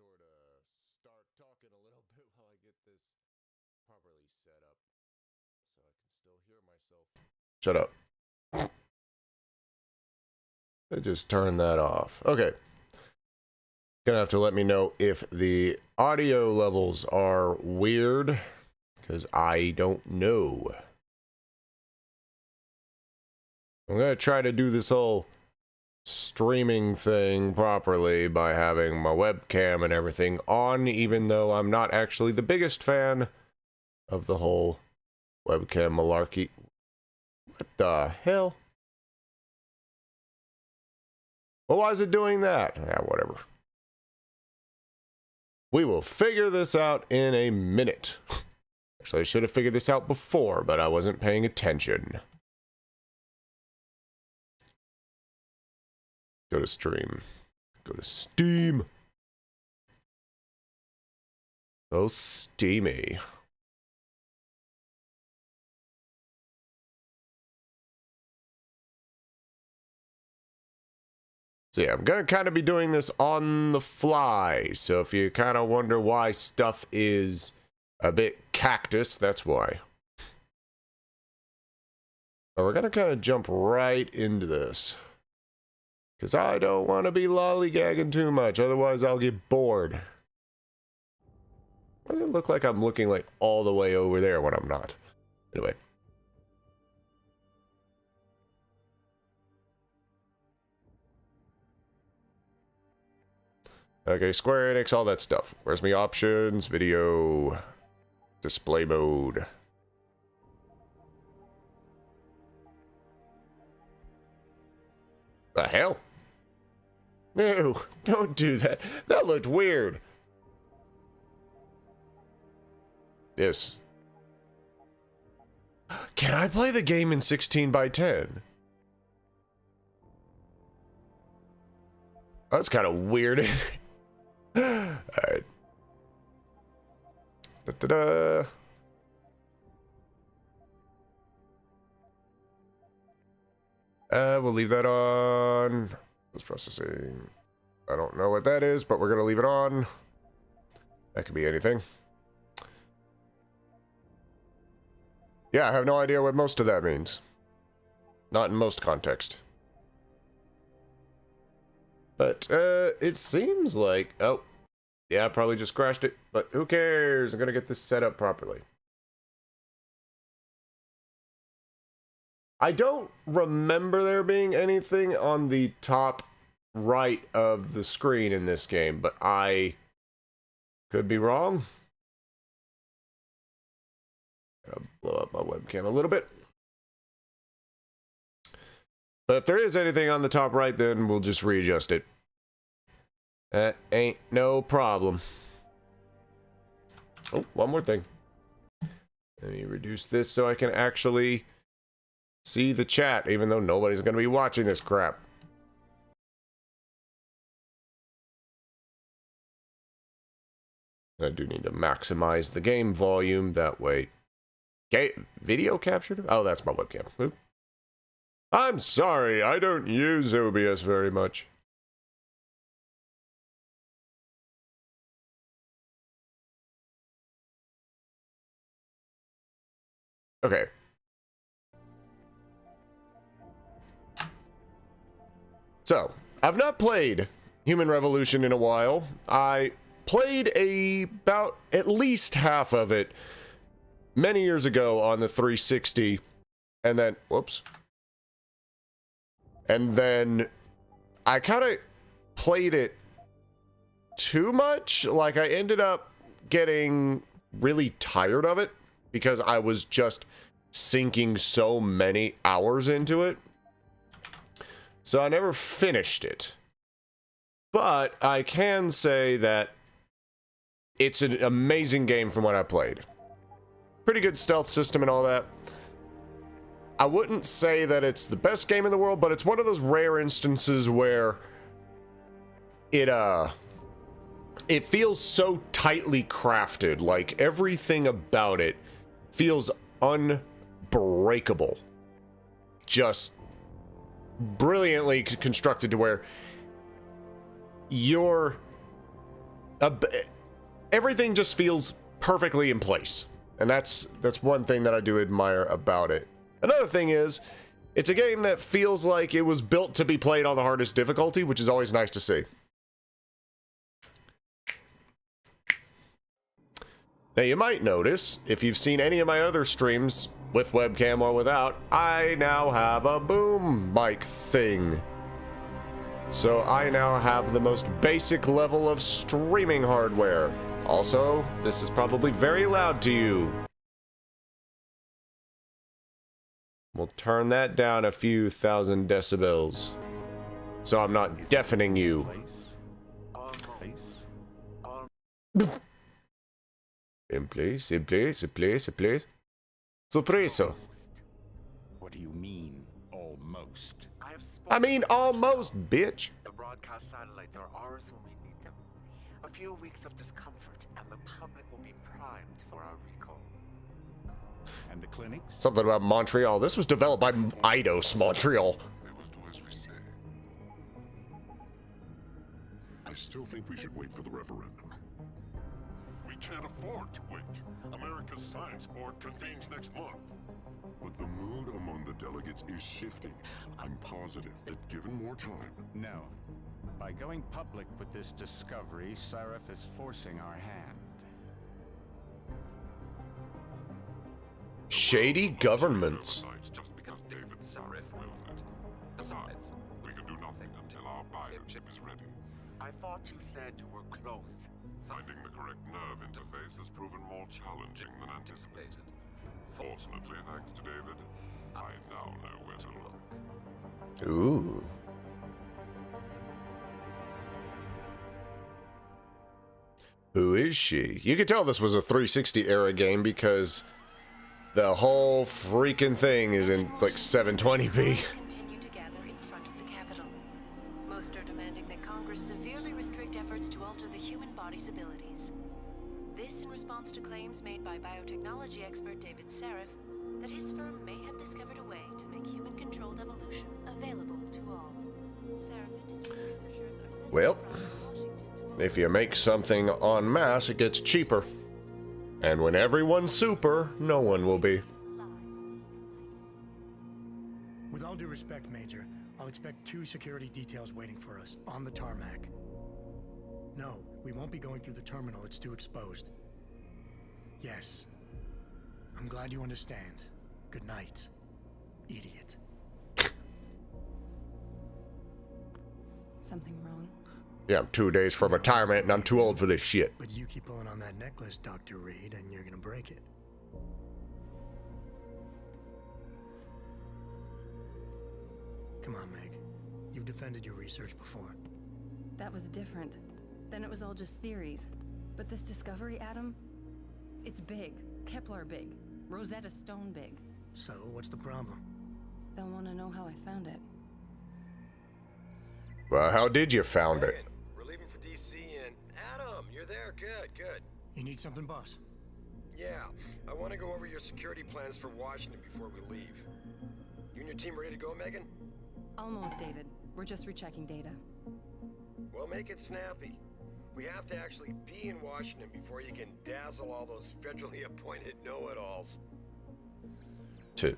sort of start talking a little bit while I get this properly set up so I can still hear myself. Shut up. I just turned that off. Okay. Gonna have to let me know if the audio levels are weird, because I don't know. I'm gonna try to do this whole streaming thing properly by having my webcam and everything on, even though I'm not actually the biggest fan of the whole webcam malarkey. What the hell? Well, why is it doing that? Yeah, whatever. We will figure this out in a minute. Actually, I should have figured this out before, but I wasn't paying attention. Go to stream. Go to Steam. So steamy. So yeah, I'm gonna kind of be doing this on the fly. So if you kind of wonder why stuff is a bit cactus, that's why. But we're gonna kind of jump right into this, because I don't want to be lollygagging too much, otherwise I'll get bored. Why does it look like I'm looking like all the way over there when I'm not? Anyway. Okay, Square Enix, all that stuff. Where's my options? Video. Display mode. The hell? No, don't do that. That looked weird. This. Can I play the game in 16 by 10? That's kind of weird. Alright. Da-da-da. We'll leave that on. Post processing. I don't know what that is, but we're gonna leave it on. That could be anything. Yeah, I have no idea what most of that means. Not in most context. But, it seems like... Oh. Yeah, I probably just crashed it. But who cares? I'm gonna get this set up properly. I don't remember there being anything on the top right of the screen in this game, but I could be wrong. I'll blow up my webcam a little bit. But if there is anything on the top right, then we'll just readjust it. That ain't no problem. Oh, one more thing. Let me reduce this so I can actually see the chat, even though nobody's going to be watching this crap. I do need to maximize the game volume that way. Okay, video captured? Oh, that's my webcam. Oop. I'm sorry, I don't use OBS very much. Okay. So, I've not played Human Revolution in a while. I played about at least half of it many years ago on the 360, and then, whoops. And then I kind of played it too much. Like, I ended up getting really tired of it because I was just sinking so many hours into it. So I never finished it. But I can say that it's an amazing game from what I played. Pretty good stealth system and all that. I wouldn't say that it's the best game in the world, but it's one of those rare instances where it feels so tightly crafted. Like, everything about it feels unbreakable. Just brilliantly constructed to where you're everything just feels perfectly in place. And that's one thing that I do admire about it. Another thing is, it's a game that feels like it was built to be played on the hardest difficulty, which is always nice to see. Now you might notice, if you've seen any of my other streams, with webcam or without, I now have a boom mic thing. So I now have the most basic level of streaming hardware. Also, this is probably very loud to you. We'll turn that down a few thousand decibels, so I'm not deafening you. In place. Sorpreso. What do you mean, almost? I mean, almost, bitch. The broadcast satellites are ours when we need them. A few weeks of discomfort, and the public will be primed for our recall. And the clinics? Something about Montreal. This was developed by Eidos Montreal. They will do as we say. I still think we should wait for the referendum. We can't afford to wait. America's Science Board convenes next month. But the mood among the delegates is shifting. I'm positive that given more time... No. By going public with this discovery, Sarif is forcing our hand. Shady governments. Just because David Sarif wills it. Besides, we can do nothing until our biochip is ready. I thought you said you were close. Finding the correct nerve interface has proven more challenging than anticipated. Fortunately, thanks to David, I now know where to look. Ooh. Who is she? You could tell this was a 360 era game because the whole freaking thing is in like 720p. Continue to gather in front of the Capitol. Most are demanding that Congress severely restrict efforts to alter the human body's abilities. This in response to claims made by biotechnology expert David Sarif that his firm may have discovered a way to make human-controlled evolution available to all. Sarif Industries researchers are sent Well, from Washington to if you make something en masse, it gets cheaper. And when everyone's super, no one will be. With all due respect, Major, I'll expect 2 security details waiting for us on the tarmac. No, we won't be going through the terminal. It's too exposed. Yes. I'm glad you understand. Good night, idiot. Something wrong? Yeah, I'm 2 days from retirement and I'm too old for this shit. But you keep pulling on that necklace, Dr. Reed, and you're gonna break it. Come on, Meg. You've defended your research before. That was different. Then it was all just theories. But this discovery, Adam, it's big. Kepler big. Rosetta Stone big. So, what's the problem? They'll want to know how I found it. Well, how did you found it? We're leaving for DC and... Adam, you're there. Good, good. You need something, boss? Yeah, I want to go over your security plans for Washington before we leave. You and your team ready to go, Megan? Almost, David. We're just rechecking data. Well, make it snappy. We have to actually be in Washington before you can dazzle all those federally appointed know-it-alls. I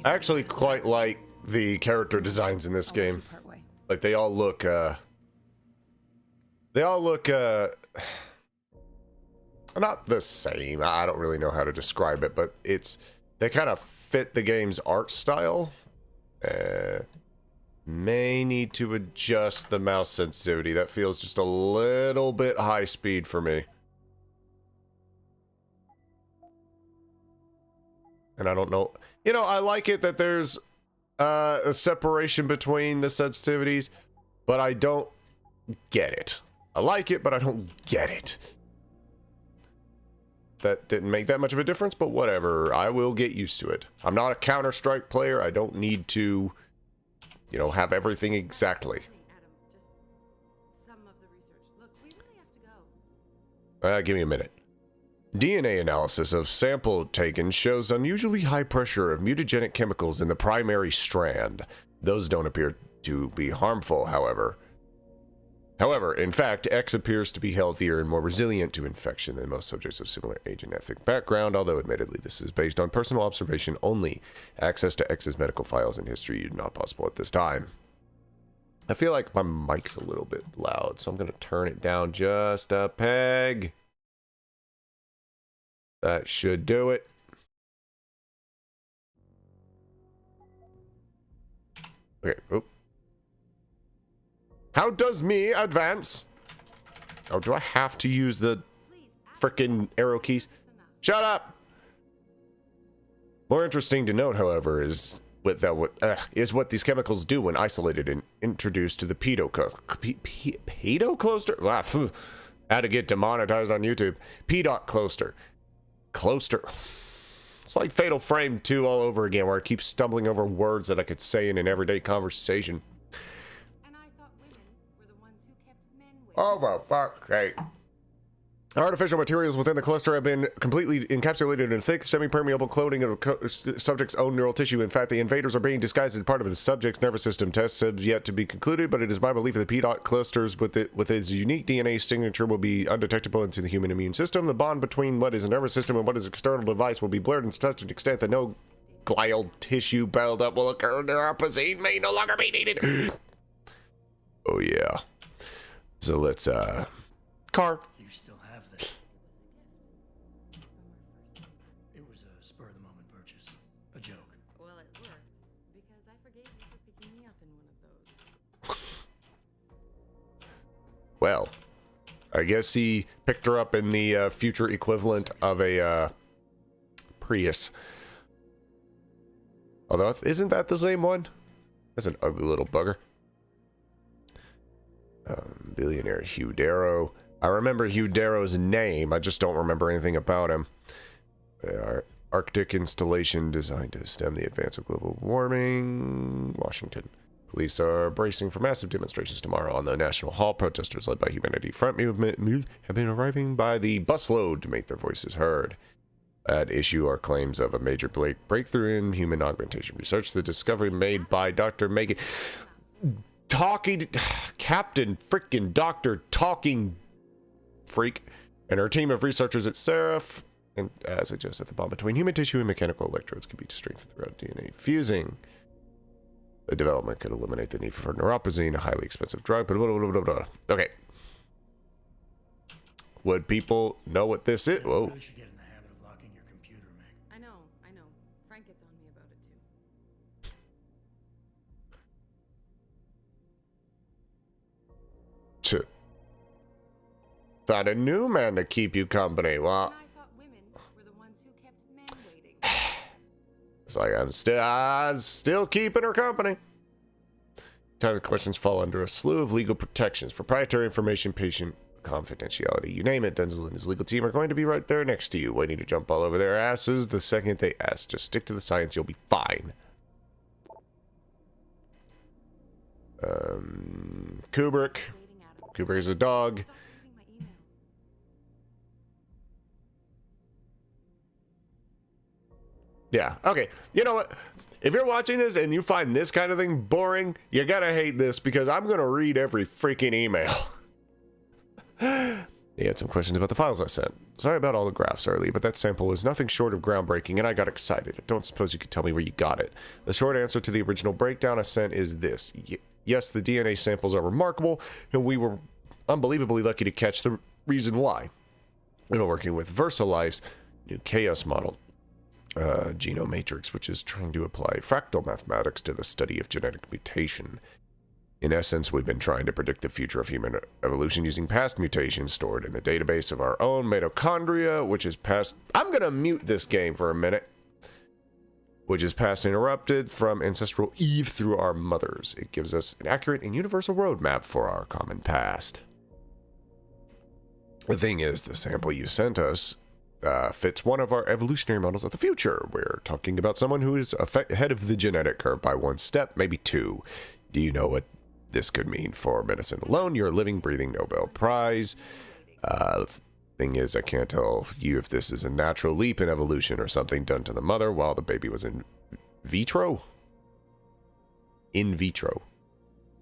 actually quite like the character designs in this game. Like they all look not the same. I don't really know how to describe it, but they kind of fit the game's art style. May need to adjust the mouse sensitivity. That feels just a little bit high speed for me. And I don't know. You know, I like it that there's a separation between the sensitivities, but I don't get it. I like it, but I don't get it. That didn't make that much of a difference, but whatever. I will get used to it. I'm not a Counter-Strike player. I don't need to, you know, have everything exactly. Adam, just some of the research. Look, we really have to go. Give me a minute. DNA analysis of sample taken shows unusually high pressure of mutagenic chemicals in the primary strand. Those don't appear to be harmful, however. However, in fact, X appears to be healthier and more resilient to infection than most subjects of similar age and ethnic background, although admittedly this is based on personal observation only. Access to X's medical files and history is not possible at this time. I feel like my mic's a little bit loud, so I'm going to turn it down just a peg. That should do it. Okay, oh. How does me advance? Oh, do I have to use the frickin' arrow keys? Shut up! More interesting to note, however, is what these chemicals do when isolated and introduced to the pedo cluster? Wow, phew. Had to get demonetized on YouTube. P-dot cluster. Cluster. It's like Fatal Frame 2 all over again, where I keep stumbling over words that I could say in an everyday conversation. Oh, for fuck's sake. Artificial materials within the cluster have been completely encapsulated in thick, semi-permeable clothing of subject's own neural tissue. In fact, the invaders are being disguised as part of the subject's nervous system. Tests have yet to be concluded, but it is my belief that the P-dot clusters with its unique DNA signature will be undetectable into the human immune system. The bond between what is a nervous system and what is an external device will be blurred to such an extent that no glial tissue buildup will occur. Neuropazine may no longer be needed. Oh, yeah. So let's, car. You still have that. It was a spur-of-the-moment purchase. A joke. Well, it worked, because I forgave you for picking me up in one of those. Well, I guess he picked her up in the future equivalent of a Prius. Although, isn't that the same one? That's an ugly little bugger. Billionaire Hugh Darrow. I remember Hugh Darrow's name. I just don't remember anything about him. Our Arctic installation designed to stem the advance of global warming. Washington. Police are bracing for massive demonstrations tomorrow on the National Hall. Protesters led by Humanity Front movement have been arriving by the busload to make their voices heard. At issue are claims of a major breakthrough in human augmentation research. The discovery made by Dr. Megan... Captain freaking Dr. Talking Freak and her team of researchers at Seraph, and as I just said, the bond between human tissue and mechanical electrodes can be strengthened throughout DNA fusing. The development could eliminate the need for neuropazine, a highly expensive drug, but blah, blah, blah, blah. Okay. Would people know what this is? Whoa. You should get in the habit of locking your computer, Meg. I know. Frank gets on me about it too. Found a new man to keep you company. Well, I thought women were the ones who kept men waiting. it's like I'm still keeping her company. Time of questions fall under a slew of legal protections, proprietary information, patient confidentiality. You name it, Denzel and his legal team are going to be right there next to you, waiting to jump all over their asses the second they ask. Just stick to the science, you'll be fine. Kubrick. Kubrick is a dog. Yeah, okay. You know what? If you're watching this and you find this kind of thing boring, you gotta hate this because I'm gonna read every freaking email. He had some questions about the files I sent. Sorry about all the graphs early, but that sample was nothing short of groundbreaking and I got excited. I don't suppose you could tell me where you got it. The short answer to the original breakdown I sent is this. Yes, the DNA samples are remarkable, and we were unbelievably lucky to catch the reason why. We were working with VersaLife's new chaos model. Genome Matrix, which is trying to apply fractal mathematics to the study of genetic mutation. In essence, we've been trying to predict the future of human evolution using past mutations stored in the database of our own mitochondria, which is past... I'm gonna mute this game for a minute. Which is past interrupted from ancestral Eve through our mothers. It gives us an accurate and universal roadmap for our common past. The thing is, the sample you sent us fits one of our evolutionary models of the future. We're talking about someone who is ahead of the genetic curve by one step, maybe two. Do you know what this could mean for medicine alone? You're a living, breathing Nobel Prize. Thing is, I can't tell you if this is a natural leap in evolution or something done to the mother while the baby was in vitro. In vitro.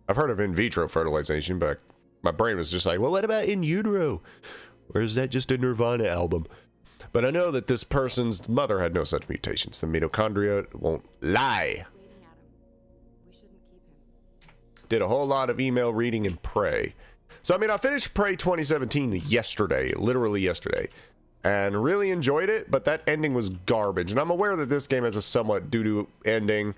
I've heard of in vitro fertilization, but My brain was just like, well, what about In Utero? Or is that just a Nirvana album? But I know that this person's mother had no such mutations. The mitochondria won't lie. Waiting, Adam. We shouldn't keep him. Did a whole lot of email reading and Prey. So, I mean, I finished Prey 2017 yesterday, literally yesterday, and really enjoyed it, but that ending was garbage. And I'm aware that this game has a somewhat doo-doo ending,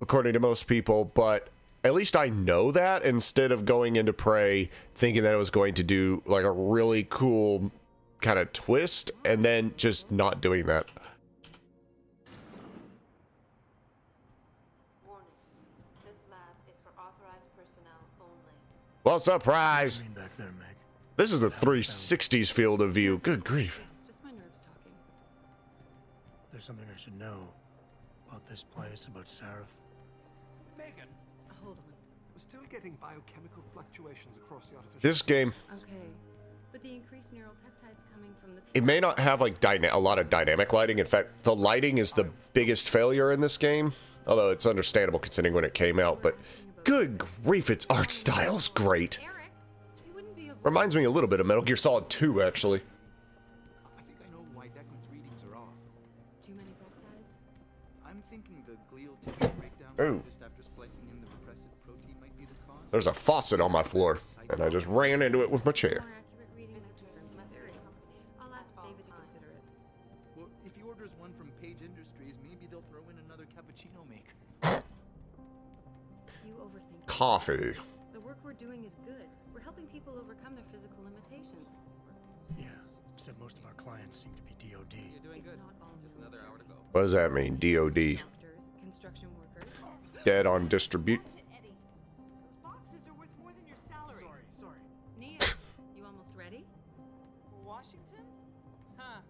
according to most people, but at least I know that instead of going into Prey thinking that it was going to do like a really cool kind of twist and then just not doing that. Warning. This lab is for authorized personnel only. Well, surprise! Lean back there, Meg. This is the 360s field of view. Good grief. It's just my nerves talking. There's something I should know about this place, about Sarif. Megan, Hold on. we're still getting biochemical fluctuations across the artificial. This game, Okay. But the increased neural peptides coming from the... it may not have like a lot of dynamic lighting. In fact, the lighting is the biggest failure in this game. Although it's understandable considering when it came out, but good grief, its art style's great. Eric, you wouldn't be avoiding... Reminds me a little bit of Metal Gear Solid 2, actually. I think I know why Declan's readings are off. Too many peptides? I'm thinking the glial tissue breakdown Ooh. just after splicing in the repressive protein might be the cause. There's a faucet on my floor, and I just ran into it with my chair. More accurate reading that confirms my theory. I'll ask David to consider it. Well, if he orders one from Page Industries, maybe they'll throw in another cappuccino maker. You overthink it. Coffee. The work we're doing is good. We're helping people overcome their physical limitations. Yeah, except most of our clients seem to be DOD. Doing It's not all military. What does that mean? DOD. Doctors, construction workers. Dead on distribute. Eddie, those boxes are worth more than your salary. Sorry. Nia, you almost ready? For Washington? Huh.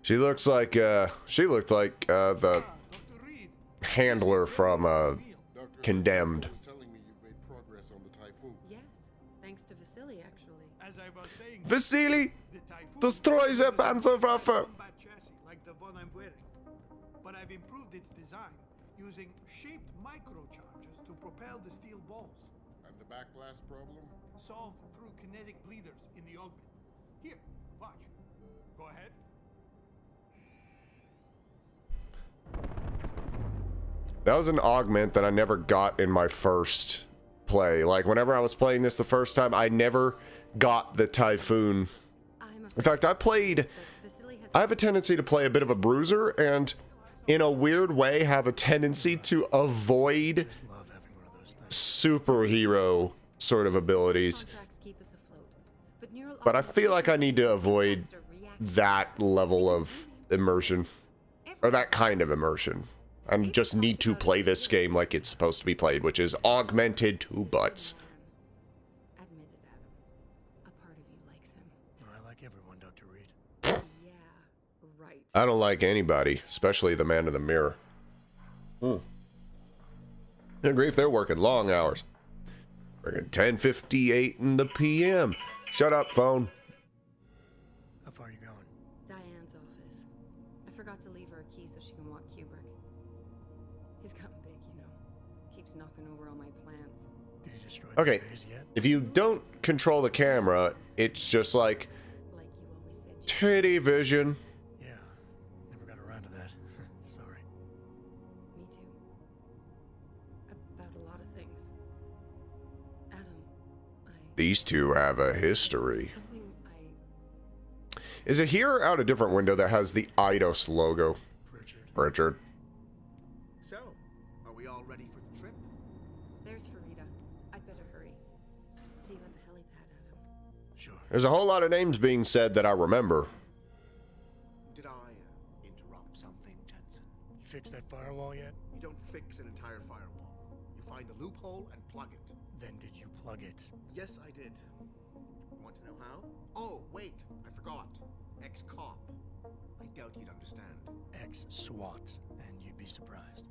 She looks like the Dr. Reed, handler from Condemned. was telling me you've made progress on the Typhoon. Yes, thanks to Vasily, actually. as I was saying, Vasily, the Typhoon destroy is the a Panzerwaffe. combat chassis like the one I'm wearing. But I've improved its design using shaped microcharges to propel the steel balls. And the backblast problem? Solved through kinetic bleeders in the augment. Here, watch. Go ahead. That was an augment that I never got in my first play. Like, whenever I was playing this the first time, I never got the Typhoon. In fact, Vasily has I have a tendency to play a bit of a bruiser, and in a weird way have a tendency to avoid Love having one of those things. superhero sort of abilities. contracts keep us afloat. But neural But I feel like I need to avoid that level of immersion, or that kind of immersion. I just need to play this game like it's supposed to be played, which is augmented to butts. Admit it, Adam. A part of you likes him. I like everyone, Dr. Reed. Yeah, right. I don't like anybody, especially the man in the mirror. Good grief, they're working long hours. Working 10:58 in the PM. Shut up, phone. How far are you going? Diane's office. I forgot to leave her a key so she can walk Kubrick. He's gotten big, you know. Keeps knocking over all my plans. Did you destroy the Okay, phase yet? if you don't control the camera, it's just like Like you always said. titty vision. Yeah, never got around to that. Sorry. Me too. About a lot of things. Adam, These two have a history. something Is it here or out a different window that has the Eidos logo? Richard. So, are we all ready for the trip? There's Farida. I'd better hurry. See you at the helipad, Adam. Sure. There's a whole lot of names being said that I remember. Did I interrupt something, Jensen? You fixed that firewall yet? You don't fix an entire firewall. You find the loophole and plug it. Then did you plug it? Yes, I did. Want to know how? Oh, wait, I forgot. Ex-cop. I doubt you'd understand. Ex-SWAT, and you'd be surprised.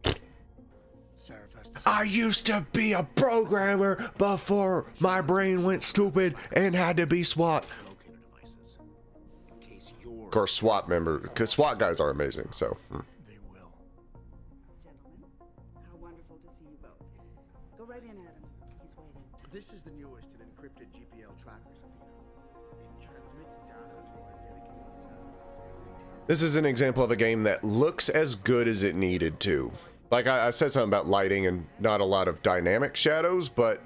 Sarif has to I used to be a programmer before my brain went stupid and had to be SWAT. Locator devices. In case you're... Of course, SWAT members, because SWAT guys are amazing, so. They will. Gentlemen, how wonderful to see you both. Go right in, Adam. He's waiting. This is the This is an example of a game that looks as good as it needed to. Like I said something about lighting and not a lot of dynamic shadows, but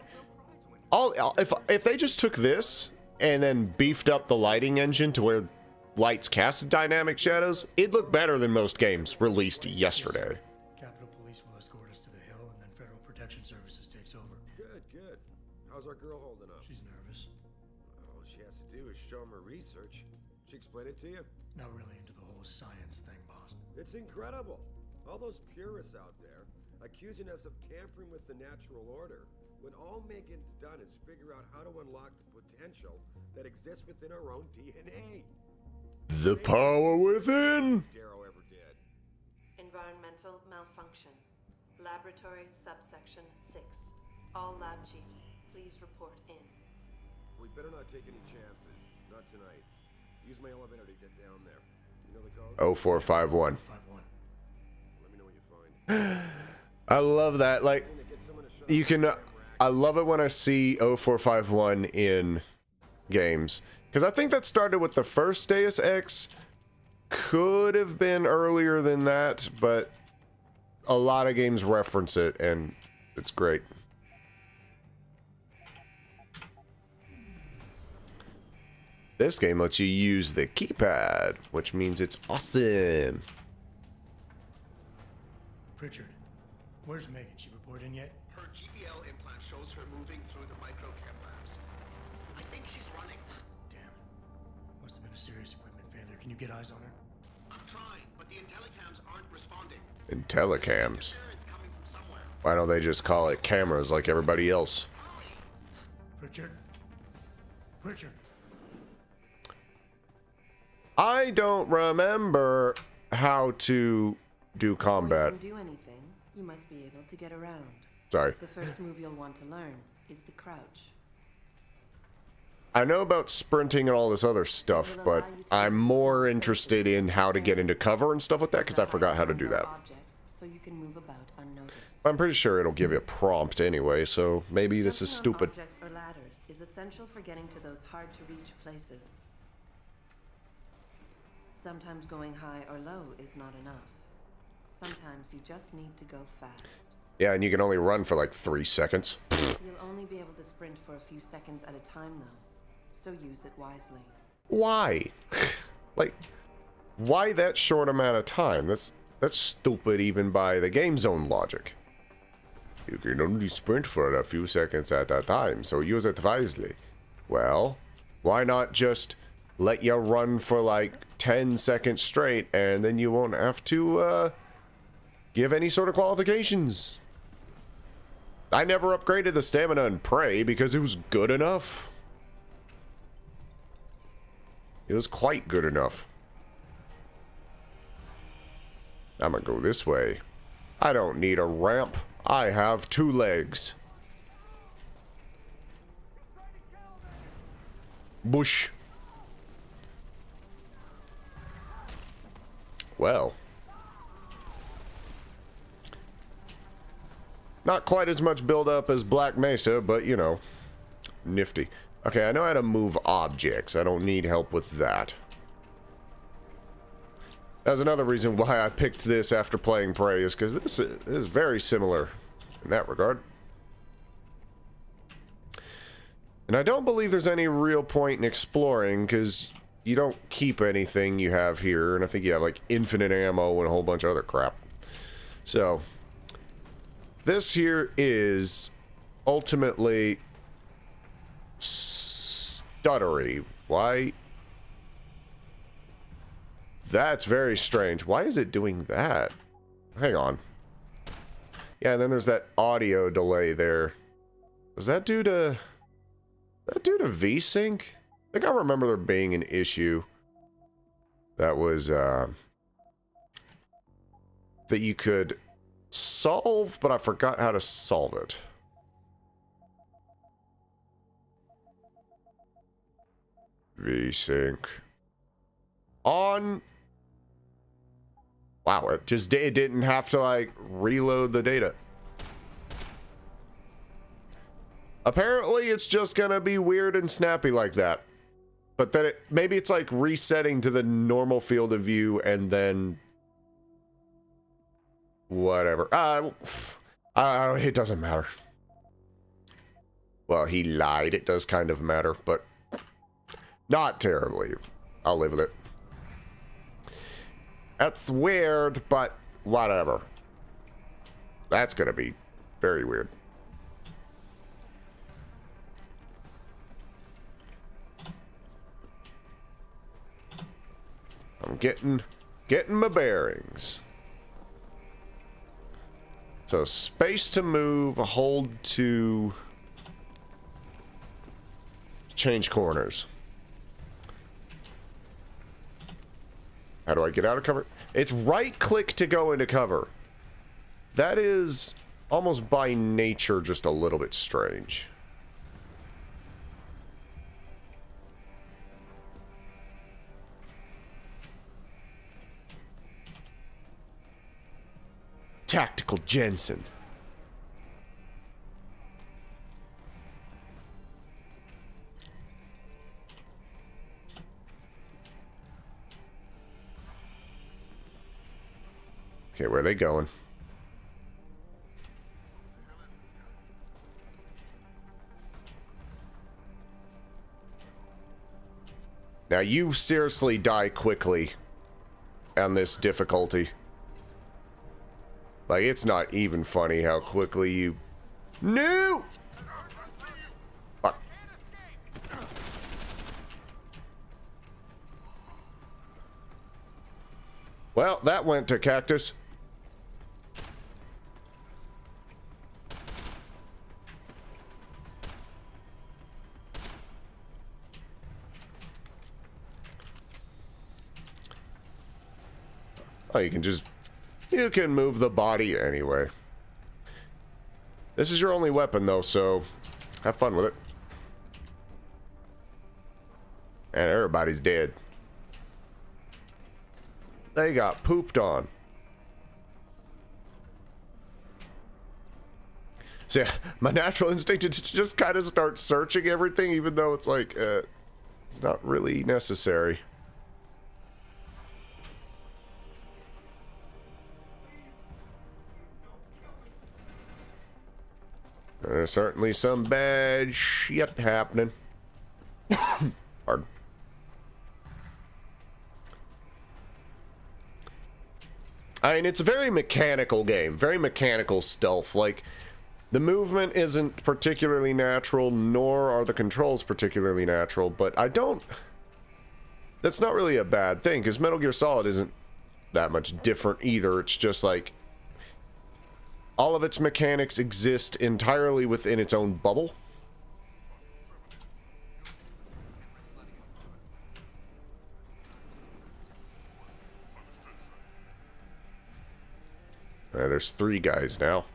if they just took this and then beefed up the lighting engine to where lights cast dynamic shadows, it'd look better than most games released yesterday. Capitol Police will escort us to the hill, and then Federal Protection Services takes over. Good, good. How's our girl holding up? She's nervous. All she has to do is show him her research. She explain it to you? Not really into the whole science thing, boss. It's incredible. All those purists out there accusing us of tampering with the natural order, when all Megan's done is figure out how to unlock the potential that exists within our own DNA. The power within. Darrow ever did. Environmental malfunction. Laboratory subsection 6. All lab chiefs, please report in. We better not take any chances. Not tonight. Use my elevator to get down there. You know the code? 0451. 5-1. Let me know what you find. I love that. Like, you can. I love it when I see 0451 in games. Because I think that started with the first Deus Ex. Could have been earlier than that, but a lot of games reference it, and it's great. This game lets you use the keypad, which means it's awesome. Pritchard, where's Megan? She report in yet? Her GPL implant shows her moving through the microchem labs. I think she's running. Damn. Must have been a serious equipment failure. Can you get eyes on her? I'm trying, but the intellicams aren't responding. Intellicams. Interference coming from somewhere. Why don't they just call it cameras like everybody else? Pritchard? Pritchard? I don't remember how to do combat. Before you can do anything, you must be able to get around. Sorry. The first move you'll want to learn is the crouch. I know about sprinting and all this other stuff, but I'm more interested in how to get into cover and stuff like that because I forgot how to do that. Objects, so you can move about unnoticed. I'm pretty sure it'll give you a prompt anyway, so maybe this is Jumping on stupid. Objects or ladders is essential for getting to those hard-to-reach places. Sometimes going high or low is not enough. Sometimes you just need to go fast. Yeah, and you can only run for like 3 seconds. You'll only be able to sprint for a few seconds at a time, though, so use it wisely. Why? Like, why that short amount of time? That's stupid even by the game's own logic. You can only sprint for a few seconds at a time, so use it wisely. Well, why not just let you run for like 10 seconds straight and then you won't have to give any sort of qualifications? I never upgraded the stamina in Prey because it was good enough. It was quite good enough. I'm gonna go this way. I don't need a ramp. I have 2 legs. Bush. Well. Not quite as much build up as Black Mesa, but you know, nifty. Okay, I know how to move objects. I don't need help with that. That's another reason why I picked this after playing Prey, is because this is very similar in that regard. And I don't believe there's any real point in exploring, because you don't keep anything you have here, and I think you have like infinite ammo and a whole bunch of other crap. So, this here is ultimately stuttery. Why? That's very strange. Why is it doing that? Hang on. Yeah, and then there's that audio delay there. Was that due to... VSync? I think I remember there being an issue that was, that you could solve, but I forgot how to solve it. VSync. On. Wow, it didn't have to like reload the data. Apparently it's just gonna be weird and snappy like that. But then maybe it's like resetting to the normal field of view and then whatever. It doesn't matter. Well, he lied. It does kind of matter, but not terribly. I'll live with it. That's weird, but whatever. That's gonna be very weird. I'm getting my bearings. So space to move, hold to change corners. How do I get out of cover? It's right click to go into cover. That is almost by nature just a little bit strange. Tactical Jensen. Okay, where are they going? Now you seriously die quickly on this difficulty. Like, it's not even funny how quickly you... No! Fuck. Well, that went to cactus. Oh, you can just... You can move the body anyway. This is your only weapon, though, so have fun with it. And everybody's dead. They got pooped on. So yeah, my natural instinct is to just kind of start searching everything, even though it's like, it's not really necessary. There's certainly some bad shit happening. Pardon. I mean, it's a very mechanical game, very mechanical stealth. Like, the movement isn't particularly natural, nor are the controls particularly natural, but I don't... That's not really a bad thing, because Metal Gear Solid isn't that much different either. It's just like... all of its mechanics exist entirely within its own bubble. There's 3 guys now.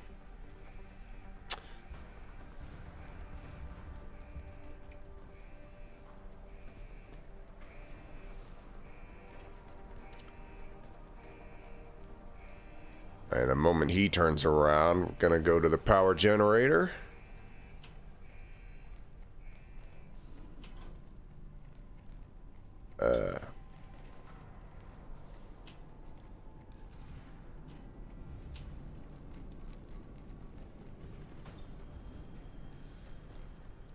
And the moment he turns around, we're gonna go to the power generator.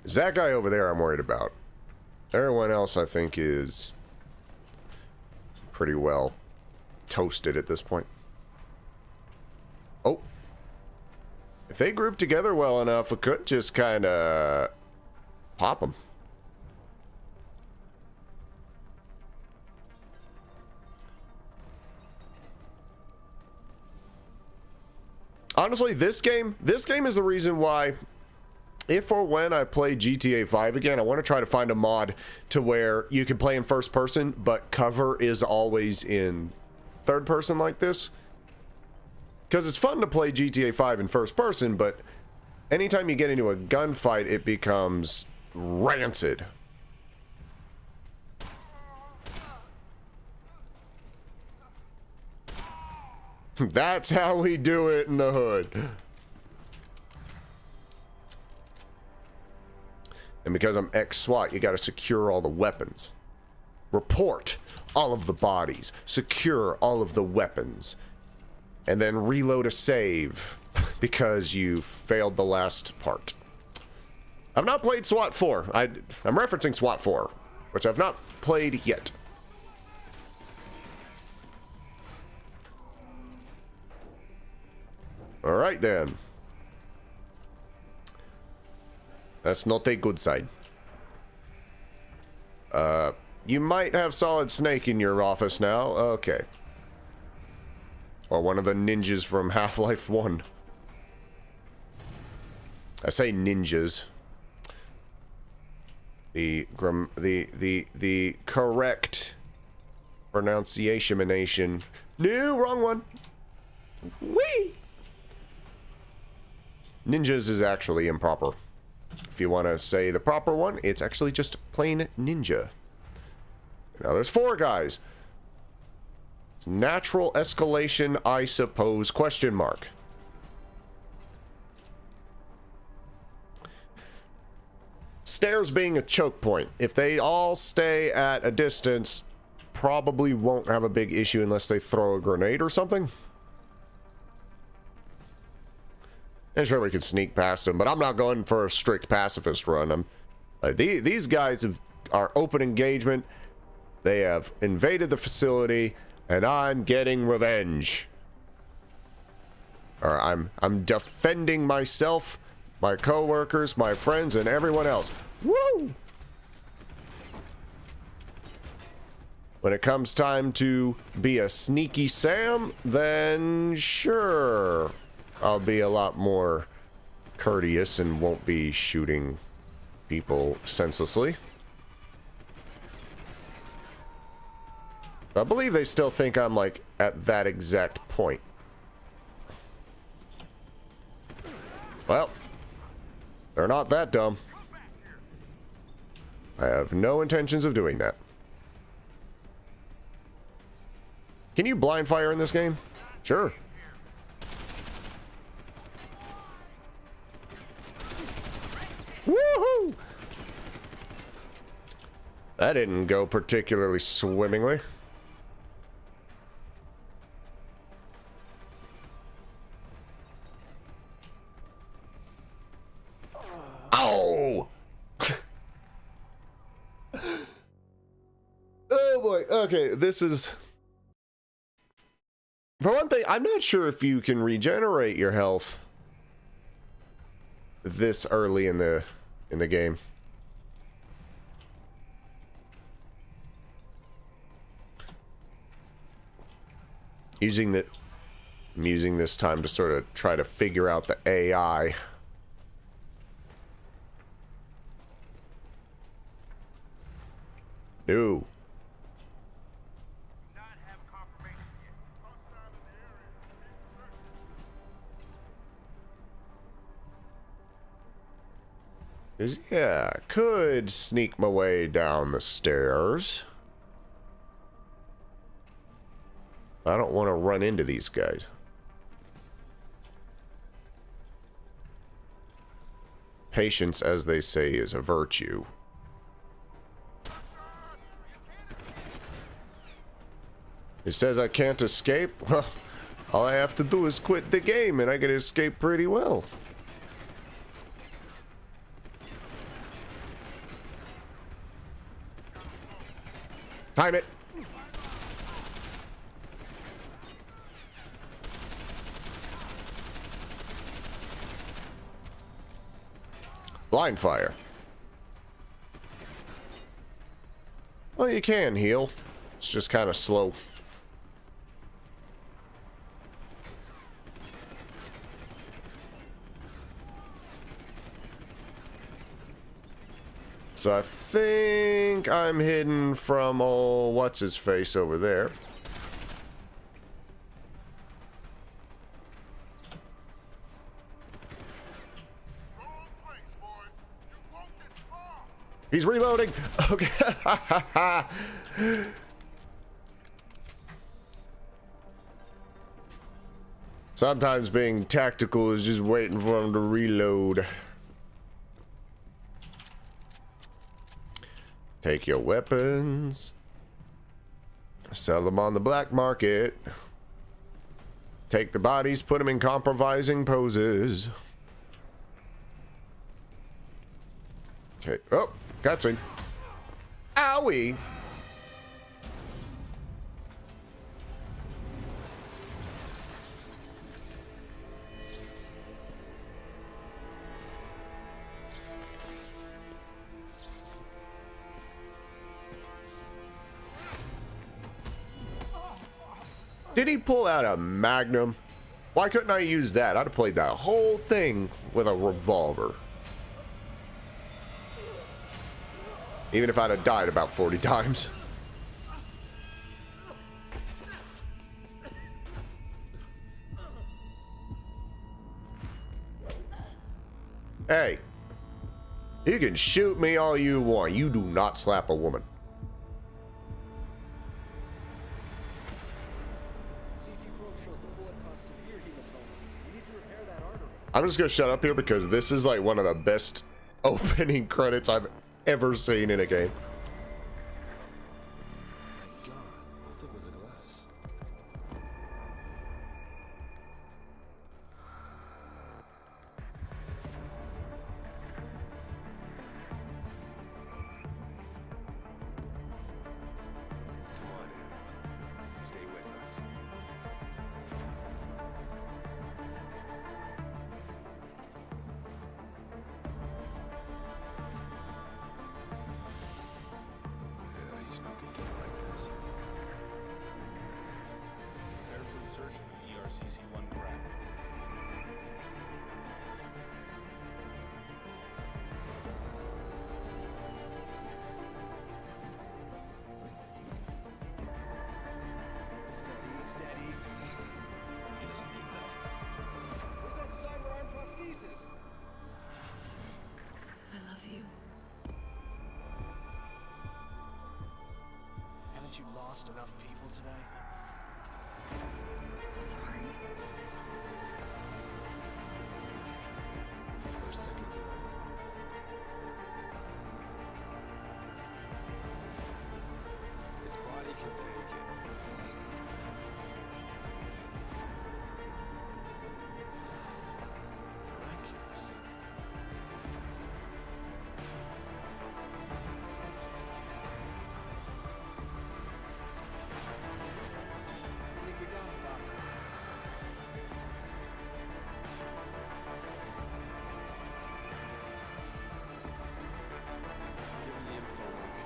Is that guy over there I'm worried about? Everyone else I think is pretty well toasted at this point. Oh. If they group together well enough, we could just kind of pop them. Honestly, this game is the reason why, if or when I play GTA 5 again, I want to try to find a mod to where you can play in first person, but cover is always in third person like this. Because it's fun to play GTA 5 in first person, but anytime you get into a gunfight, it becomes rancid. That's how we do it in the hood. And because I'm ex-SWAT, you gotta secure all the weapons. report all of the bodies, secure all of the weapons, and then reload a save because you failed the last part. I've not played SWAT 4. I'm referencing SWAT 4, which I've not played yet. All right, then. That's not a good sign. You might have Solid Snake in your office now. Okay. Or one of the ninjas from Half-Life 1. I say ninjas. The correct pronunciation. No, wrong one. Whee! Ninjas is actually improper. If you want to say the proper one, it's actually just plain ninja. Now there's 4 guys. It's natural escalation, I suppose, question mark. Stairs being a choke point. If they all stay at a distance, probably won't have a big issue unless they throw a grenade or something. And sure, we can sneak past them, but I'm not going for a strict pacifist run. These guys are open engagement. They have invaded the facility, and I'm getting revenge. Or I'm defending myself, my co-workers, my friends, and everyone else. Woo! When it comes time to be a sneaky Sam, then sure, I'll be a lot more courteous and won't be shooting people senselessly. I believe they still think I'm, like, at that exact point. Well, they're not that dumb. I have no intentions of doing that. Can you blind fire in this game? Sure. Woohoo! That didn't go particularly swimmingly. Oh! Oh boy. Okay, this is... For one thing, I'm not sure if you can regenerate your health this early in the game. I'm using this time to sort of try to figure out the AI. No. Yeah, could sneak my way down the stairs. I don't want to run into these guys. Patience, as they say, is a virtue. It says I can't escape? Well, all I have to do is quit the game and I can escape pretty well. Time it. Blind fire. Well, you can heal. It's just kind of slow. So I think I'm hidden from old what's-his-face over there. He's reloading. Okay. Sometimes being tactical is just waiting for him to reload. Take your weapons. Sell them on the black market. Take the bodies, put them in compromising poses. Okay. Oh, cutscene. Owie. Did he pull out a Magnum? Why couldn't I use that? I'd have played that whole thing with a revolver. Even if I'd have died about 40 times. Hey, you can shoot me all you want. You do not slap a woman. I'm just gonna shut up here because this is like one of the best opening credits I've ever seen in a game. My God, this thing was a glass. Come on, Adam. Stay with us. He's no good to me like this. Prepare for insertion of ERCC-1 craft. Steady. He doesn't need that. What's that cyber arm prosthesis? I love you. Haven't you lost enough people today? I'm sorry. We're seconds away. His body can take it. Miraculous. I think you got it, Doctor. Give him the info link.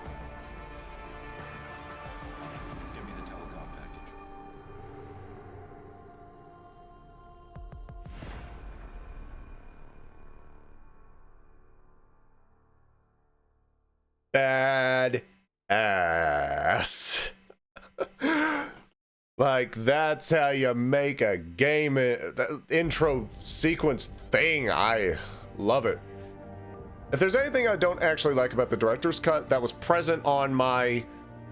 Fine. Give me the telecom package. Bad ass. Like, that's how you make a game intro sequence thing. I love it. If there's anything I don't actually like about the director's cut that was present on my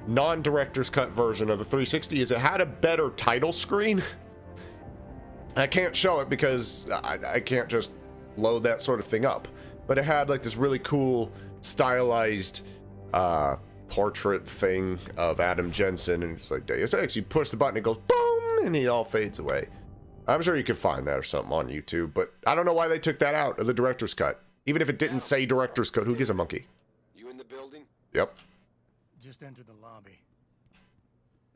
non-director's cut version of the 360 is it had a better title screen. I can't show it because I can't just load that sort of thing up. But it had like this really cool stylized portrait thing of Adam Jensen, and it's like Deus Ex. You push the button, it goes boom, and he all fades away. I'm sure you could find that or something on YouTube, but I don't know why they took that out of the director's cut. Even if it didn't say director's cut, who gives a monkey? You in the building? Yep. Just enter the lobby.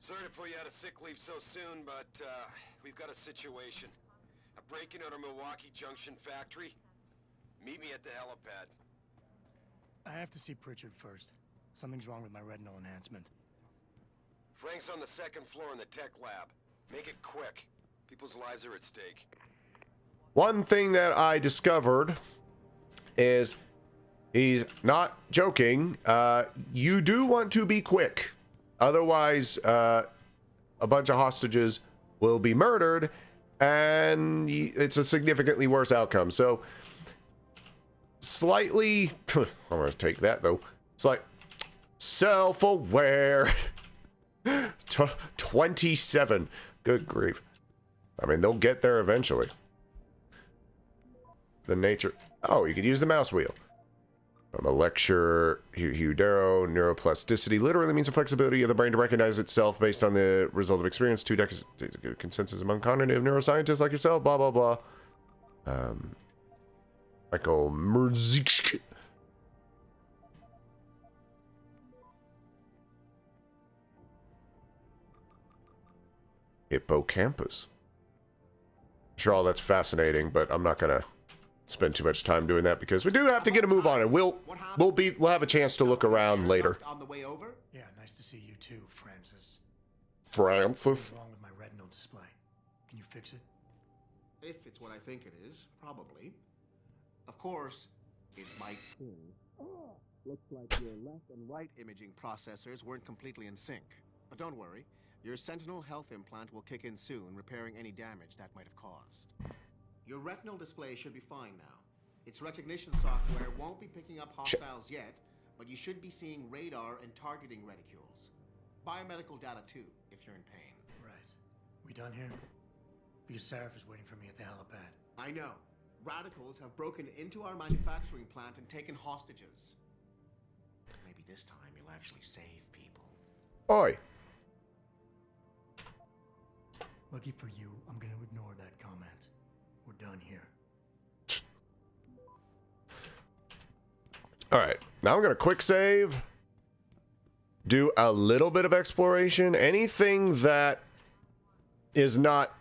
Sorry to pull you out of sick leave so soon, but we've got a situation. A break-in at our Milwaukee Junction factory. Meet me at the helipad. I have to see Pritchard first. Something's wrong with my retinal enhancement. Frank's on the second floor in the tech lab. Make it quick. People's lives are at stake. One thing that I discovered is he's not joking. You do want to be quick. Otherwise, a bunch of hostages will be murdered, and it's a significantly worse outcome. So, slightly... I'm going to take that, though. It's like, self-aware. 27. Good grief. I mean, they'll get there eventually. The nature... Oh, you could use the mouse wheel. From a lecture, Hugh Darrow, neuroplasticity literally means the flexibility of the brain to recognize itself based on the result of experience. 2 decades consensus among cognitive neuroscientists like yourself, blah, blah, blah. Michael Merzik. Hippocampus. Sure, all that's fascinating, but I'm not gonna spend too much time doing that because we do have to get a move on it. We'll have a chance to look around later. On the way over? Yeah, nice to see you too, Francis. Francis. What's wrong with my retinal display? Can you fix it? If it's what I think it is, probably. Of course, it might seem. Looks like your left and right imaging processors weren't completely in sync. But don't worry, your Sentinel health implant will kick in soon, repairing any damage that might have caused. Your retinal display should be fine now. Its recognition software won't be picking up hostiles yet, but you should be seeing radar and targeting reticules. Biomedical data too, if you're in pain. Right. We done here? Because Sarif is waiting for me at the helipad. I know. Radicals have broken into our manufacturing plant and taken hostages. Maybe this time you'll actually save people. Oi. Lucky for you, I'm gonna ignore that comment. We're done here. Alright, now I'm gonna quick save. Do a little bit of exploration. Anything that is not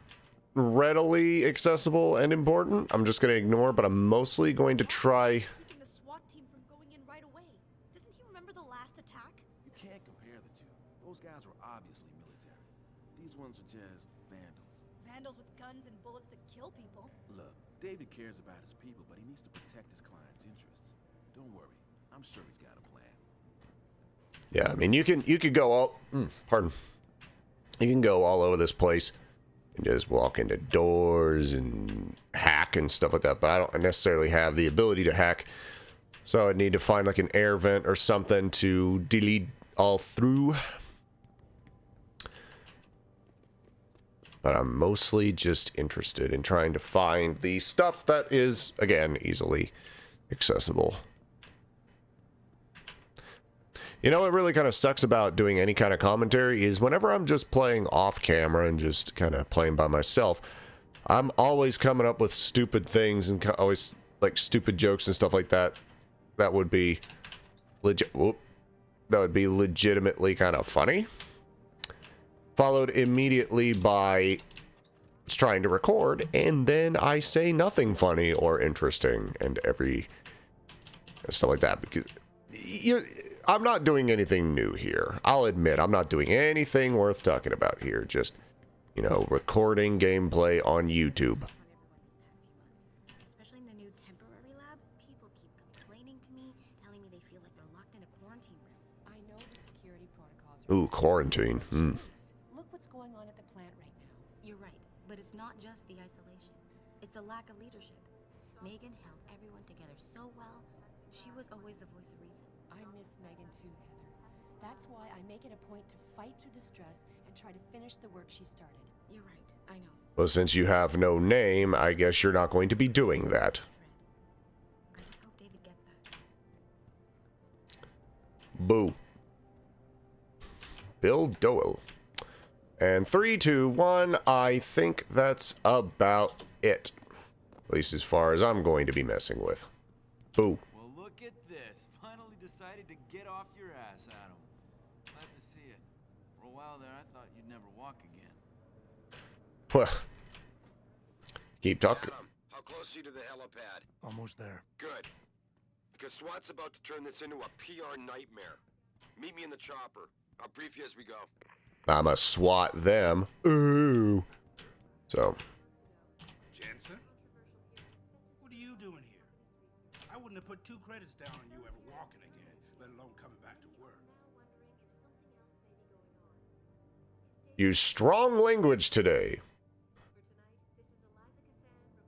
readily accessible and important, I'm just gonna ignore, but I'm mostly going to try. The SWAT team from going in right away. Doesn't he remember the last attack? You can't compare the two. Those guys were obviously military. These ones are just vandals. Vandals with guns and bullets that kill people. Look, David cares about his people, but he needs to protect his client's interests. Don't worry. I'm sure he's got a plan. Yeah, I mean, you could go all, pardon. You can go all over this place and just walk into doors and hack and stuff like that, but I don't necessarily have the ability to hack. So I'd need to find like an air vent or something to delete all through. But I'm mostly just interested in trying to find the stuff that is, again, easily accessible. You know what really kind of sucks about doing any kind of commentary is whenever I'm just playing off camera and just kind of playing by myself, I'm always coming up with stupid things and always like stupid jokes and stuff like that. That would be legitimately kind of funny. Followed immediately by trying to record, and then I say nothing funny or interesting and stuff like that because I'm not doing anything new here. I'll admit I'm not doing anything worth talking about here. Just, you know, recording gameplay on YouTube. Especially in the new temporary lab, people keep complaining to me, telling me they feel like they're locked in a quarantine room. I know the security protocols. Ooh, quarantine. Look what's going on at the plant right now. You're right, but it's not just the isolation. It's a lack of leadership. Megan held everyone together so well. She was always the voice of reason. I miss Megan too, Heather. That's why I make it a point to fight through the stress and try to finish the work she started. You're right, I know. Well, since you have no name, I guess you're not going to be doing that. I just hope David gets that. Boo. Bill Doyle. And 3, 2, 1, I think that's about it. At least as far as I'm going to be messing with. Boo. Well, look at this. Finally decided to get off your ass, Adam. Glad to see it. For a while there, I thought you'd never walk again. Well, keep talking. Adam, how close are you to the helipad? Almost there. Good. Because SWAT's about to turn this into a PR nightmare. Meet me in the chopper. I'll brief you as we go. I'ma swat them. Ooh. So. Jensen? What are you doing here? I wouldn't have put 2 credits down on you ever walking again, let alone coming back to work. Use strong language today.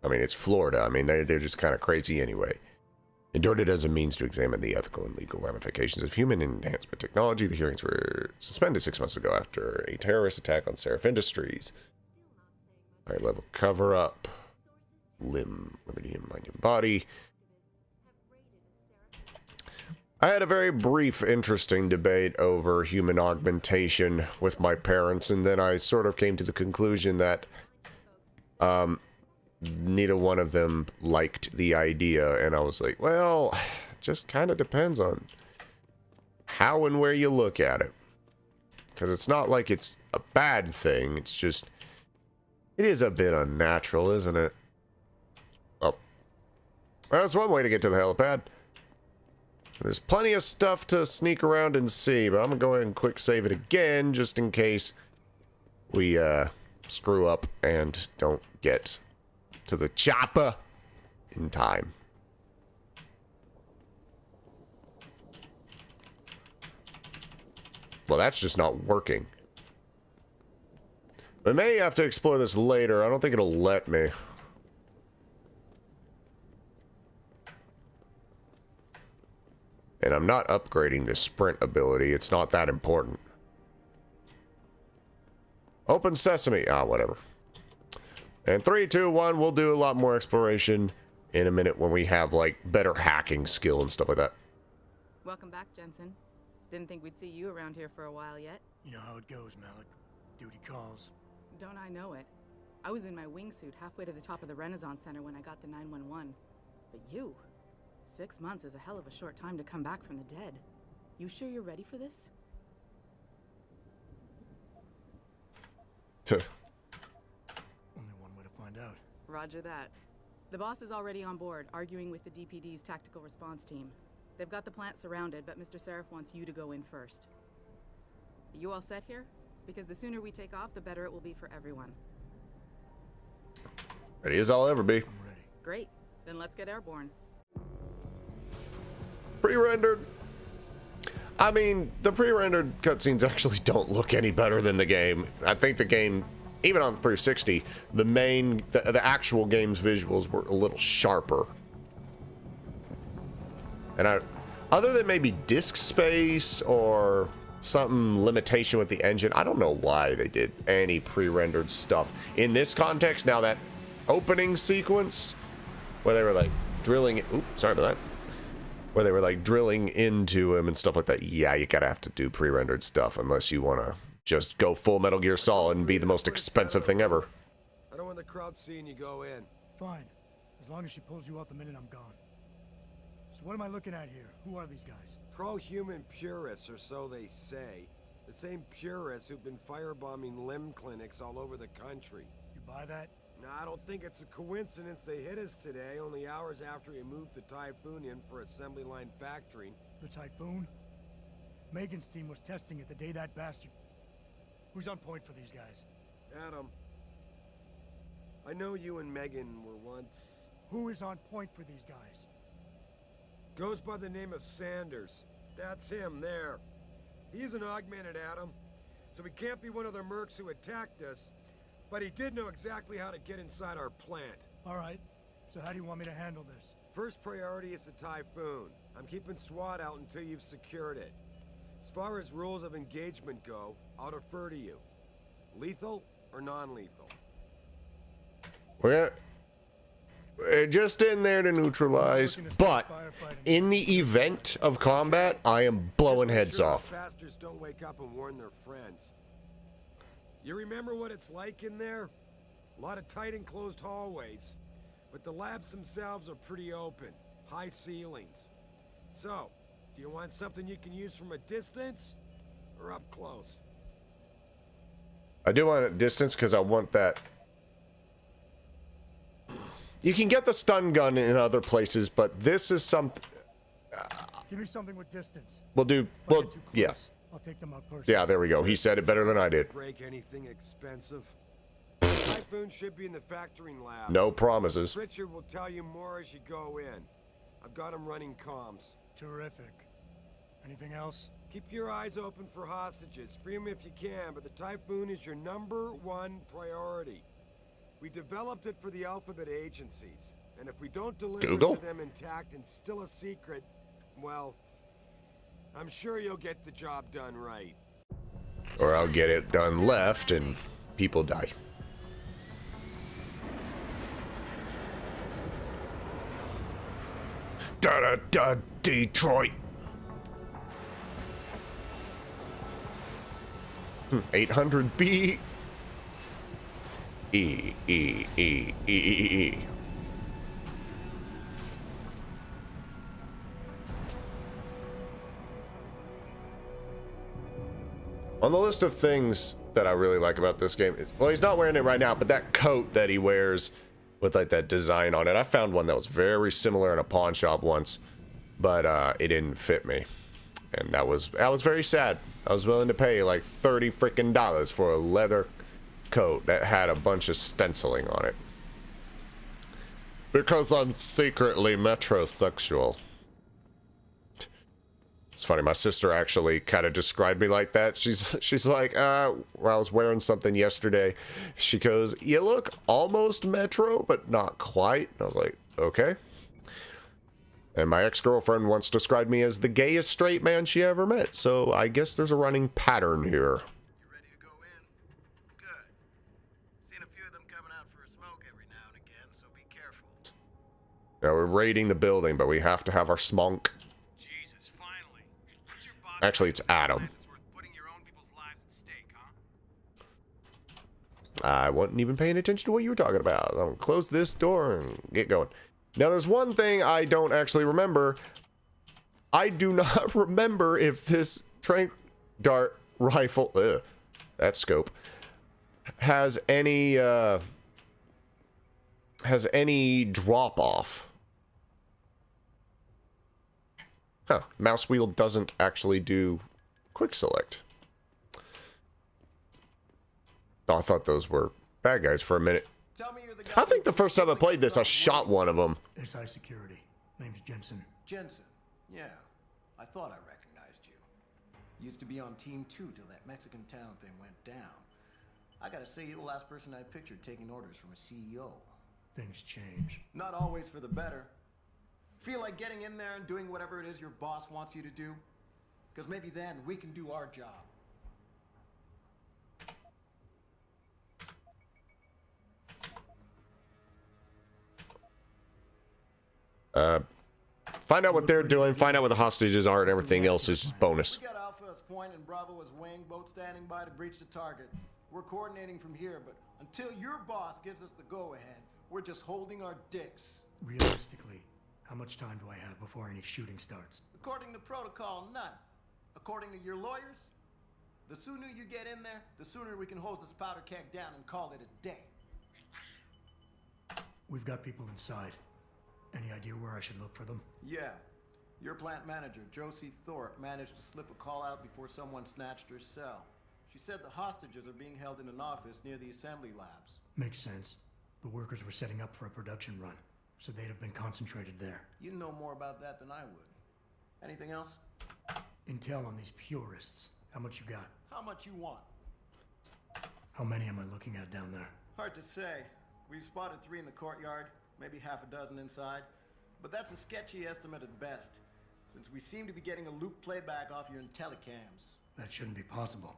I mean, it's Florida. I mean, they're just kind of crazy anyway. Endured it as a means to examine the ethical and legal ramifications of human enhancement technology. The hearings were suspended 6 months ago after a terrorist attack on Sarif Industries. High-level cover-up. Liberty and mind and body. I had a very brief, interesting debate over human augmentation with my parents, and then I sort of came to the conclusion that neither one of them liked the idea, and I was like, well, just kind of depends on how and where you look at it. Because it's not like it's a bad thing, it's just, it is a bit unnatural, isn't it? Oh. Well, that's one way to get to the helipad. There's plenty of stuff to sneak around and see, but I'm gonna go ahead and quick save it again, just in case we, screw up and don't get to the chopper in time. Well, that's just not working. We may have to explore this later. I don't think it'll let me. And I'm not upgrading the sprint ability. It's not that important. Open sesame. Ah, whatever. And 3, 2, 1, we'll do a lot more exploration in a minute when we have, like, better hacking skill and stuff like that. Welcome back, Jensen. Didn't think we'd see you around here for a while yet. You know how it goes, Malik. Duty calls. Don't I know it? I was in my wingsuit halfway to the top of the Renaissance Center when I got the 911. But you... 6 months is a hell of a short time to come back from the dead. You sure you're ready for this? Only one way to find out. Roger that. The boss is already on board, arguing with the DPD's tactical response team. They've got the plant surrounded, but Mr. Seraph wants you to go in first. Are you all set here? Because the sooner we take off, the better it will be for everyone. Ready as I'll ever be. I'm ready. Great. Then let's get airborne. Pre-rendered. I mean, the pre-rendered cutscenes actually don't look any better than the game. I think the game, even on 360, the actual game's visuals were a little sharper. And other than maybe disk space or some limitation with the engine, I don't know why they did any pre-rendered stuff in this context. Now that opening sequence where they were like drilling, oops, sorry about that. Where they were like drilling into him and stuff like that. Yeah, you gotta have to do pre-rendered stuff unless you want to just go full Metal Gear Solid and be the most expensive thing ever. I don't want the crowd seeing you go in. Fine. As long as she pulls you out the minute I'm gone. So what am I looking at here? Who are these guys? Pro-human purists, or so they say. The same purists who've been firebombing limb clinics all over the country. You buy that? No, I don't think it's a coincidence they hit us today, only hours after we moved the Typhoon in for assembly line factory. The Typhoon? Megan's team was testing it the day that bastard... Who's on point for these guys? Adam. I know you and Megan were once... Who is on point for these guys? Goes by the name of Sanders. That's him, there. He's an augmented Adam, so he can't be one of the mercs who attacked us. But he did know exactly how to get inside our plant. All right. So how do you want me to handle this? First priority is the Typhoon. I'm keeping SWAT out until you've secured it. As far as rules of engagement go, I'll defer to you. Lethal or non-lethal? We're just in there to neutralize, but in the event of combat, I am blowing heads off. Bastards don't wake up and warn their friends. You remember what it's like in there? A lot of tight enclosed hallways. But the labs themselves are pretty open. High ceilings. So, do you want something you can use from a distance? Or up close? I do want a distance because I want that. You can get the stun gun in other places, but this is something... Give me something with distance. We'll do... Well, yeah. I'll take them out personally. Yeah, there we go. He said it better than I did. Break anything expensive? Typhoon should be in the factoring lab. No promises. Richard will tell you more as you go in. I've got him running comms. Terrific. Anything else? Keep your eyes open for hostages. Free them if you can, but the Typhoon is your #1 priority. We developed it for the Alphabet agencies, and if we don't deliver it to them intact and still a secret, well, I'm sure you'll get the job done right. Or I'll get it done left and people die. Da-da-da, Detroit. 800B. E. On the list of things that I really like about this game, well, he's not wearing it right now, but that coat that he wears with like that design on it, I found one that was very similar in a pawn shop once, but it didn't fit me, and that was very sad. I was willing to pay like $30 freaking for a leather coat that had a bunch of stenciling on it because I'm secretly metrosexual. It's funny, my sister actually kind of described me like that. She's like, well, I was wearing something yesterday. She goes, you look almost metro, but not quite. And I was like, okay. And my ex-girlfriend once described me as the gayest straight man she ever met. So I guess there's a running pattern here. You ready to go in? Good. Seen a few of them coming out for a smoke every now and again, so be careful. Now we're raiding the building, but we have to have our smunk. Jesus, finally. Who's your boss? Actually, it's Adam. It's worth putting your own people's lives at stake, huh? I wasn't even paying attention to what you were talking about. I'm gonna close this door and get going. Now, there's one thing I don't actually remember. I do not remember if this tranq dart rifle, that scope, has any drop off. Huh, mouse wheel doesn't actually do quick select. Oh, I thought those were bad guys for a minute. I think the first time I played this, I shot one of them. SI Security. Name's Jensen. Jensen. Yeah. I thought I recognized you. Used to be on Team 2 till that Mexican town thing went down. I gotta say, you're the last person I pictured taking orders from a CEO. Things change. Not always for the better. Feel like getting in there and doing whatever it is your boss wants you to do? Because maybe then we can do our job. Find out what they're doing, find out what the hostages are, and everything else is just bonus. We got Alpha as point and Bravo as wing, both standing by to breach the target. We're coordinating from here, but until your boss gives us the go-ahead, we're just holding our dicks. Realistically, how much time do I have before any shooting starts? According to protocol, none. According to your lawyers, the sooner you get in there, the sooner we can hose this powder keg down and call it a day. We've got people inside. Any idea where I should look for them? Yeah. Your plant manager, Josie Thorpe, managed to slip a call out before someone snatched her cell. She said the hostages are being held in an office near the assembly labs. Makes sense. The workers were setting up for a production run, so they'd have been concentrated there. You know more about that than I would. Anything else? Intel on these purists. How much you got? How much you want? How many am I looking at down there? Hard to say. We've spotted 3 in the courtyard. Maybe half a dozen inside. But that's a sketchy estimate at best, since we seem to be getting a loop playback off your telecams. That shouldn't be possible.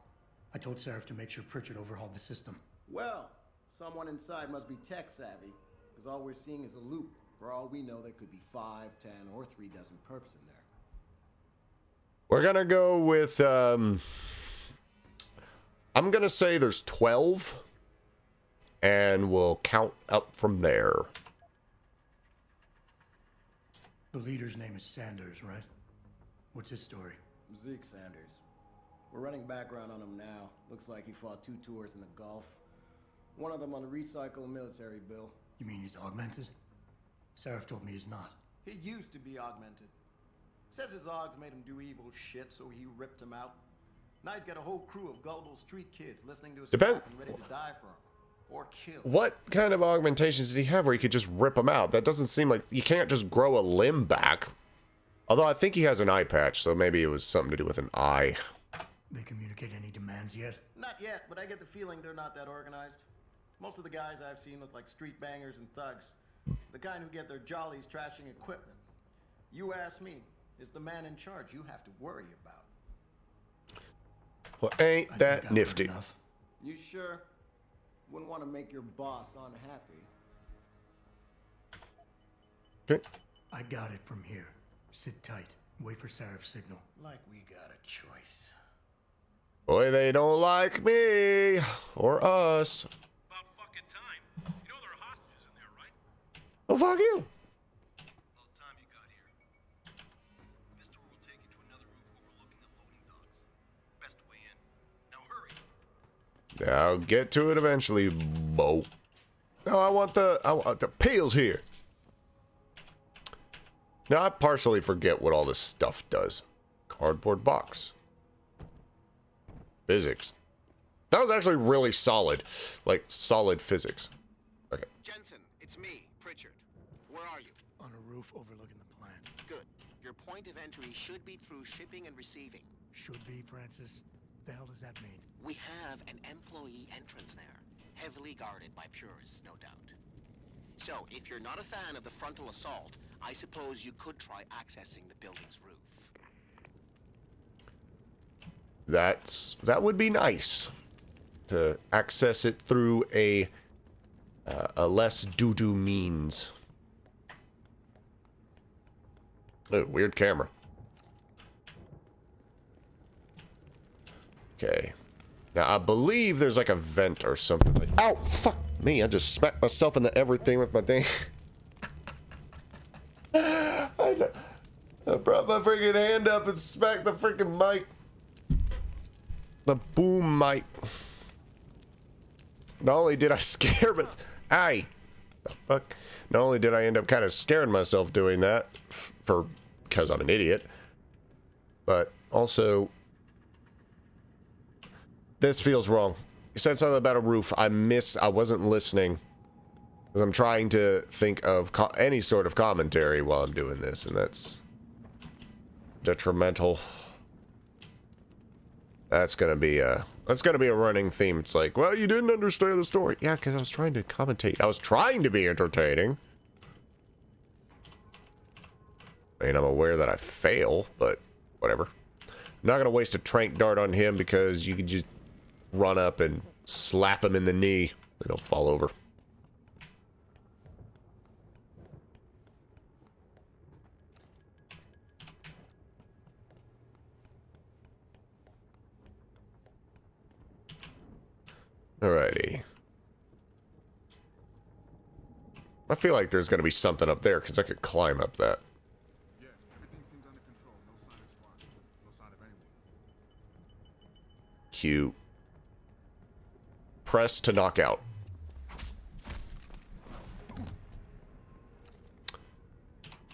I told Seraph to make sure Pritchard overhauled the system. Well, someone inside must be tech savvy, because all we're seeing is a loop. For all we know, there could be 5, 10, or 3 dozen perps in there. We're gonna go with, I'm gonna say there's 12, and we'll count up from there. The leader's name is Sanders, right? What's his story? Zeke Sanders. We're running background on him now. Looks like he fought 2 tours in the Gulf. One of them on a recycled military bill. You mean he's augmented? Seraph told me he's not. He used to be augmented. Says his Augs made him do evil shit, so he ripped him out. Now he's got a whole crew of gullible street kids listening to his crap and ready to die for him. Or kill. What kind of augmentations did he have where he could just rip them out? That doesn't seem like... You can't just grow a limb back. Although I think he has an eye patch, so maybe it was something to do with an eye. They communicate any demands yet? Not yet, but I get the feeling they're not that organized. Most of the guys I've seen look like street bangers and thugs. The kind who get their jollies trashing equipment. You ask me, is the man in charge you have to worry about. Well, ain't that nifty. You sure? Wouldn't want to make your boss unhappy. Okay. I got it from here. Sit tight. Wait for Seraph's signal. Like we got a choice. Boy, they don't like me or us. About fucking time. You know there are hostages in there, right? Oh, fuck you. About time you got here. This door will take you to another roof overlooking the loading docks. Best way in. Now hurry. I'll get to it eventually, Bo. No, I want the peels here. Now, I partially forget what all this stuff does. Cardboard box. Physics. That was actually really solid. Like, solid physics. Okay. Jensen, it's me, Pritchard. Where are you? On a roof overlooking the plant. Good. Your point of entry should be through shipping and receiving. Should be, Francis. The hell does that mean? We have an employee entrance there, heavily guarded by purists, no doubt. So, if you're not a fan of the frontal assault, I suppose you could try accessing the building's roof. That would be nice to access it through a less doo-doo means. Oh, weird camera. Okay. Now I believe there's like a vent or something. Like, ow! Fuck me! I just smacked myself into everything with my thing. I brought my freaking hand up and smacked the freaking mic. The boom mic. Not only did I scare myself, aye, the fuck. Not only did I end up kind of scaring myself doing that, because I'm an idiot, but also this feels wrong. You said something about a roof. I wasn't listening because I'm trying to think of any sort of commentary while I'm doing this, and that's detrimental. That's gonna be a running theme. It's like, well, you didn't understand the story. Yeah, because I was trying to commentate. I was trying to be entertaining. I mean, I'm aware that I fail, but whatever. I'm not gonna waste a trank dart on him because you can just run up and slap him in the knee. They don't fall over. Alrighty. I feel like there's gonna be something up there because I could climb up that. Yeah, everything seems under control. No sign of squad. No sign of anyone. Q. Press to knock out.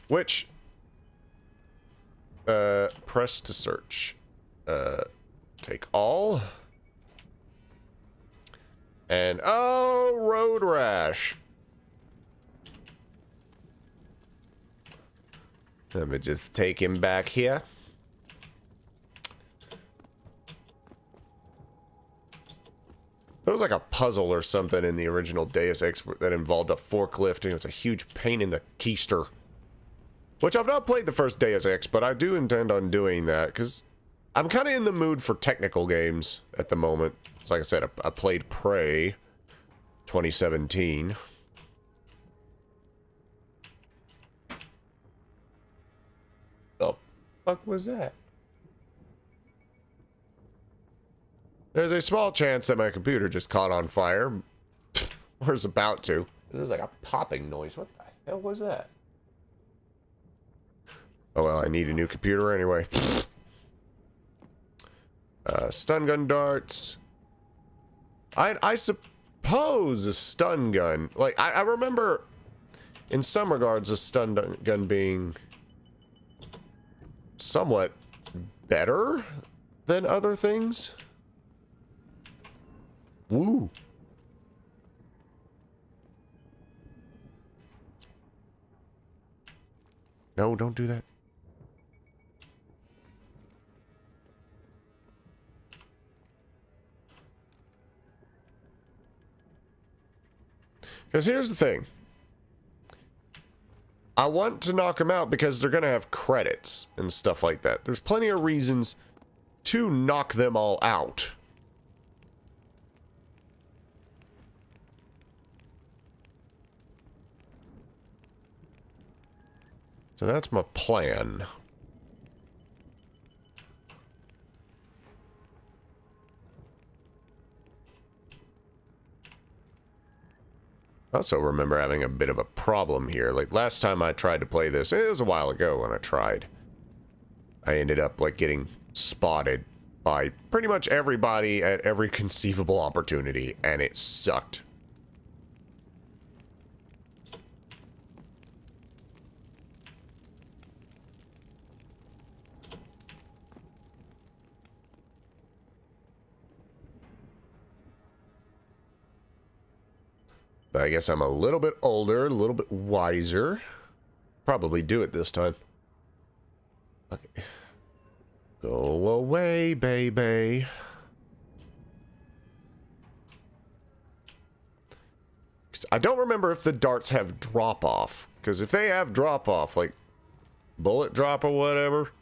Which press to search. Take all. And oh, road rash. Let me just take him back here. There was like a puzzle or something in the original Deus Ex that involved a forklift, and it was a huge pain in the keister. Which I've not played the first Deus Ex, but I do intend on doing that, because I'm kind of in the mood for technical games at the moment. So like I said, I played Prey 2017. The fuck was that? There's a small chance that my computer just caught on fire. Or is about to. There's like a popping noise. What the hell was that? Oh well, I need a new computer anyway. Stun gun darts. I suppose a stun gun. Like, I remember in some regards a stun gun being somewhat better than other things. Woo. No, don't do that. Because here's the thing. I want to knock them out because they're going to have credits and stuff like that. There's plenty of reasons to knock them all out. So that's my plan. I also remember having a bit of a problem here. Like, last time I tried to play this, it was a while ago when I tried. I ended up, like, getting spotted by pretty much everybody at every conceivable opportunity, and it sucked. But I guess I'm a little bit older, a little bit wiser. Probably do it this time. Okay. Go away, baby. I don't remember if the darts have drop-off. Because if they have drop-off, like bullet drop or whatever,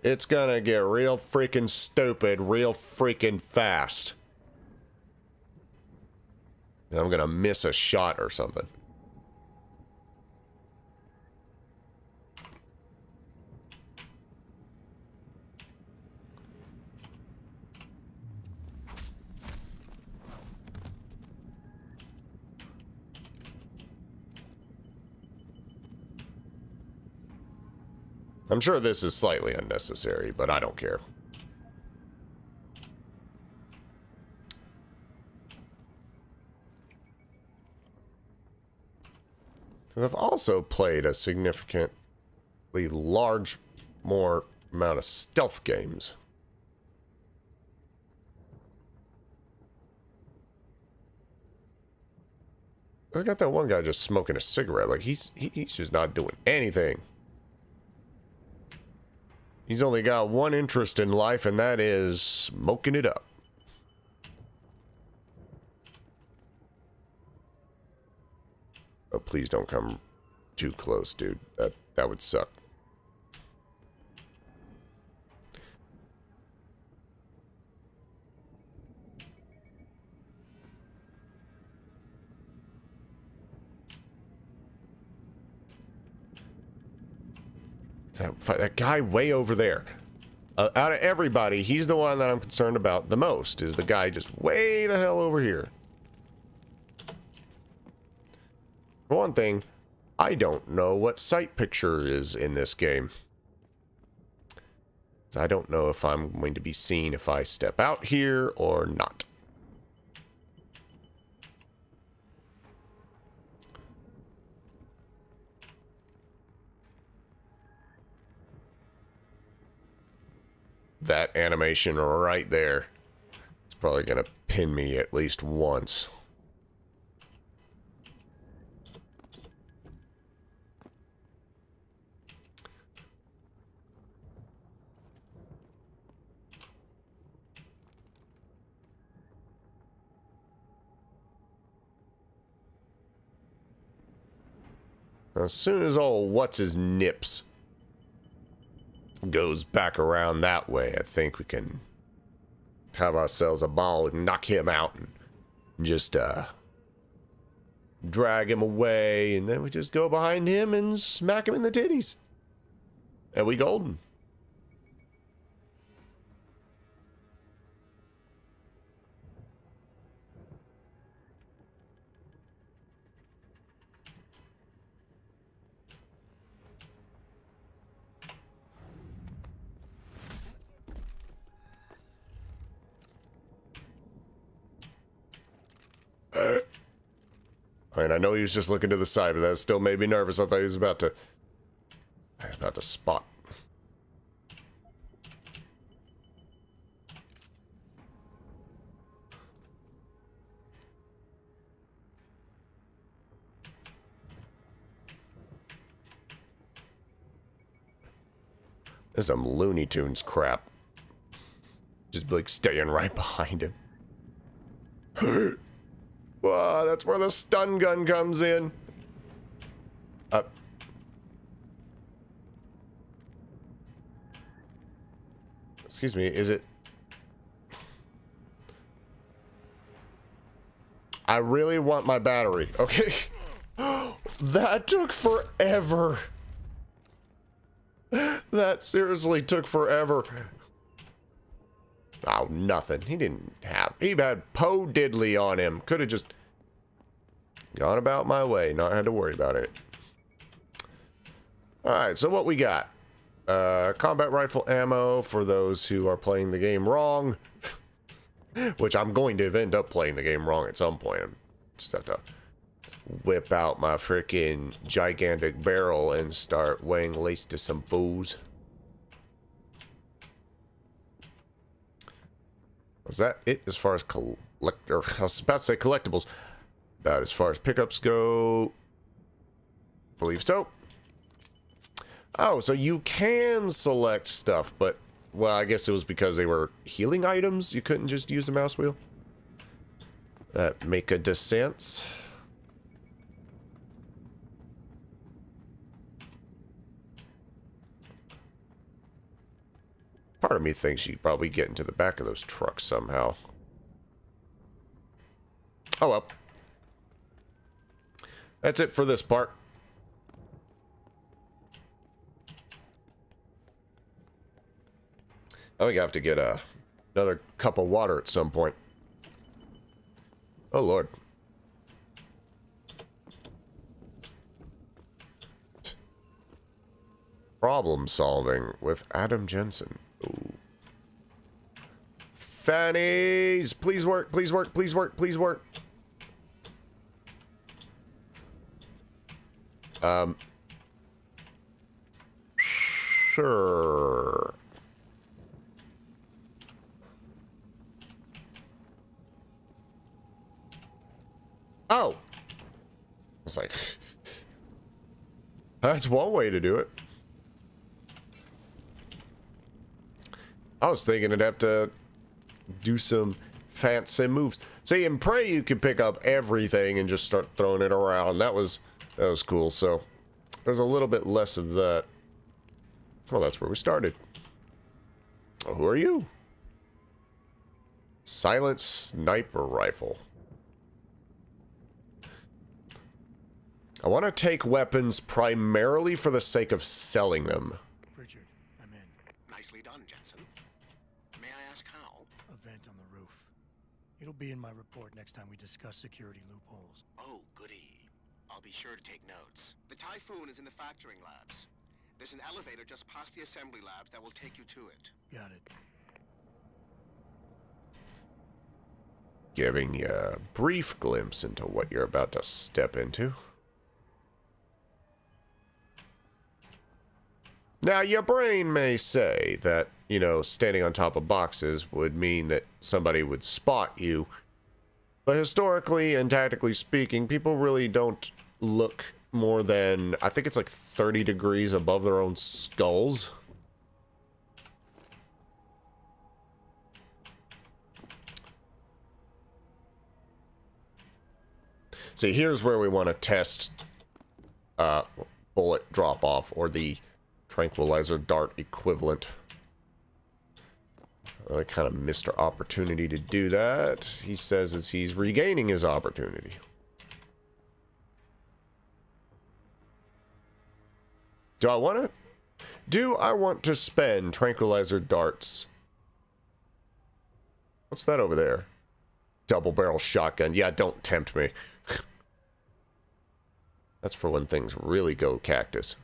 it's gonna get real freaking stupid real freaking fast. And I'm gonna miss a shot or something. I'm sure this is slightly unnecessary, but I don't care. I've also played a significantly more amount of stealth games. I got that one guy just smoking a cigarette. Like, he's just not doing anything. He's only got one interest in life, and that is smoking it up. Oh, please don't come too close, dude. That would suck. That guy way over there. Out of everybody, he's the one that I'm concerned about the most, is the guy just way the hell over here. For one thing, I don't know what sight picture is in this game. I don't know if I'm going to be seen if I step out here or not. That animation right there. It's probably going to pin me at least once. As soon as old what's-his-nips goes back around that way, I think we can have ourselves a ball and knock him out and just drag him away, and then we just go behind him and smack him in the titties. And we golden. I mean, I know he was just looking to the side, but that still made me nervous. I thought he was about to spot. There's some Looney Tunes crap. Just like staying right behind him. Wow, that's where the stun gun comes in. Excuse me, is it? I really want my battery. Okay. That took forever. That seriously took forever. Oh, nothing. He had Poe Diddley on him. Could have just Gone about my way, not had to worry about it. Alright, so what we got? Combat rifle ammo for those who are playing the game wrong. Which I'm going to end up playing the game wrong at some point. I just have to whip out my freaking gigantic barrel and start weighing lace to some fools. Was that it as far as I was about to say collectibles. About as far as pickups go. Believe so. Oh, so you can select stuff, but, well, I guess it was because they were healing items. You couldn't just use the mouse wheel. That make a sense. Part of me thinks you'd probably get into the back of those trucks somehow. Oh well. That's it for this part. I think I have to get another cup of water at some point. Oh Lord. Problem solving with Adam Jensen. Ooh. Fannies! Please work, please work, please work, please work. Sure. Oh! I was like, that's one way to do it. I was thinking I'd have to do some fancy moves. See, in Prey you could pick up everything and just start throwing it around. That was cool. So there's a little bit less of that. Well, that's where we started. Oh, who are you? Silent sniper rifle. I want to take weapons primarily for the sake of selling them. Richard, I'm in. Nicely done, Jensen. May I ask how? A vent on the roof. It'll be in my report next time we discuss security loopholes. Oh, goody. I'll be sure to take notes. The Typhoon is in the factoring labs. There's an elevator just past the assembly labs that will take you to it. Got it. Giving you a brief glimpse into what you're about to step into. Now, your brain may say that, you know, standing on top of boxes would mean that somebody would spot you. But historically and tactically speaking, people really don't look more than, I think it's like 30 degrees above their own skulls. See, here's where we want to test bullet drop-off, or the tranquilizer dart equivalent. I kind of missed our opportunity to do that. He says as he's regaining his opportunity. Do I want to spend tranquilizer darts? What's that over there? Double barrel shotgun. Yeah, don't tempt me. That's for when things really go cactus.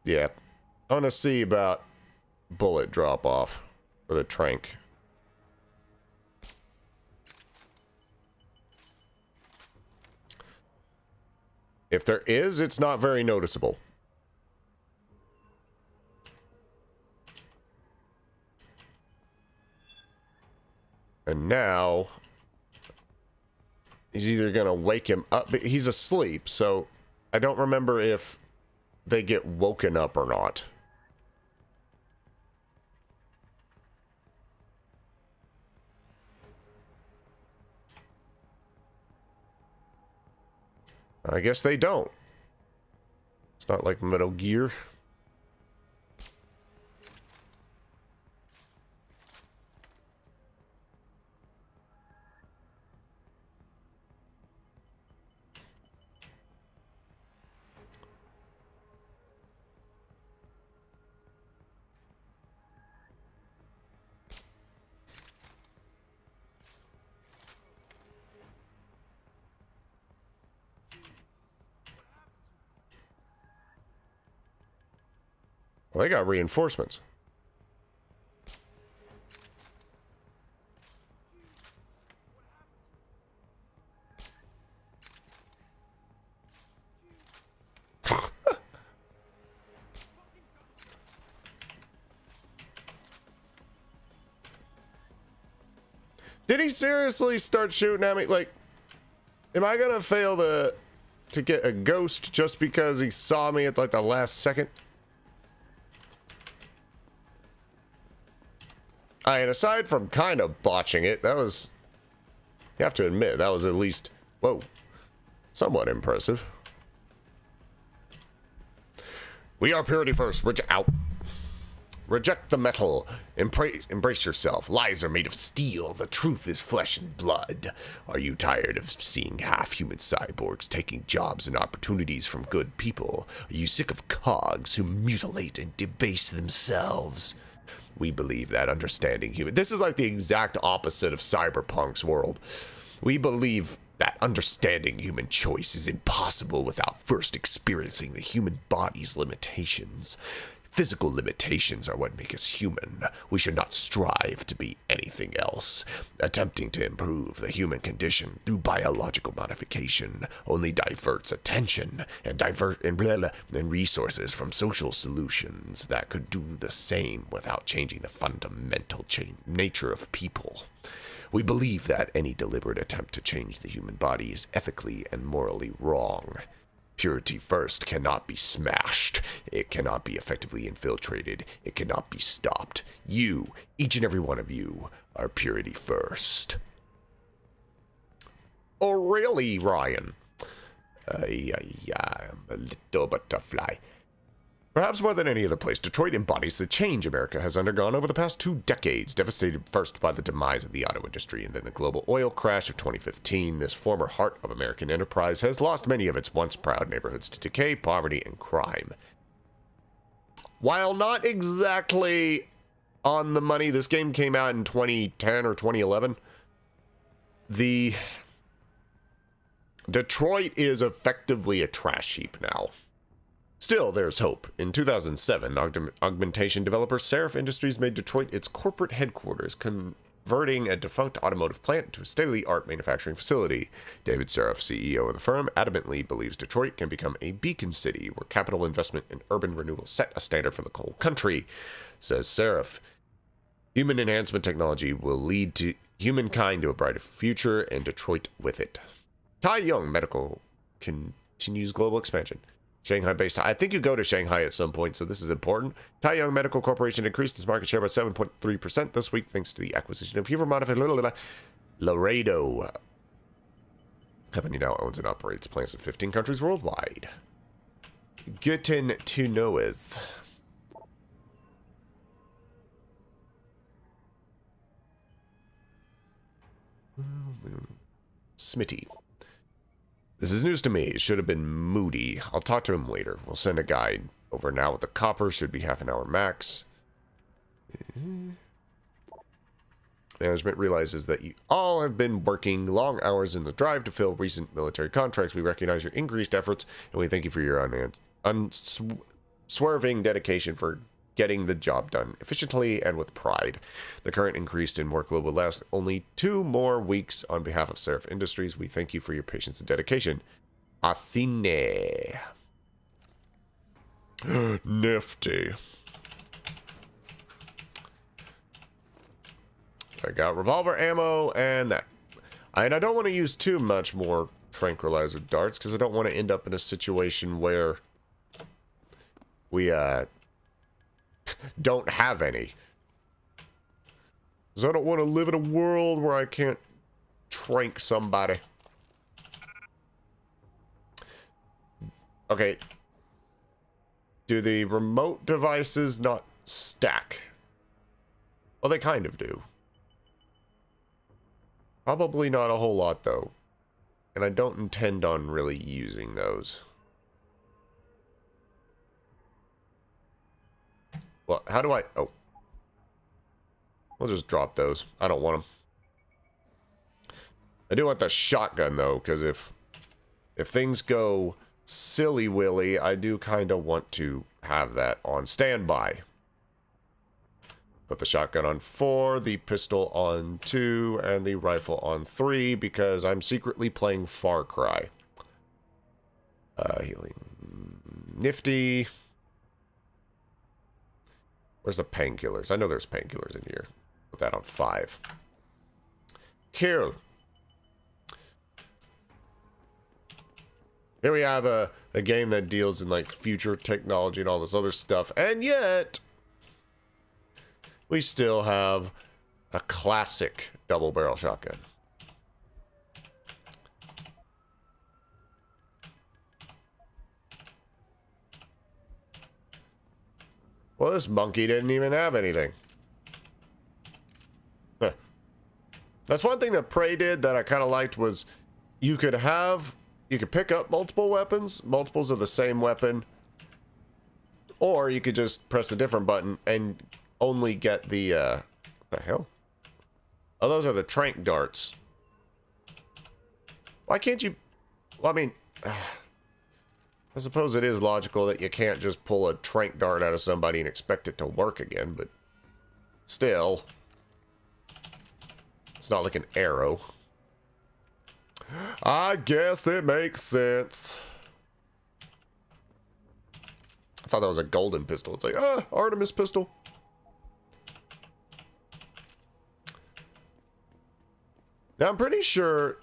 Yeah. I want to see about bullet drop off for the trank. If there is, it's not very noticeable. And now he's either gonna wake him up, but he's asleep, so I don't remember if they get woken up or not. I guess they don't. It's not like Metal Gear. Well, they got reinforcements. Did he seriously start shooting at me? Like, am I gonna fail to get a ghost just because he saw me at like the last second? And aside from kind of botching it, that was, you have to admit, that was at least, whoa, somewhat impressive. We are purity first. Reject the metal. Embrace yourself. Lies are made of steel. The truth is flesh and blood. Are you tired of seeing half-human cyborgs taking jobs and opportunities from good people? Are you sick of cogs who mutilate and debase themselves? We believe that understanding human... This is like the exact opposite of Cyberpunk's world. We believe that understanding human choice is impossible without first experiencing the human body's limitations. Physical limitations are what make us human. We should not strive to be anything else. Attempting to improve the human condition through biological modification only diverts attention and resources from social solutions that could do the same without changing the fundamental nature of people. We believe that any deliberate attempt to change the human body is ethically and morally wrong. Purity first cannot be smashed. It cannot be effectively infiltrated. It cannot be stopped. You, each and every one of you, are purity first. Oh, really, Ryan? I'm a little butterfly. Perhaps more than any other place, Detroit embodies the change America has undergone over the past 2 decades, devastated first by the demise of the auto industry and then the global oil crash of 2015. This former heart of American enterprise has lost many of its once proud neighborhoods to decay, poverty, and crime. While not exactly on the money, this game came out in 2010 or 2011. The Detroit is effectively a trash heap now. Still, there's hope. In 2007, augmentation developer Seraph Industries made Detroit its corporate headquarters, converting a defunct automotive plant into a state-of-the-art manufacturing facility. David Seraph, CEO of the firm, adamantly believes Detroit can become a beacon city where capital investment in urban renewal set a standard for the whole country. Says Seraph, human enhancement technology will lead to humankind to a brighter future and Detroit with it. Tai Young Medical continues global expansion. Shanghai-based, I think you go to Shanghai at some point, so this is important. Tai Young Medical Corporation increased its market share by 7.3% this week thanks to the acquisition of Hoover-modified Laredo. Company now owns and operates plants in 15 countries worldwide. Guten to know is. Smitty. This is news to me. It should have been Moody. I'll talk to him later. We'll send a guide over now with the copper. Should be half an hour max. Management realizes that you all have been working long hours in the drive to fill recent military contracts. We recognize your increased efforts, and we thank you for your unswerving dedication for getting the job done efficiently and with pride. The current increase in workload will last only 2 more weeks. On behalf of Seraph Industries, we thank you for your patience and dedication. Athene. Nifty. I got revolver ammo and that. And I don't want to use too much more tranquilizer darts because I don't want to end up in a situation where we don't have any. Because I don't want to live in a world where I can't trank somebody. Okay. Do the remote devices not stack? Well, they kind of do. Probably not a whole lot, though. And I don't intend on really using those. Well, how do I... Oh. We'll just drop those. I don't want them. I do want the shotgun, though, because if things go silly-willy, I do kind of want to have that on standby. Put the shotgun on 4, the pistol on 2, and the rifle on 3 because I'm secretly playing Far Cry. Healing. Nifty. Where's the painkillers? I know there's painkillers in here. Put that on 5. Kill. Here we have a game that deals in like future technology and all this other stuff, and yet we still have a classic double barrel shotgun. Well, this monkey didn't even have anything. Huh. That's one thing that Prey did that I kind of liked was you could pick up multiple weapons, multiples of the same weapon, or you could just press a different button and only get the hell? Oh, those are the trank darts. Why can't you, well, I mean, I suppose it is logical that you can't just pull a trank dart out of somebody and expect it to work again, but still, it's not like an arrow. I guess it makes sense. I thought that was a golden pistol. It's like, Artemis pistol. Now, I'm pretty sure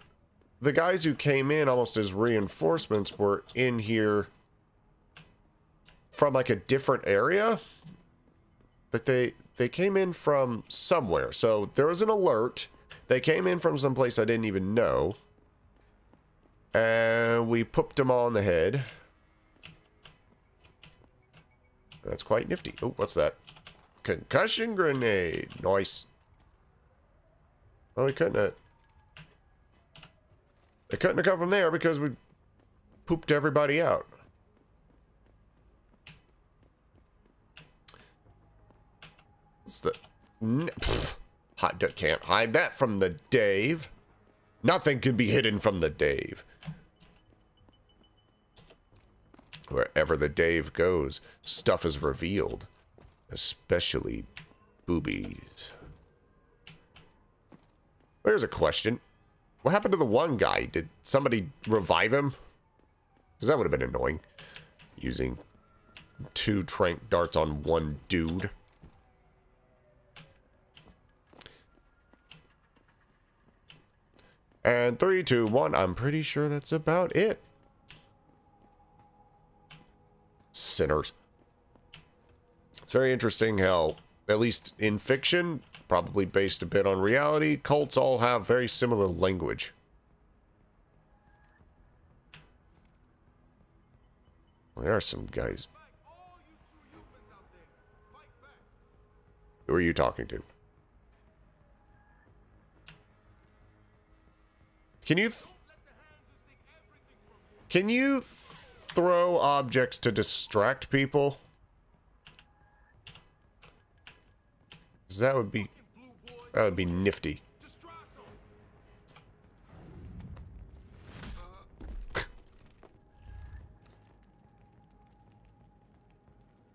the guys who came in almost as reinforcements were in here from like a different area. But they came in from somewhere. So there was an alert. They came in from someplace I didn't even know. And we pooped them all in the head. That's quite nifty. Oh, what's that? Concussion grenade. Nice. Oh, we couldn't have. It couldn't have come from there because we pooped everybody out. What's the... Can't hide that from the Dave. Nothing can be hidden from the Dave. Wherever the Dave goes, stuff is revealed. Especially boobies. Here's a question. What happened to the one guy? Did somebody revive him? Because that would have been annoying. Using 2 trank darts on one dude. And 3, 2, 1. I'm pretty sure that's about it. Sinners. It's very interesting how, at least in fiction, probably based a bit on reality, cults all have very similar language. There are some guys. Who are you talking to? Can you throw objects to distract people? 'Cause that would be nifty.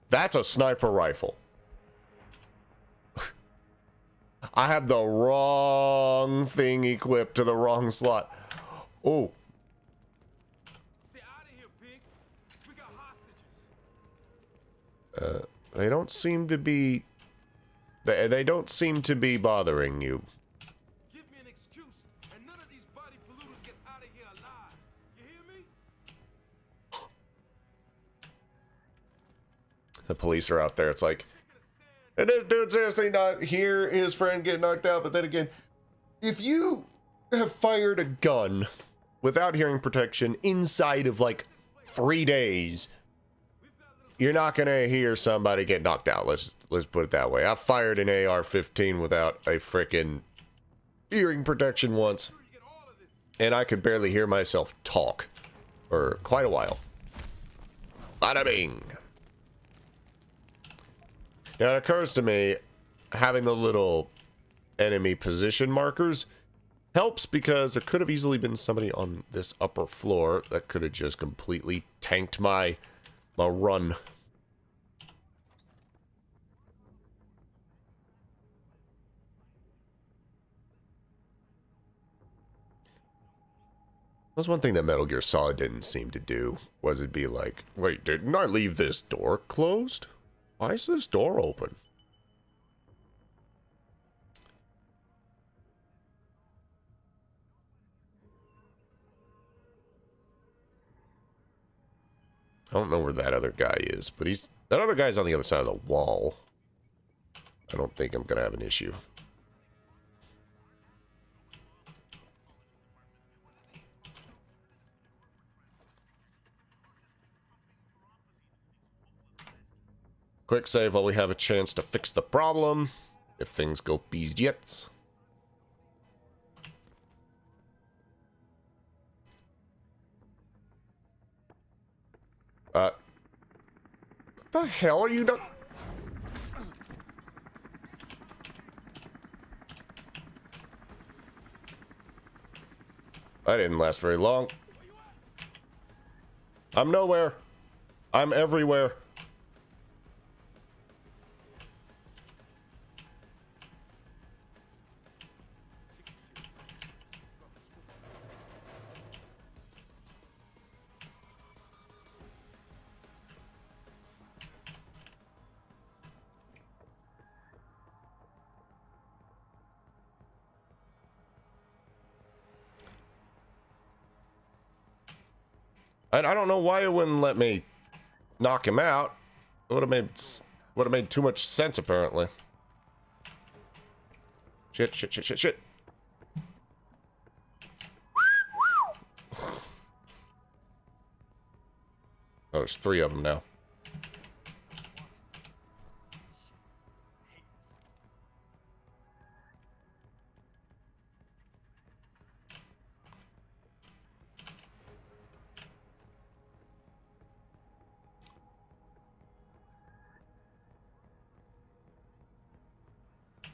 That's a sniper rifle. I have the wrong thing equipped to the wrong slot. Oh. They don't seem to be... They don't seem to be bothering you. Give me an excuse, and none of these body polluters gets out of here alive. You hear me? The police are out there. It's like, and this dude's seriously not here. His friend get knocked out. But then again, if you have fired a gun without hearing protection inside of like 3 days, you're not gonna hear somebody get knocked out. Let's put it that way. I fired an AR-15 without a frickin' hearing protection once, and I could barely hear myself talk for quite a while. Bada bing. Now it occurs to me, having the little enemy position markers helps because there could have easily been somebody on this upper floor that could have just completely tanked my run. That's one thing that Metal Gear Solid didn't seem to do, was it'd be like, wait, didn't I leave this door closed? Why is this door open? I don't know where that other guy is, but that other guy's on the other side of the wall. I don't think I'm gonna have an issue. Quick save while we have a chance to fix the problem. If things go bees jets. What the hell are you doing? That didn't last very long. I'm nowhere. I'm everywhere. And I don't know why it wouldn't let me knock him out. It would have made too much sense, apparently. Shit, shit, shit, shit, shit. Oh, there's 3 of them now.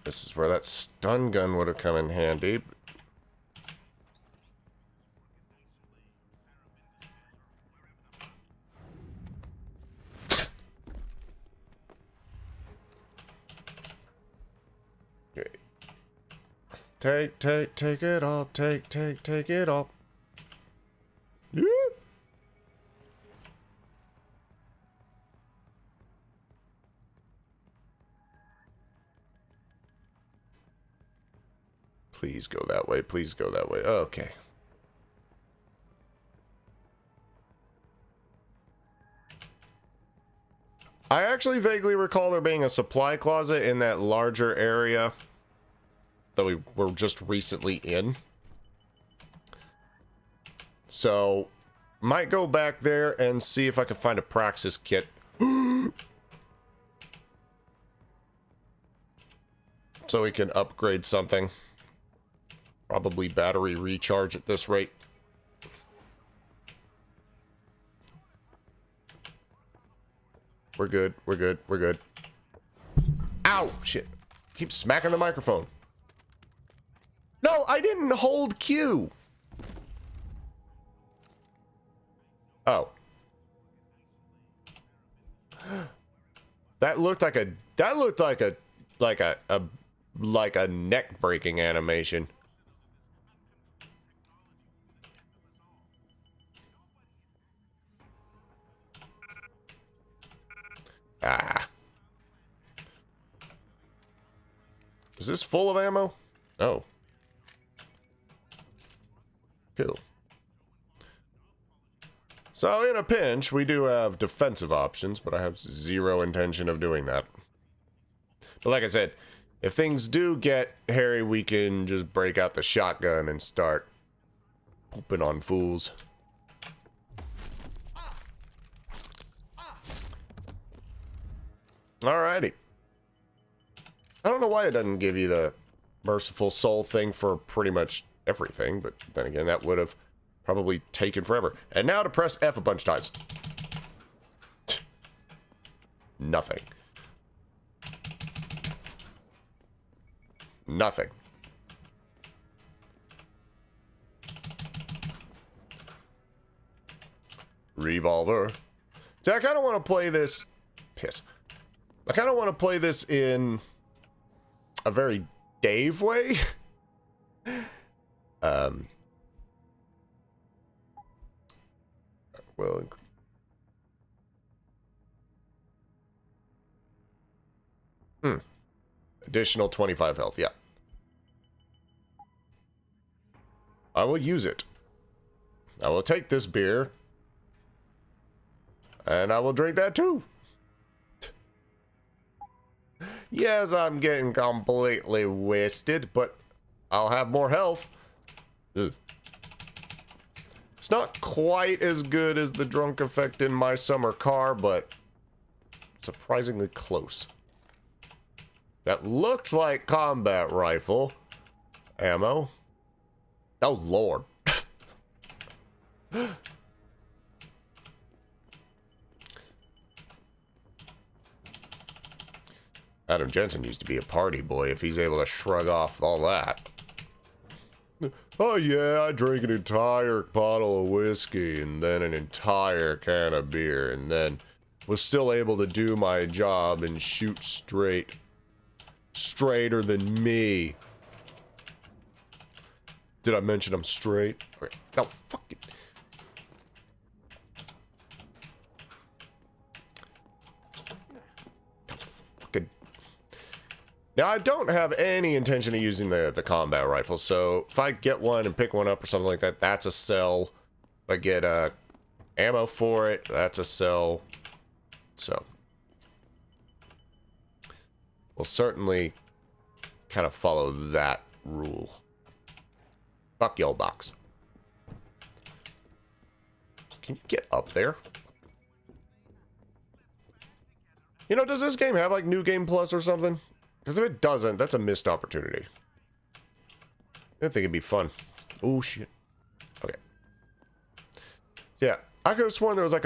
This is where that stun gun would have come in handy. Okay. Take it all. Take it all. Yeah. Please go that way. Please go that way. Okay. I actually vaguely recall there being a supply closet in that larger area that we were just recently in. So, might go back there and see if I can find a Praxis kit. So we can upgrade something. Probably battery recharge at this rate. We're good. We're good. We're good. Ow! Shit. Keep smacking the microphone. No, I didn't hold Q. Oh. That looked like a neck breaking animation. Ah. Is this full of ammo? Oh. Cool. So in a pinch, we do have defensive options, but I have zero intention of doing that. But like I said, if things do get hairy, we can just break out the shotgun and start pooping on fools. Alrighty. I don't know why it doesn't give you the merciful soul thing for pretty much everything, but then again, that would have probably taken forever. And now to press F a bunch of times. Nothing. Nothing. Revolver. See, I kind of want to play this... Piss. I kind of want to play this in a very Dave way. Additional 25 health, yeah. I will use it. I will take this beer. And I will drink that too. Yes, I'm getting completely wasted, but I'll have more health. Ugh. It's not quite as good as the drunk effect in my summer car, but surprisingly close. That looked like combat rifle ammo. Oh, Lord. Adam Jensen used to be a party boy if he's able to shrug off all that. Oh yeah, I drank an entire bottle of whiskey and then an entire can of beer and then was still able to do my job and shoot straight. Straighter than me. Did I mention I'm straight? Okay. Oh, fuck it. Now, I don't have any intention of using the combat rifle, so if I get one and pick one up or something like that, that's a sell. If I get ammo for it, that's a sell. So, we'll certainly kind of follow that rule. Fuck y'all box. Can you get up there? You know, does this game have like New Game Plus or something? Because if it doesn't, that's a missed opportunity. I think it'd be fun. Oh shit. Okay. Yeah, I could have sworn there was like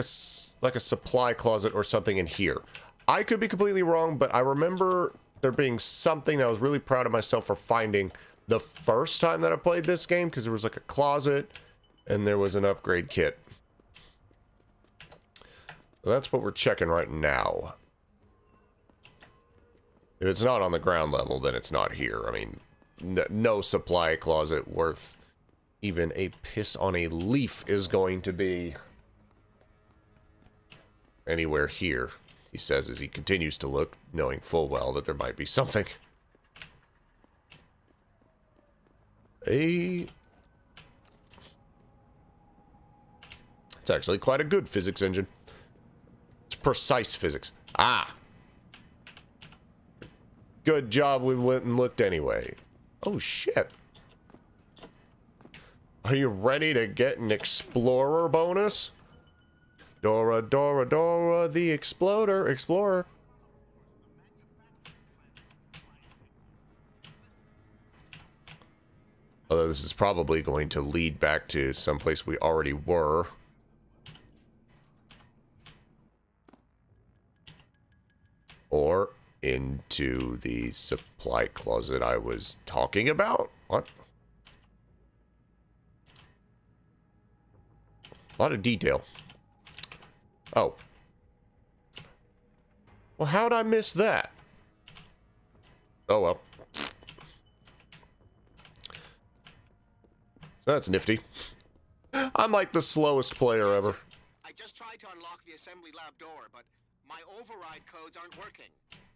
a supply closet or something in here. I could be completely wrong, but I remember there being something that I was really proud of myself for finding the first time that I played this game, because there was like a closet and there was an upgrade kit. So that's what we're checking right now. If it's not on the ground level, then it's not here. I mean, no supply closet worth even a piss on a leaf is going to be anywhere here, he says as he continues to look, knowing full well that there might be something. It's actually quite a good physics engine. It's precise physics. Ah! Good job we went and looked anyway. Oh, shit. Are you ready to get an explorer bonus? Dora, Dora, Dora, the explorer. Although this is probably going to lead back to someplace we already were. Or into the supply closet I was talking about? What? A lot of detail. Oh. Well, how'd I miss that? Oh, well. That's nifty. I'm like the slowest player ever. I just tried to unlock the assembly lab door, but my override codes aren't working.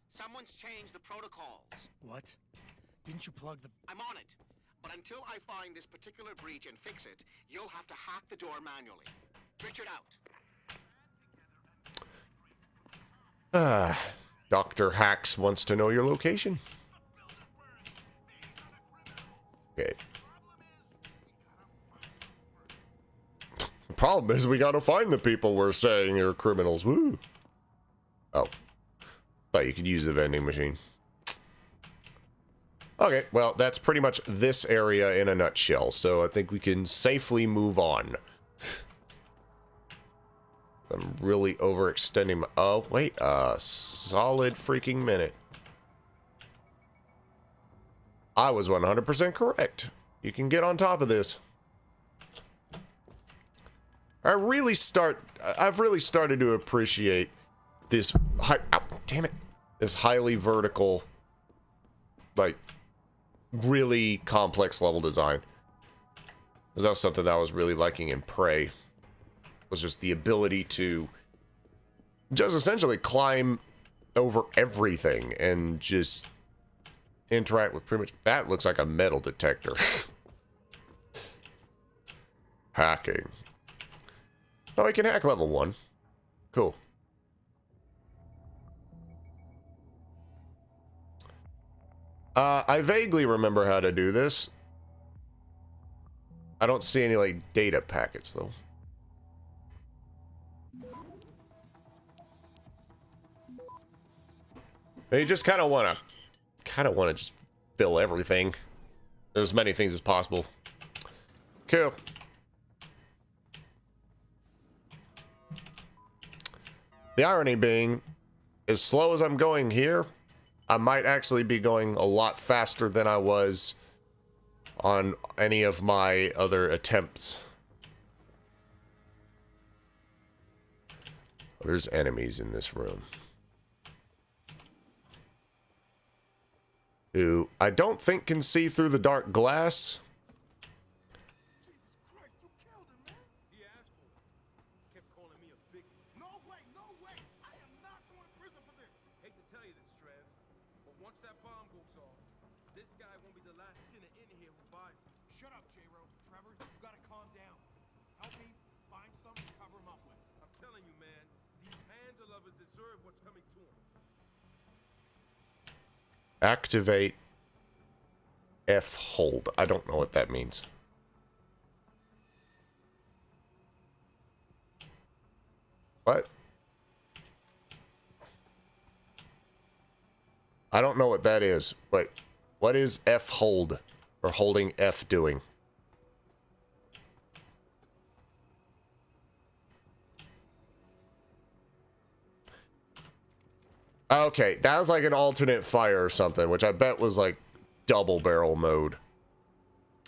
Someone's changed the protocols. What? Didn't you plug the... I'm on it. But until I find this particular breach and fix it, you'll have to hack the door manually. Richard out. Dr. Hacks wants to know your location. Okay. The problem is we gotta find the people we're saying are criminals. Woo. Oh. Thought you could use the vending machine. Okay, well, that's pretty much this area in a nutshell, so I think we can safely move on. I'm really overextending my... Oh, wait, a solid freaking minute. I was 100% correct. You can get on top of this. I've really started to appreciate this damn it. This highly vertical, like, really complex level design. Because that was something that I was really liking in Prey. Was just the ability to just essentially climb over everything and just interact with pretty much... That looks like a metal detector. Hacking. Oh, I can hack level 1. Cool. I vaguely remember how to do this. I don't see any, like, data packets, though. You just kind of want to just fill everything. As many things as possible. Cool. The irony being, as slow as I'm going here, I might actually be going a lot faster than I was on any of my other attempts. There's enemies in this room. Who I don't think can see through the dark glass. Activate F hold. I don't know what that means. What? I don't know what that is. Wait, what is F hold or holding F doing? Okay, that was like an alternate fire or something, which I bet was like double barrel mode.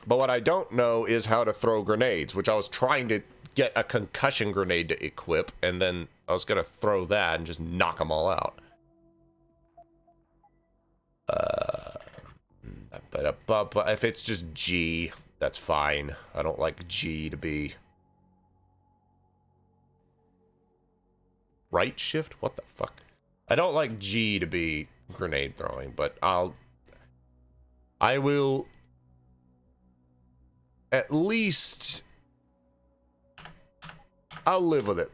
But what I don't know is how to throw grenades, which I was trying to get a concussion grenade to equip, and then I was going to throw that and just knock them all out. But if it's just G, that's fine. I don't like G to be... Right shift? What the fuck? I don't like G to be grenade throwing, but I will at least... I'll live with it.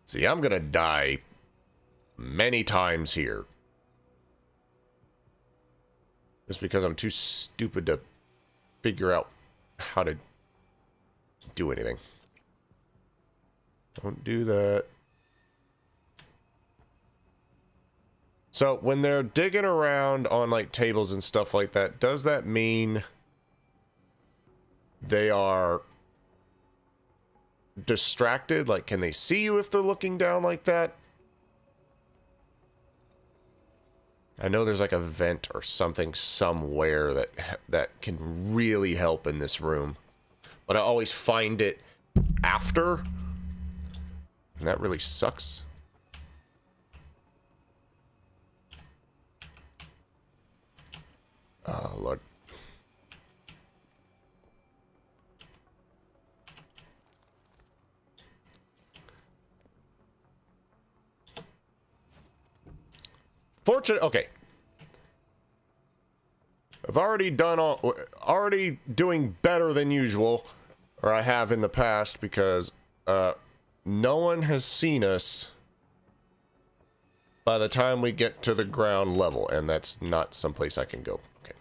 See, I'm gonna die many times here. Just because I'm too stupid to figure out how to do anything. Don't do that. So when they're digging around on like tables and stuff like that, does that mean they are distracted? Like, can they see you if they're looking down like that? I know there's like a vent or something somewhere that can really help in this room, but I always find it after, and that really sucks. Oh, Lord. Okay. I've already done already doing better than usual, or I have in the past, because no one has seen us by the time we get to the ground level, and that's not someplace I can go. Okay.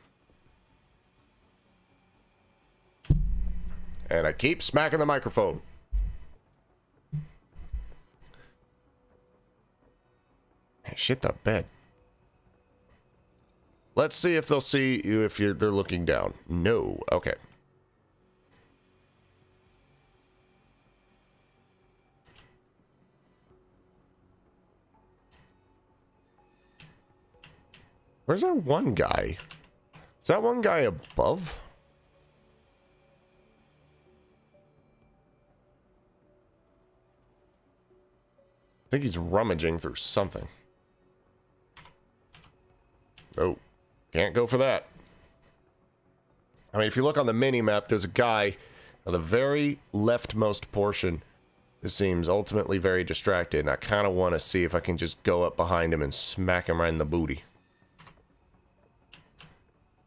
And I keep smacking the microphone. Hey, shit the bed. Let's see if they'll see you if they're looking down. No. Okay. Where's that one guy? Is that one guy above? I think he's rummaging through something. Oh, can't go for that. I mean, if you look on the mini-map, there's a guy on the very leftmost portion who seems ultimately very distracted, and I kind of want to see if I can just go up behind him and smack him right in the booty.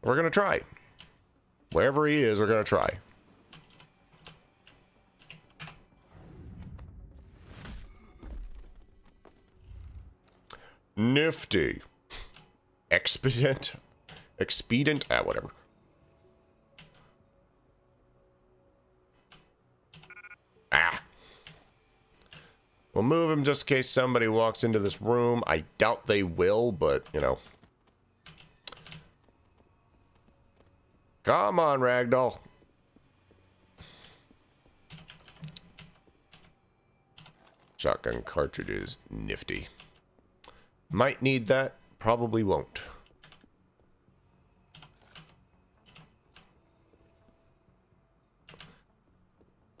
We're going to try. Wherever he is, we're going to try. Nifty. Expedient, whatever. Ah. We'll move him just in case somebody walks into this room. I doubt they will, but, you know. Come on, Ragdoll. Shotgun cartridges, nifty. Might need that, probably won't.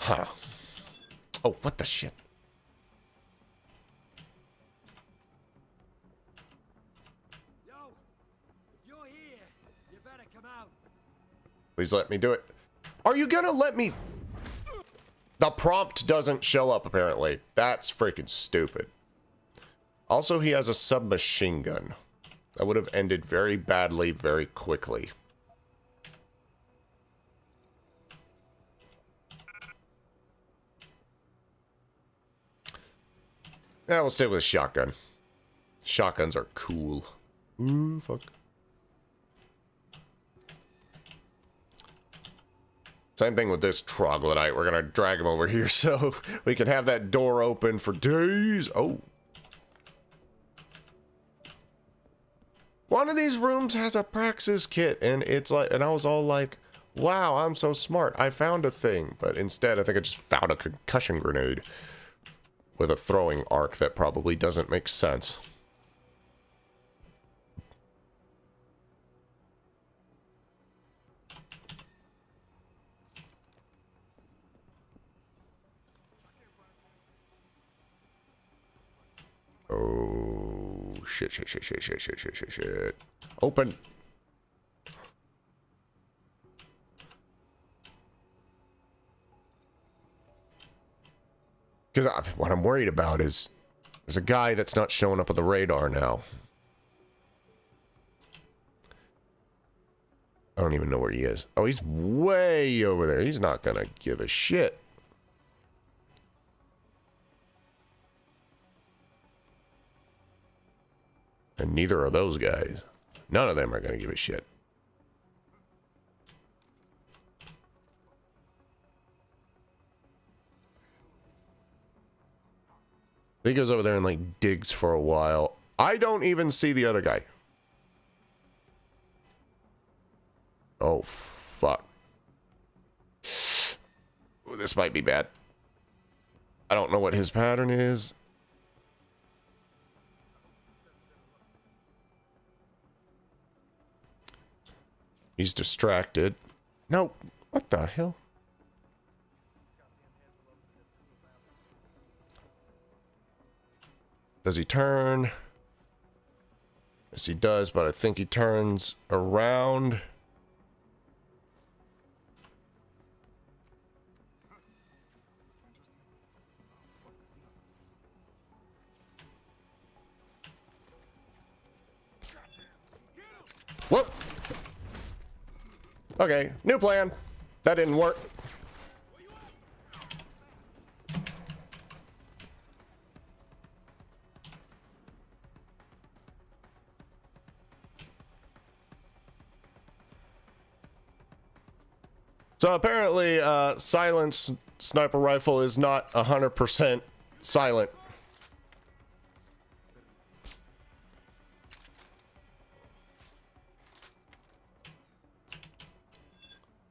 Huh. Oh, what the shit? Yo, if you're here, you better come out. Please let me do it. Are you gonna let me? The prompt doesn't show up, apparently. That's freaking stupid. Also, he has a submachine gun. That would have ended very badly, very quickly. Yeah, we'll stay with a shotgun. Shotguns are cool. Ooh, fuck. Same thing with this troglodyte. We're gonna drag him over here so we can have that door open for days. Oh. One of these rooms has a Praxis kit, and it's like, and I was all like, wow, I'm so smart. I found a thing. But instead, I think I just found a concussion grenade with a throwing arc that probably doesn't make sense. Oh, shit. Open. Because what I'm worried about is there's a guy that's not showing up on the radar now. I don't even know where he is. Oh, he's way over there. He's not gonna give a shit. And neither are those guys. None of them are gonna give a shit. He goes over there and like digs for a while. I don't even see the other guy. Oh, fuck. Ooh, this might be bad. I don't know what his pattern is. He's distracted. No, what the hell? Does he turn? Yes, he does, but I think he turns around. Whoop! Okay, new plan. That didn't work. So apparently, silence sniper rifle is not 100% silent.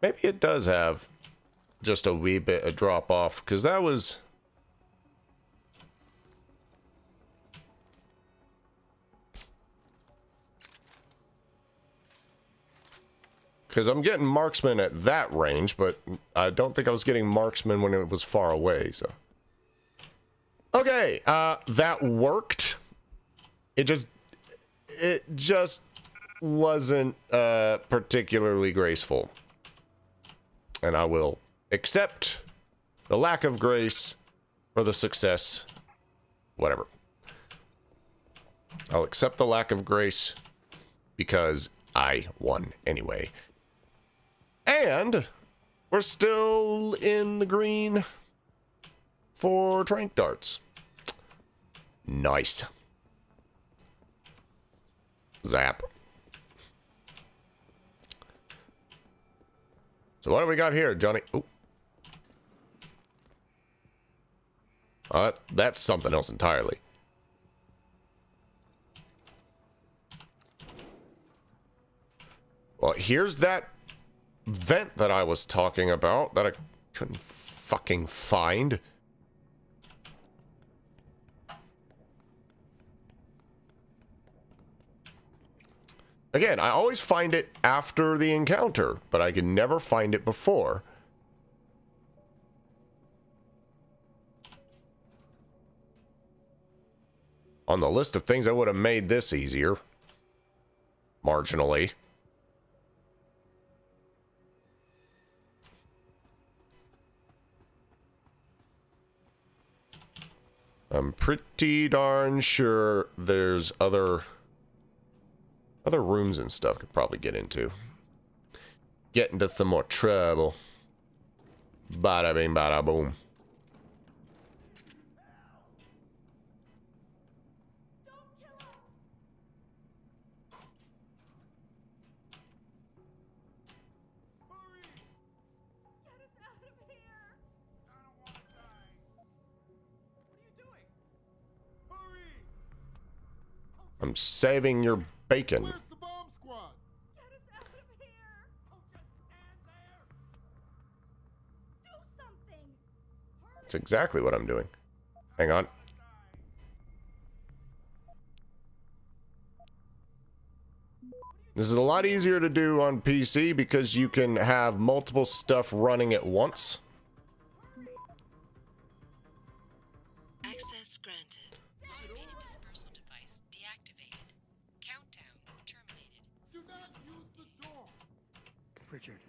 Maybe it does have just a wee bit of drop off, because that was... Because I'm getting marksman at that range, but I don't think I was getting marksman when it was far away, so... Okay, that worked. It just wasn't particularly graceful. And I will accept the lack of grace for the success. Whatever. I'll accept the lack of grace because I won anyway. And we're still in the green for trank darts. Nice. Zap. So what do we got here, Johnny? Ooh. That's something else entirely. Well, here's that vent that I was talking about that I couldn't fucking find. Again, I always find it after the encounter, but I can never find it before. On the list of things that would have made this easier. Marginally. I'm pretty darn sure there's other rooms and stuff could probably get into. Get into some more trouble. Bada bing, bada boom. I'm saving your bacon. Where's the bomb squad? Get us out of here! Oh, just stand there! Do something! That's exactly what I'm doing. Hang on. This is a lot easier to do on PC because you can have multiple stuff running at once. Access granted. Automated dispersal device deactivated. Countdown terminated. Do not use the door. Pritchard,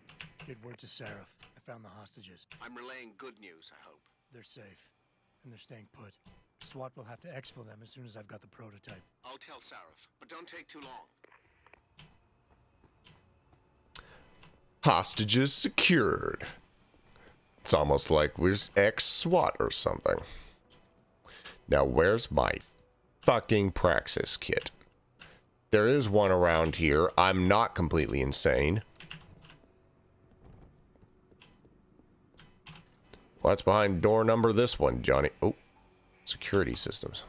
get word to Seraph. I found the hostages. I'm relaying good news, I hope. They're safe, and they're staying put. SWAT will have to exfil them as soon as I've got the prototype. I'll tell Sarif, but don't take too long. Hostages secured. It's almost like we're ex-SWAT or something. Now, where's my fucking Praxis kit? There is one around here. I'm not completely insane. What's behind door number this one, Johnny? Oh, security systems.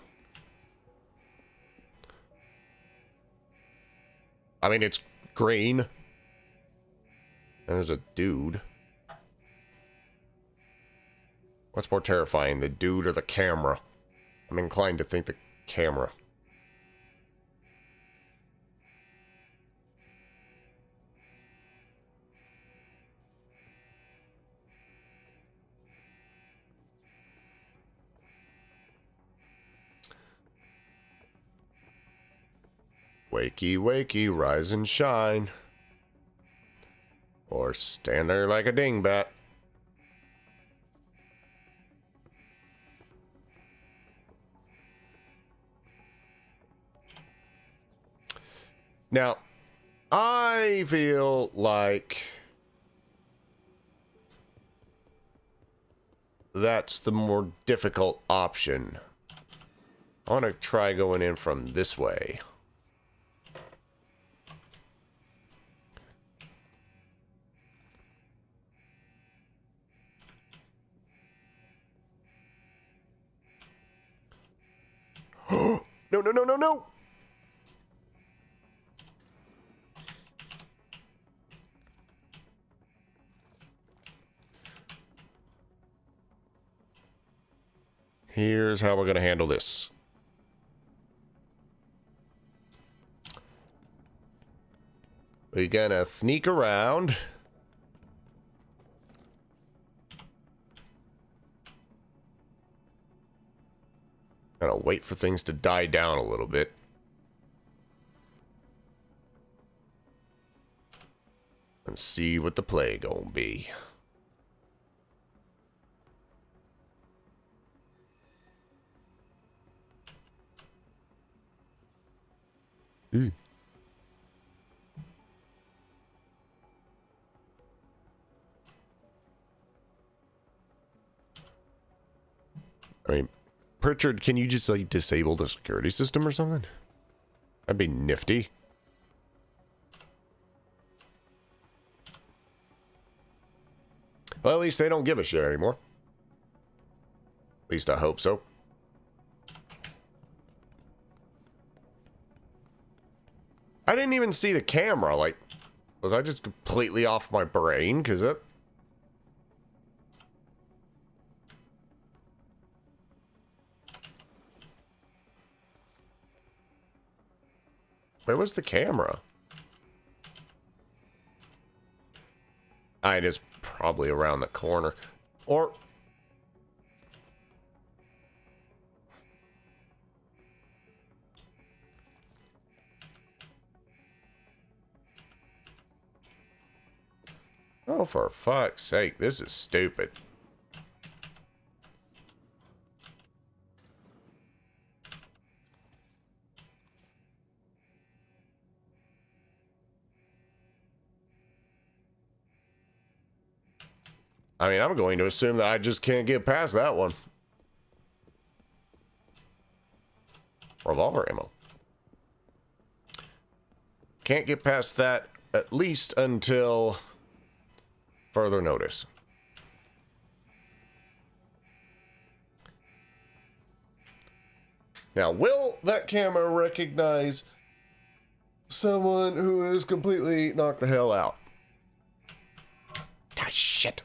I mean, it's green. And there's a dude. What's more terrifying, the dude or the camera? I'm inclined to think the camera. Wakey, wakey, rise and shine. Or stand there like a dingbat. Now, I feel like that's the more difficult option. I want to try going in from this way. No, no, no, no, no! Here's how we're going to handle this. We're going to sneak around. Gotta wait for things to die down a little bit. And see what the play gonna be. I mean, Pritchard, can you just like disable the security system or something? That'd be nifty. Well, at least they don't give a shit anymore. At least I hope so. I didn't even see the camera. Like, was I just completely off my brain? Because it... Where was the camera? It is probably around the corner. Or... Oh, for fuck's sake, this is stupid. I mean, I'm going to assume that I just can't get past that one. Revolver ammo. Can't get past that at least until further notice. Now, will that camera recognize someone who is completely knocked the hell out? Ah, shit.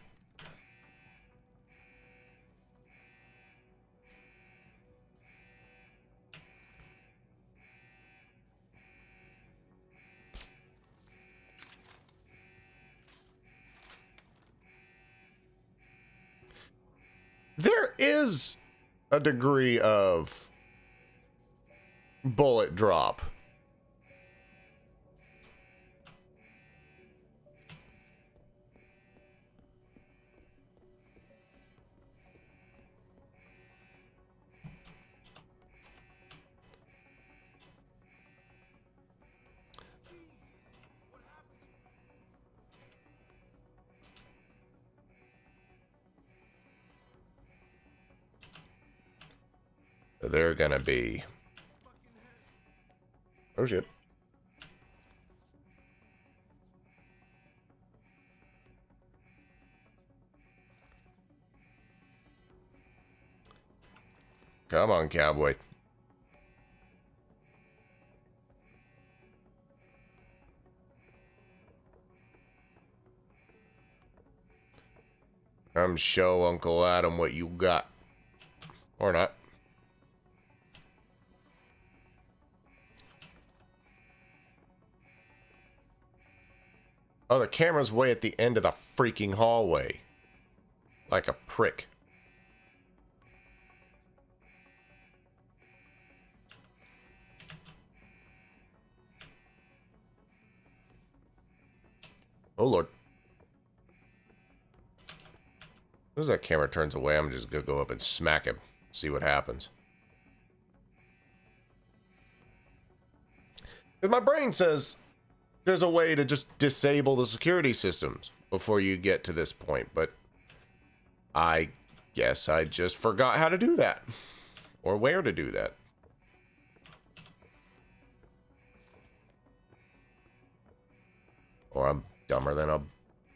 There is a degree of bullet drop. They're gonna be... Oh shit. Come on, cowboy. Come show Uncle Adam what you got. Or not. Oh, the camera's way at the end of the freaking hallway. Like a prick. Oh, Lord. As that camera turns away, I'm just gonna go up and smack him. See what happens. Because my brain says there's a way to just disable the security systems before you get to this point, but I guess I just forgot how to do that. Or where to do that. Or I'm dumber than a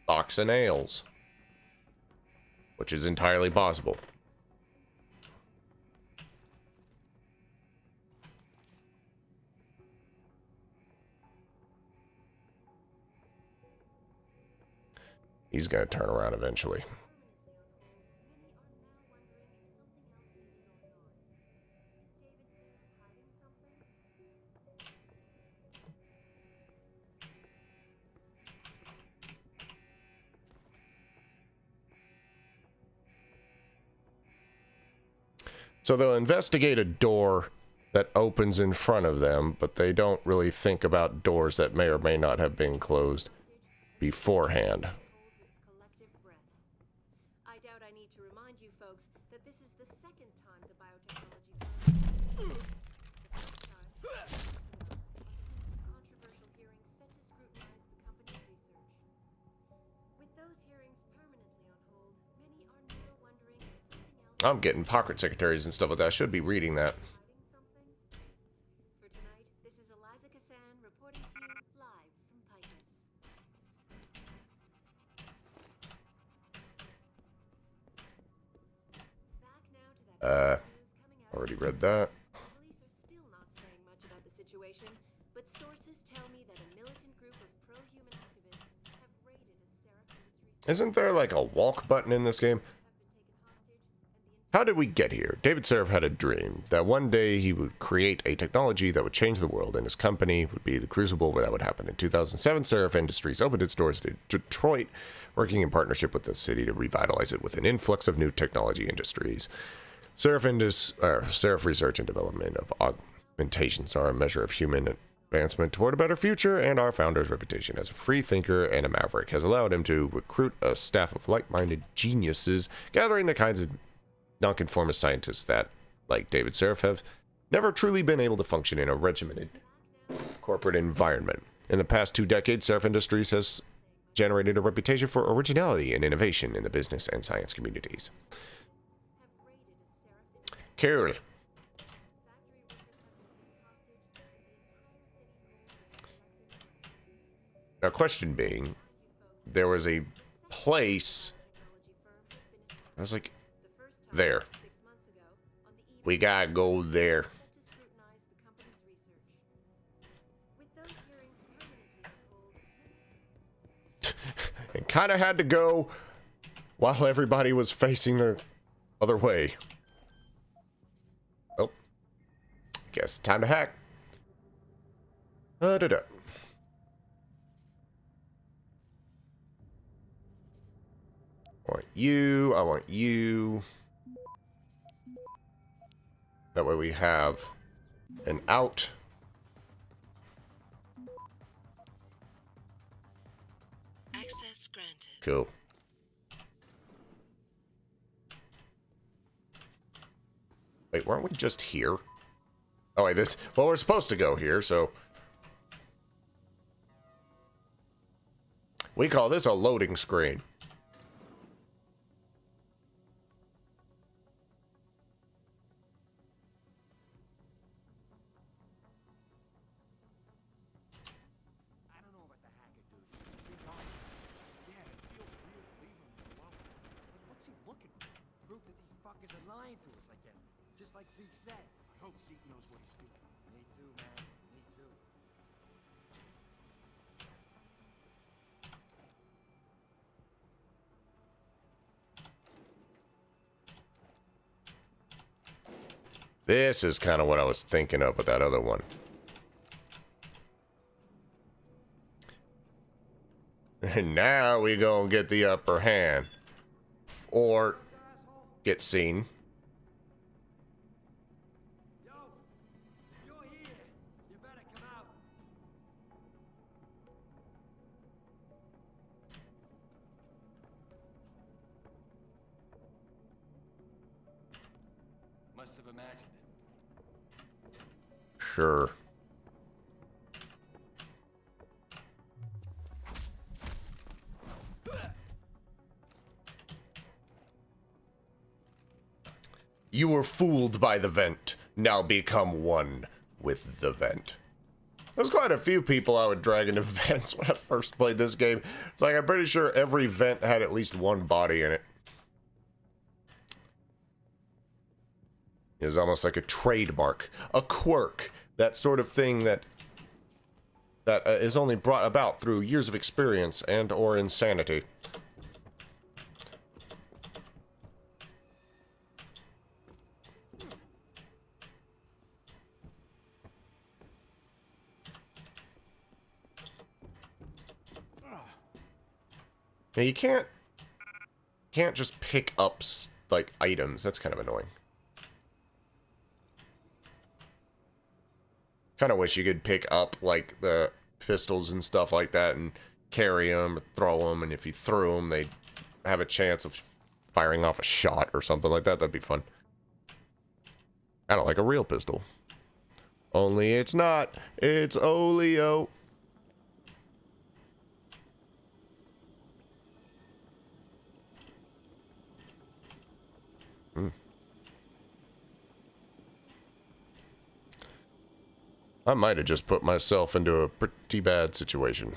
box of nails. Which is entirely possible. He's gonna turn around eventually. So they'll investigate a door that opens in front of them, but they don't really think about doors that may or may not have been closed. beforehand. I doubt I need to remind you folks that this is the second time the biotechnology controversial hearings set to scrutinize the company's research. With those hearings permanently on hold, many are now wondering if something else. I'm getting pocket secretaries and stuff like that. I should be reading that. For tonight, this is Eliza Kassan reporting to you live from Picus. Already read that. Police are still not saying much about the situation, but sources tell me that a militant group of pro-human activists have raided a Seraph Industries. Isn't there like a walk button in this game? How did we get here? David Seraph had a dream that one day he would create a technology that would change the world, and his company would be the crucible where that would happen. In 2007, Seraph Industries opened its doors to Detroit, working in partnership with the city to revitalize it with an influx of new technology industries. Seraph research and development of augmentations are a measure of human advancement toward a better future, and our founder's reputation as a free thinker and a maverick has allowed him to recruit a staff of like-minded geniuses, gathering the kinds of nonconformist scientists that, like David Seraph, have never truly been able to function in a regimented corporate environment. In the past 2 decades, Seraph Industries has generated a reputation for originality and innovation in the business and science communities. Cool. Now, question being, there was a place, I was like, there. We gotta go there. It kind of had to go while everybody was facing the other way. Oh. Guess time to hack. Da-da-da. I want you. I want you. That way we have an out. Access granted. Cool. Wait, weren't we just here? Oh, wait, this... Well, we're supposed to go here, so... We call this a loading screen. Like Zeke said. I hope Zeke knows what he's doing. Me too, man. Me too. This is kind of what I was thinking of with that other one. And now we gonna get the upper hand. Or get seen. Must have imagined it. Sure. You were fooled by the vent. Now become one with the vent. There's quite a few people I would drag into vents when I first played this game. It's like I'm pretty sure every vent had at least one body in it. It was almost like a trademark, a quirk, that sort of thing that is only brought about through years of experience and or insanity. Now you can't just pick up like items. That's kind of annoying. Kind of wish you could pick up like the pistols and stuff like that and carry them, throw them, and if you threw them, they'd have a chance of firing off a shot or something like that. That'd be fun. Kind of like a real pistol. Only it's not. It's Oleo. I might have just put myself into a pretty bad situation.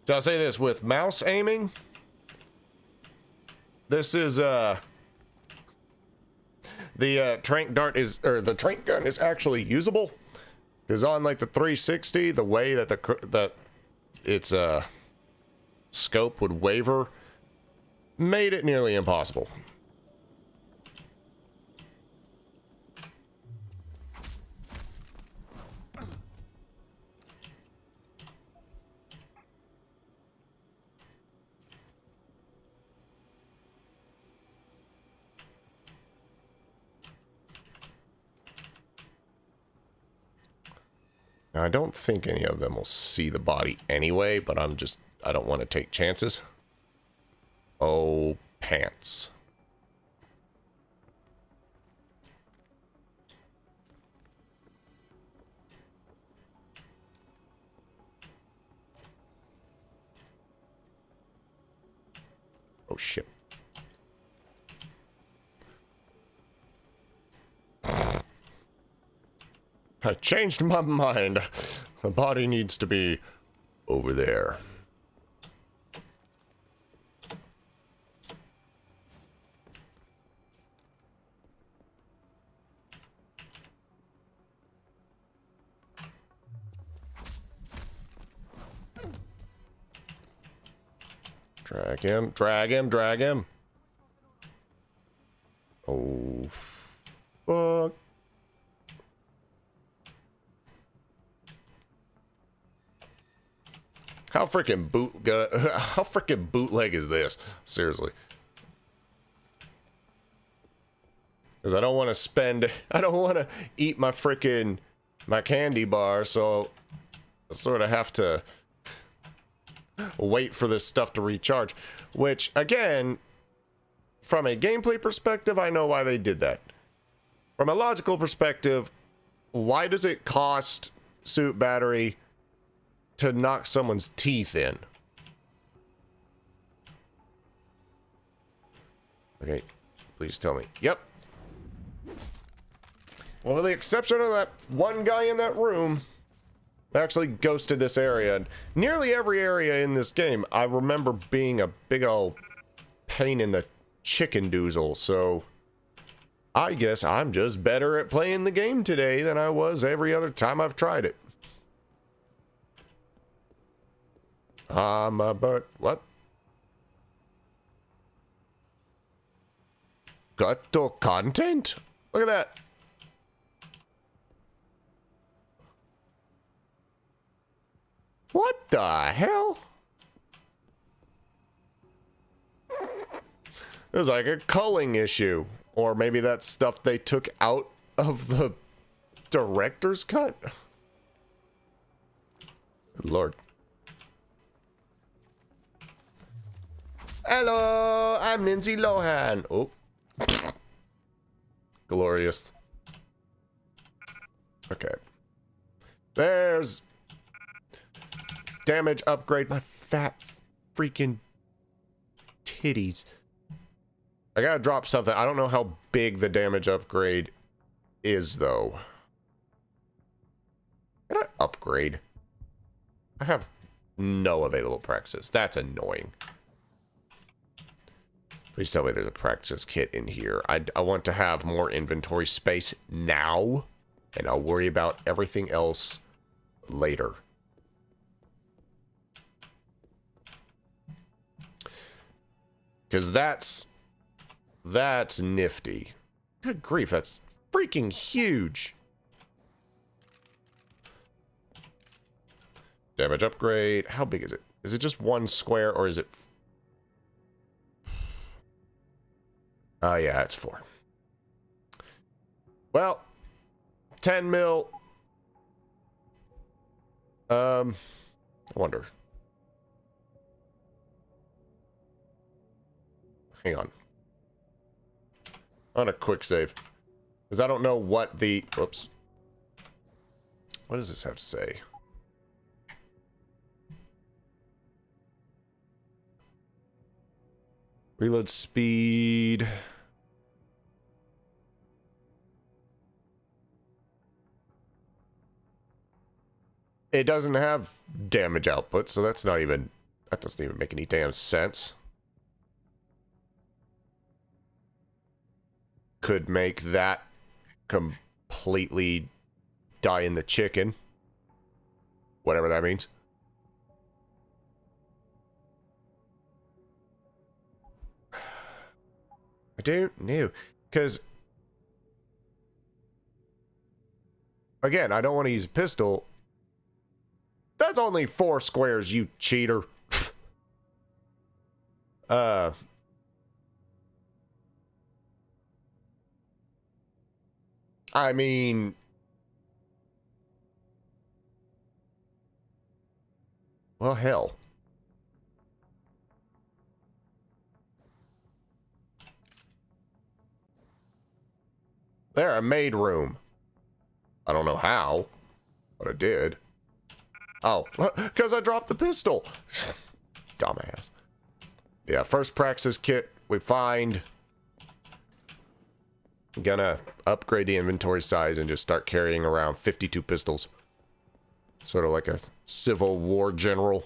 So I'll say this, with mouse aiming, this is the trank dart is, or the trank gun is actually usable. Because on like the 360, the way that its scope would waver made it nearly impossible. Now, I don't think any of them will see the body anyway, but I don't want to take chances. Oh, pants. Oh, shit. I changed my mind. The body needs to be over there. Drag him, drag him, drag him. Oh, fuck. How freaking bootleg is this? Seriously. Because I don't want to eat my candy bar, so I sort of have to wait for this stuff to recharge. Which, again, from a gameplay perspective, I know why they did that. From a logical perspective, why does it cost suit battery to knock someone's teeth in? Okay, please tell me. Yep. Well, with the exception of that one guy in that room, I actually ghosted this area. And nearly every area in this game, I remember being a big old pain in the chicken doozle, so I guess I'm just better at playing the game today than I was every other time I've tried it. But what? Got the content? Look at that. What the hell? It was like a culling issue. Or maybe that's stuff they took out of the director's cut. Good Lord. Hello, I'm Lindsay Lohan. Oh. Glorious. Okay. There's damage upgrade. My fat freaking titties. I gotta drop something. I don't know how big the damage upgrade is, though. Can I upgrade? I have no available practices. That's annoying. Please tell me there's a practice kit in here. I want to have more inventory space now, and I'll worry about everything else later. Because that's nifty. Good grief, that's freaking huge. Damage upgrade. How big is it? Is it just one square, or is it... Oh, yeah, it's 4. Well, 10 mil. I wonder. Hang on. On a quick save. Because I don't know what the... Whoops. What does this have to say? Reload speed. It doesn't have damage output, so that's not even... That doesn't even make any damn sense. Could make that completely die in the chicken. Whatever that means. I don't know. Because... Again, I don't want to use a pistol. That's only 4 squares, you cheater. I mean... Well, hell. There, I made room. I don't know how, but I did. Oh, because I dropped the pistol. Dumbass. Yeah, first praxis kit we find. I'm gonna upgrade the inventory size and just start carrying around 52 pistols. Sort of like a Civil War general.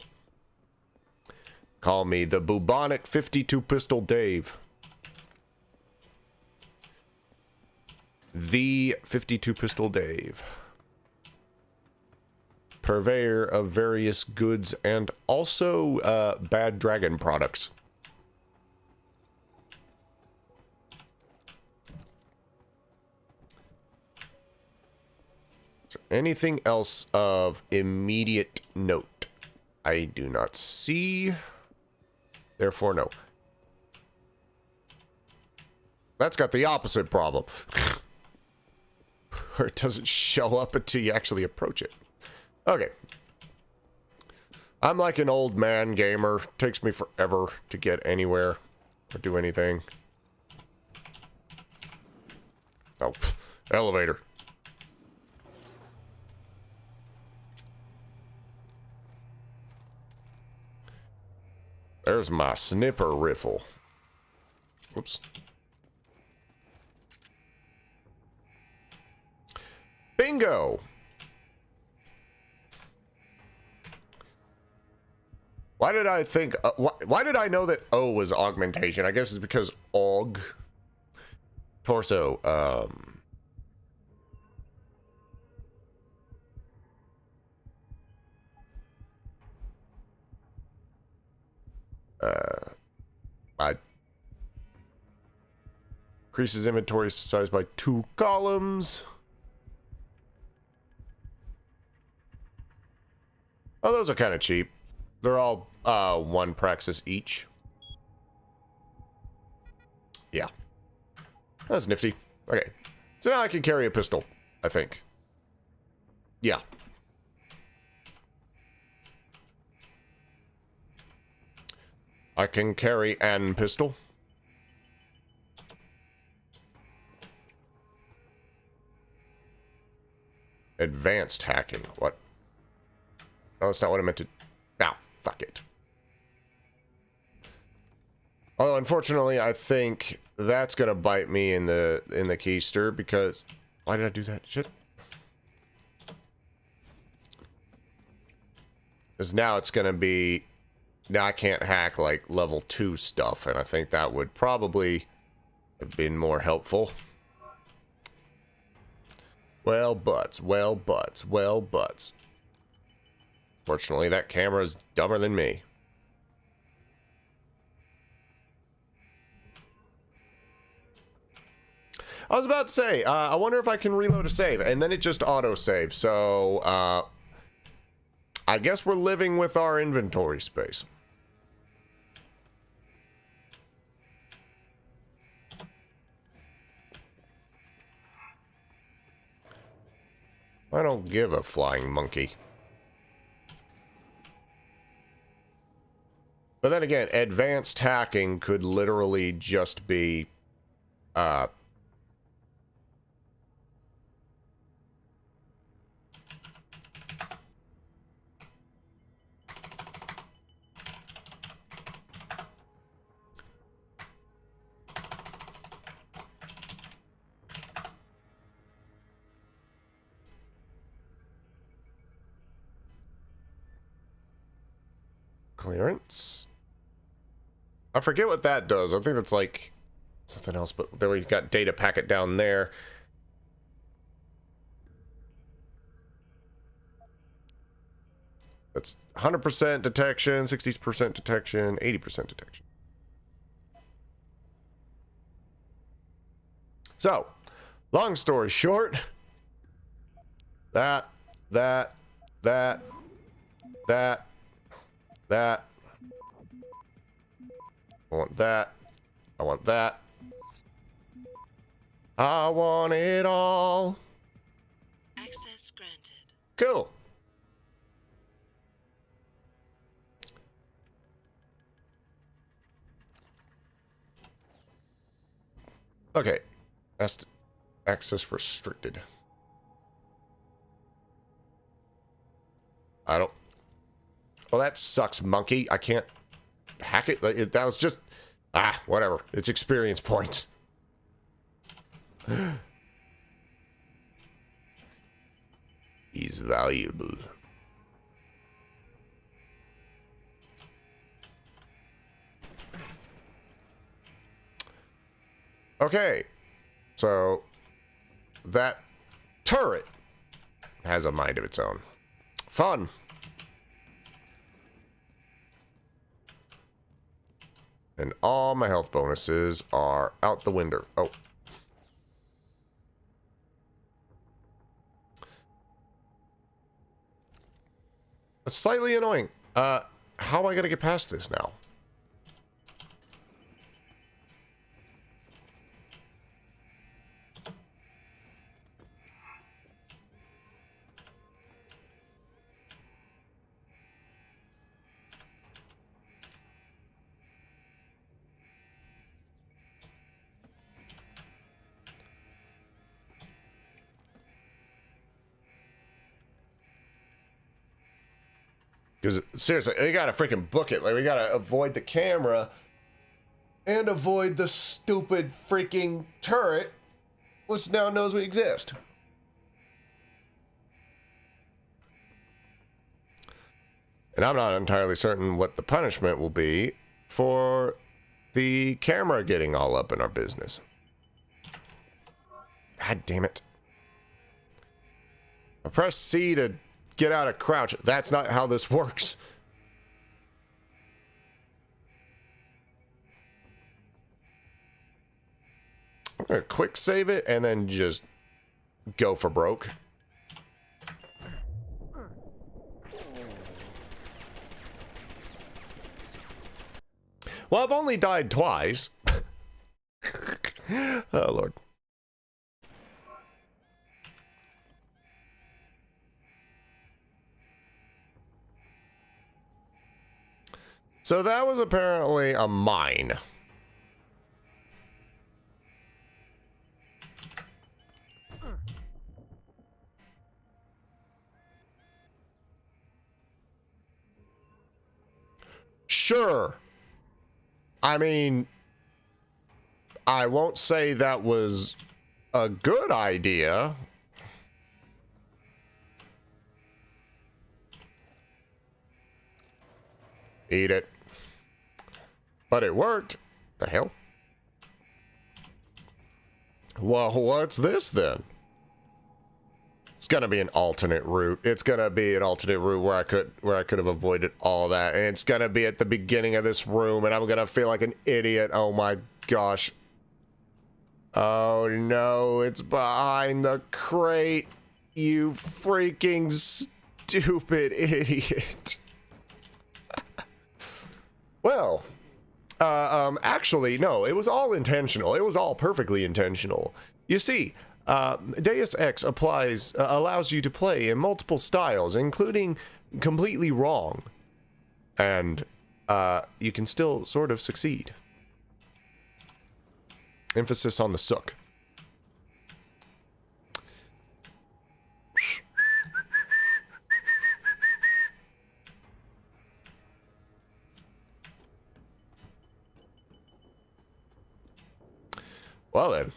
Call me the bubonic 52 pistol Dave. The 52 pistol Dave. Purveyor of various goods and also bad dragon products. Is there anything else of immediate note? I do not see. Therefore, no. That's got the opposite problem. Or it doesn't show up until you actually approach it. Okay. I'm like an old man gamer. Takes me forever to get anywhere or do anything. Oh, elevator. There's my snipper rifle. Oops. Bingo! Why did I think... why did I know that O was augmentation? I guess it's because aug. Torso. I... Increases inventory size by 2 columns. Oh, those are kind of cheap. They're all 1 praxis each. Yeah. That's nifty. Okay. So now I can carry a pistol, I think. Yeah. I can carry an pistol. Advanced hacking. What? Oh, that's not what I meant to... Ow, fuck it. Although, unfortunately, I think that's gonna bite me in the keister because... Why did I do that? Shit. Because now it's gonna be... Now I can't hack, like, level 2 stuff, and I think that would probably have been more helpful. Well, butts, well, butts, well, butts. Fortunately, that camera's dumber than me. I was about to say, I wonder if I can reload a save, and then it just auto-saves, so, I guess we're living with our inventory space. I don't give a flying monkey. But then again, advanced hacking could literally just be, clearance? I forget what that does. I think that's like something else, but there we've got data packet down there. That's 100% detection, 60% detection, 80% detection. So, long story short, that. I want that. I want that. I want it all. Access granted. Cool. Okay. Access restricted. I don't... Well, that sucks, monkey. I can't hack it. That was just... Ah, whatever. It's experience points. He's valuable. Okay. So, that turret has a mind of its own. Fun. And all my health bonuses are out the window. Oh. It's slightly annoying. How am I going to get past this now? Because, seriously, we gotta freaking book it. Like, we gotta avoid the camera and avoid the stupid freaking turret, which now knows we exist. And I'm not entirely certain what the punishment will be for the camera getting all up in our business. God damn it. I press C to get out of crouch. That's not how this works. I'm gonna quick save it and then just go for broke. Well, I've only died twice. Oh, Lord. So that was apparently a mine. Sure. I mean, I won't say that was a good idea. Eat it. But it worked. The hell? Well, what's this then? It's gonna be an alternate route. It's gonna be an alternate route where I could have avoided all that. And it's gonna be at the beginning of this room, and I'm gonna feel like an idiot. Oh my gosh. Oh no, it's behind the crate. You freaking stupid idiot. Well, actually, no, it was all intentional. It was all perfectly intentional. You see, Deus Ex allows you to play in multiple styles, including completely wrong. And you can still sort of succeed. Emphasis on the sook. Well then,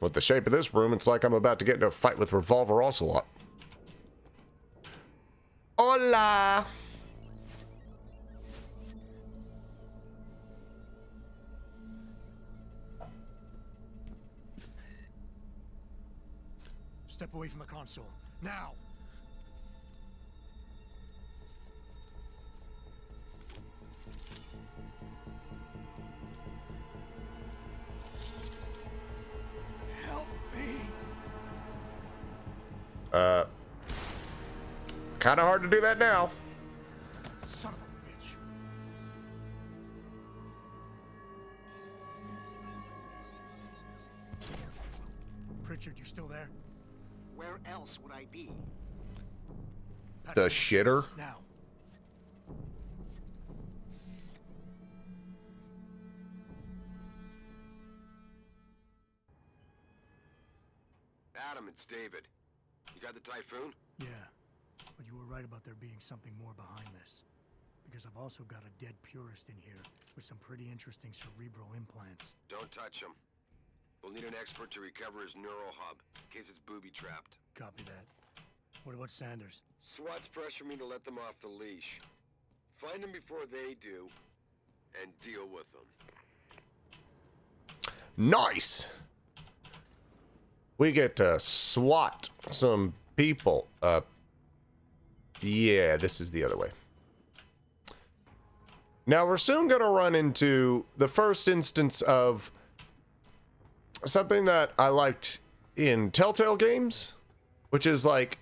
with the shape of this room, it's like I'm about to get into a fight with Revolver Ocelot. Hola! Step away from the console. Now! Help me! Kind of hard to do that now. Son of a bitch. Pritchard, you still there? Where else would I be? The shitter. Now. Adam, it's David. You got the Typhoon? Yeah, but you were right about there being something more behind this. Because I've also got a dead purist in here with some pretty interesting cerebral implants. Don't touch him. We'll need an expert to recover his neural hub, in case it's booby-trapped. Copy that. What about Sanders? SWAT's pressure me to let them off the leash. Find them before they do, and deal with them. Nice! We get to SWAT some people. Yeah, this is the other way. Now, we're soon going to run into the first instance of something that I liked in Telltale games, which is like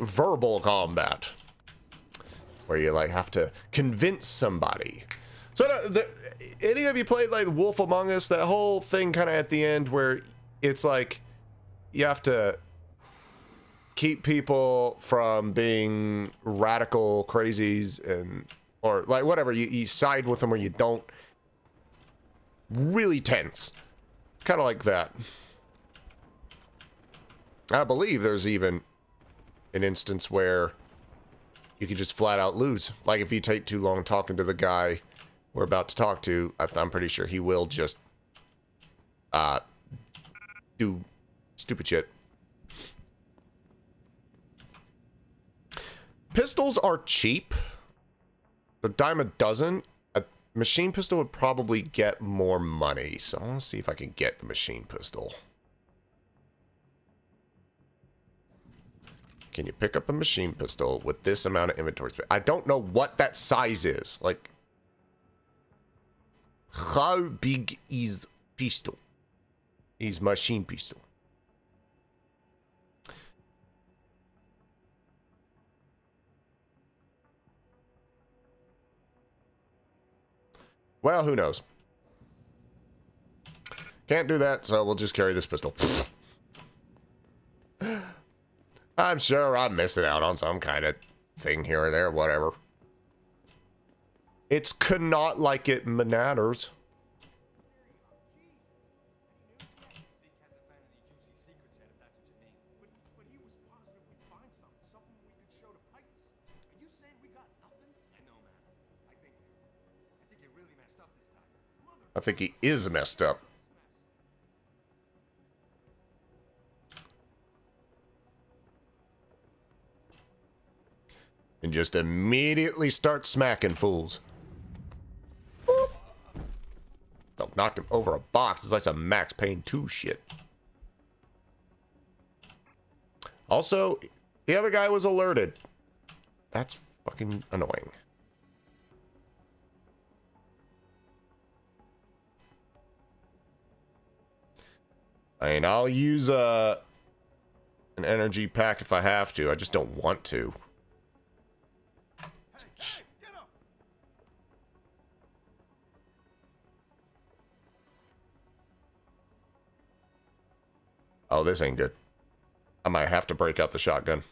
verbal combat, where you like have to convince somebody. So any of you played like Wolf Among Us? That whole thing kind of at the end where it's like you have to keep people from being radical crazies and or like whatever, you side with them or you don't. Really tense. Kind of like that. I believe there's even an instance where you can just flat out lose. Like if you take too long talking to the guy we're about to talk to, I'm pretty sure he will just do stupid shit. Pistols are cheap. A dime a dozen. A machine pistol would probably get more money. So I want to see if I can get the machine pistol. Can you pick up a machine pistol with this amount of inventory space? I don't know what that size is. Like, how big is pistol? Is machine pistol? Well, who knows? Can't do that, so we'll just carry this pistol. I'm sure I'm missing out on some kind of thing here or there, whatever. It's cannot like it manatters. I think he is messed up. And just immediately start smacking fools. Boop. Oh, knocked him over a box. It's like some Max Payne 2 shit. Also, the other guy was alerted. That's fucking annoying. I mean, I'll use an energy pack if I have to. I just don't want to. Oh, this ain't good. I might have to break out the shotgun.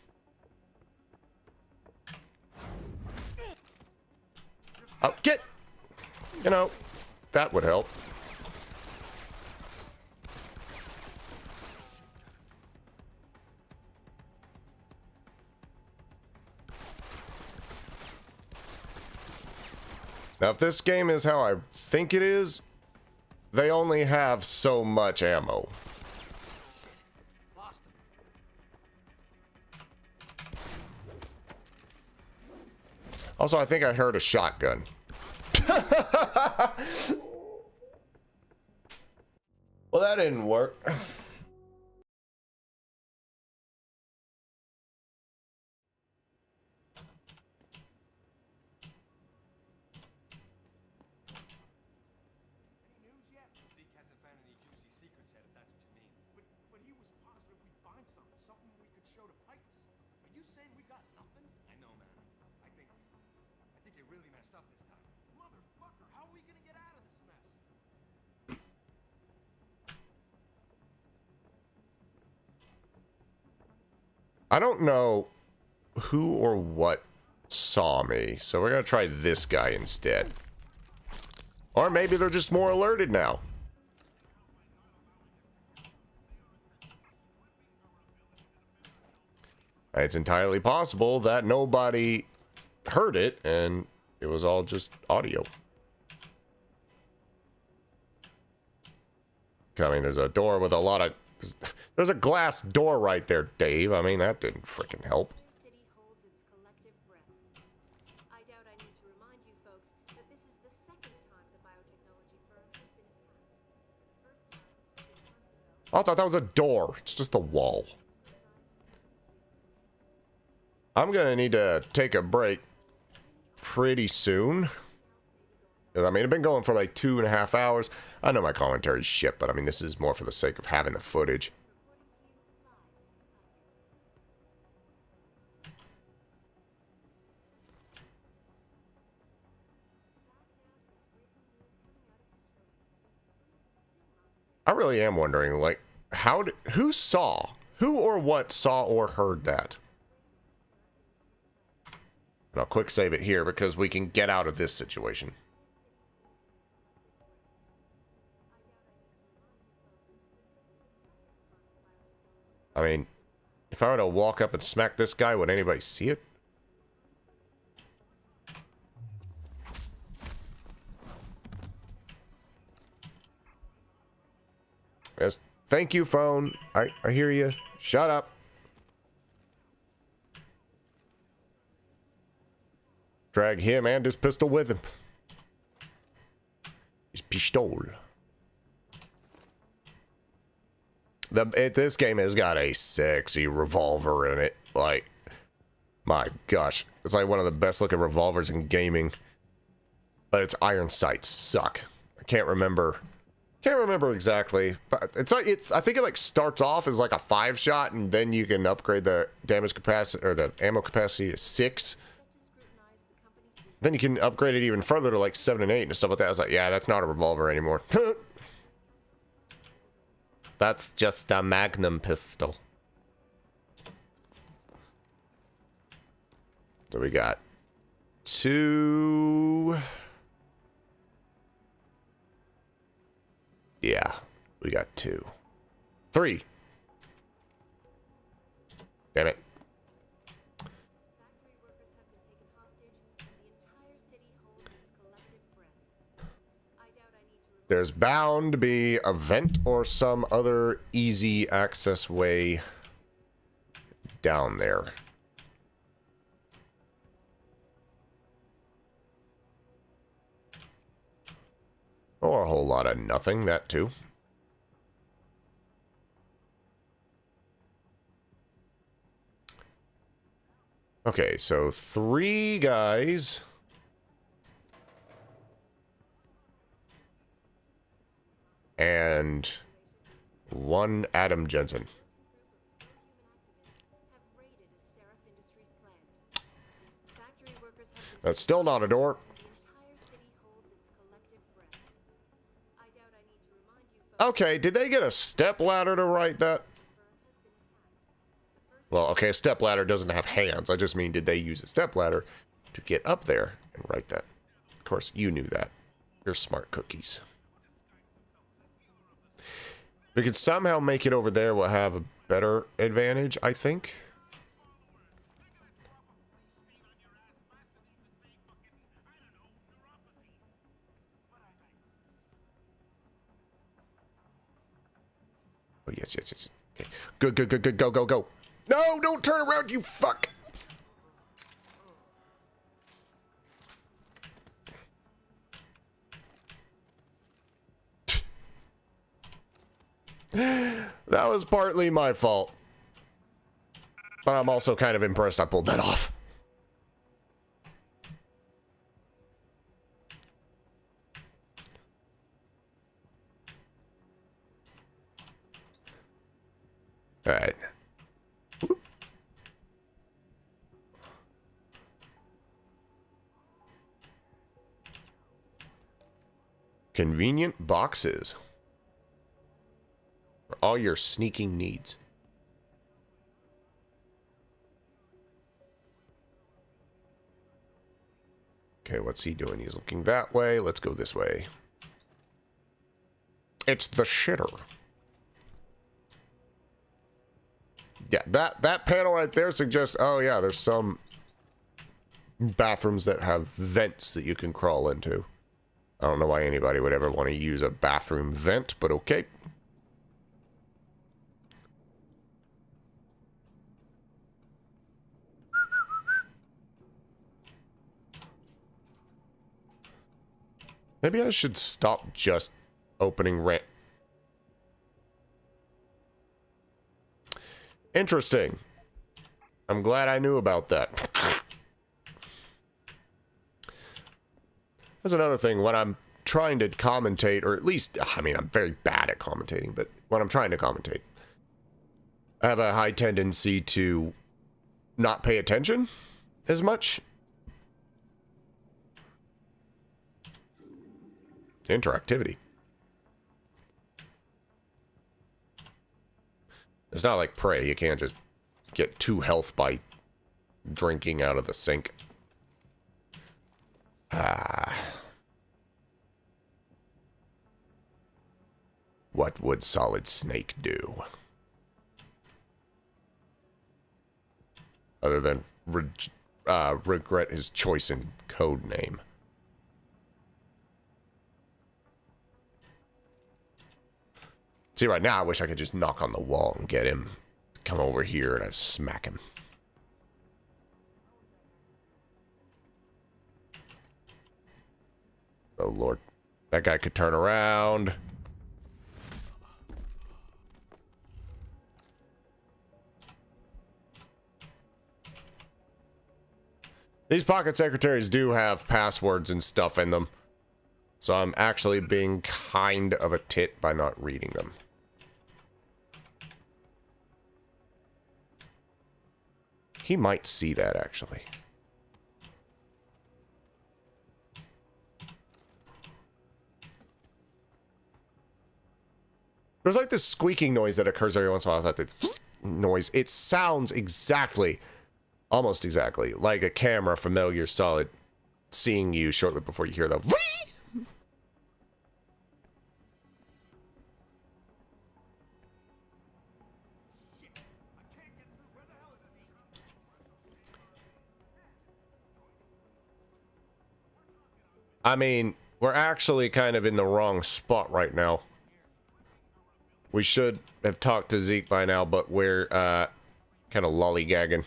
Oh, get! You know, that would help. Now, if this game is how I think it is, they only have so much ammo. Also, I think I heard a shotgun. Well, that didn't work. But he was positive we'd find something we could show to Pipers. Are you saying we got nothing? I know, man. I think they really messed up this time. Motherfucker, how are we gonna get out of this mess? I don't know who or what saw me, so we're gonna try this guy instead. Or maybe they're just more alerted now. It's entirely possible that nobody heard it and it was all just audio. I mean, there's a door with a lot of... There's a glass door right there, Dave. I mean, that didn't freaking help. City holds its collective breath. I doubt I need to remind you folks that this is the second time the biotechnology firm has been attacked. First time, 6 months ago. I thought that was a door. It's just a wall. I'm gonna need to take a break pretty soon. I mean, I've been going for like 2.5 hours. I know my commentary's shit, but I mean, this is more for the sake of having the footage. I really am wondering, like, who or what saw or heard that? And I'll quick save it here because we can get out of this situation. I mean, if I were to walk up and smack this guy, would anybody see it? Yes. Thank you, phone. I hear you. Shut up. Drag him and his pistol with him. His pistol. This game has got a sexy revolver in it. Like, my gosh. It's like one of the best looking revolvers in gaming. But its iron sights suck. I can't remember exactly. But I think it like starts off as like a 5-shot and then you can upgrade the damage capacity or the ammo capacity to 6. Then you can upgrade it even further to like 7 and 8 and stuff like that. I was like, yeah, that's not a revolver anymore. That's just a magnum pistol. So we got 2. Yeah, we got 2. 3. Damn it. There's bound to be a vent or some other easy access way down there. Or a whole lot of nothing, that too. Okay, so 3 guys. And 1 Adam Jensen. That's still not a door. Okay, did they get a step ladder to write that? Well, okay, a stepladder doesn't have hands. I just mean, did they use a stepladder to get up there and write that? Of course, you knew that. You're smart cookies. We could somehow make it over there. We'll have a better advantage, I think. Oh, yes, yes, yes. Okay. Good, good, good, good. Go, go, go. No, don't turn around, you fuck. That was partly my fault. But I'm also kind of impressed I pulled that off. All right. Whoop. Convenient boxes for all your sneaking needs. Okay, what's he doing? He's looking that way. Let's go this way. It's the shitter. Yeah, that panel right there suggests, oh yeah, there's some bathrooms that have vents that you can crawl into. I don't know why anybody would ever want to use a bathroom vent, but okay. Maybe I should stop just opening rent. Interesting. I'm glad I knew about that. That's another thing when I'm trying to commentate, or at least, I mean, I'm very bad at commentating, but when I'm trying to commentate, I have a high tendency to not pay attention as much. Interactivity. It's not like Prey. You can't just get 2 health by drinking out of the sink. What would Solid Snake do? Other than regret his choice in code name. See, right now, I wish I could just knock on the wall and get him to come over here and I smack him. Oh, Lord. That guy could turn around. These pocket secretaries do have passwords and stuff in them. So I'm actually being kind of a tit by not reading them. He might see that, actually. There's like this squeaking noise that occurs every once in a while. It's like this noise. It sounds exactly, almost exactly, like a camera from Metal Gear Solid seeing you shortly before you hear the I mean, we're actually kind of in the wrong spot right now. We should have talked to Zeke by now, but we're kind of lollygagging,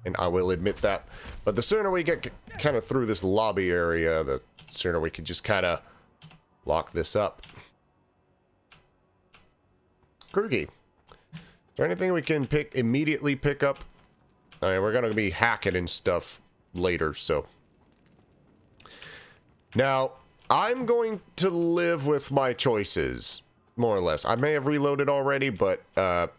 and I will admit that. But the sooner we get kind of through this lobby area, the sooner we can just kind of lock this up. Krugi, is there anything we can immediately pick up? I mean, we're going to be hacking and stuff later, so... Now, I'm going to live with my choices, more or less. I may have reloaded already, but I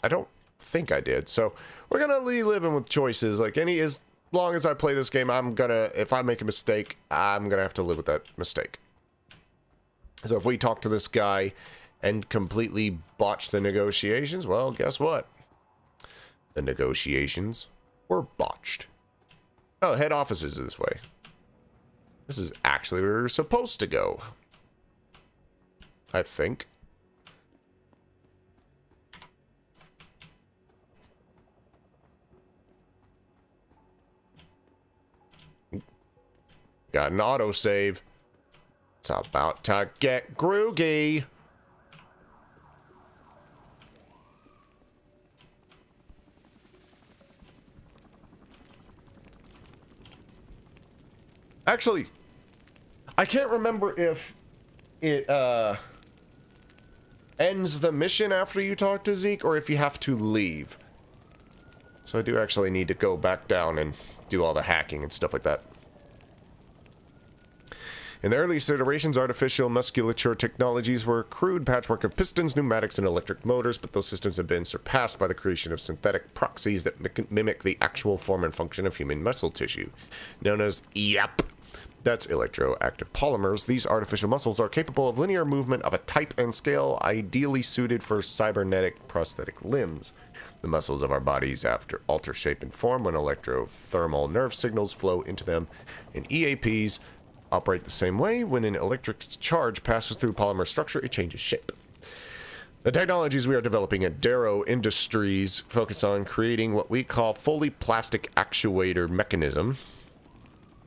don't think I did. So we're going to be living with choices. Like as long as I play this game, if I make a mistake, I'm going to have to live with that mistake. So if we talk to this guy and completely botch the negotiations, well, guess what? The negotiations were botched. Oh, head office is this way. This is actually where we're supposed to go. I think. Got an autosave. It's about to get groogy. Actually, I can't remember if it ends the mission after you talk to Zeke or if you have to leave. So I do actually need to go back down and do all the hacking and stuff like that. In the earliest iterations, artificial musculature technologies were a crude patchwork of pistons, pneumatics, and electric motors, but those systems have been surpassed by the creation of synthetic proxies that mimic the actual form and function of human muscle tissue. Known as EAP, that's electroactive polymers, these artificial muscles are capable of linear movement of a type and scale ideally suited for cybernetic prosthetic limbs. The muscles of our bodies alter shape and form when electrothermal nerve signals flow into them, and EAPs operate the same way. When an electric charge passes through polymer structure, it changes shape. The technologies we are developing at Darrow Industries focus on creating what we call fully plastic actuator mechanism.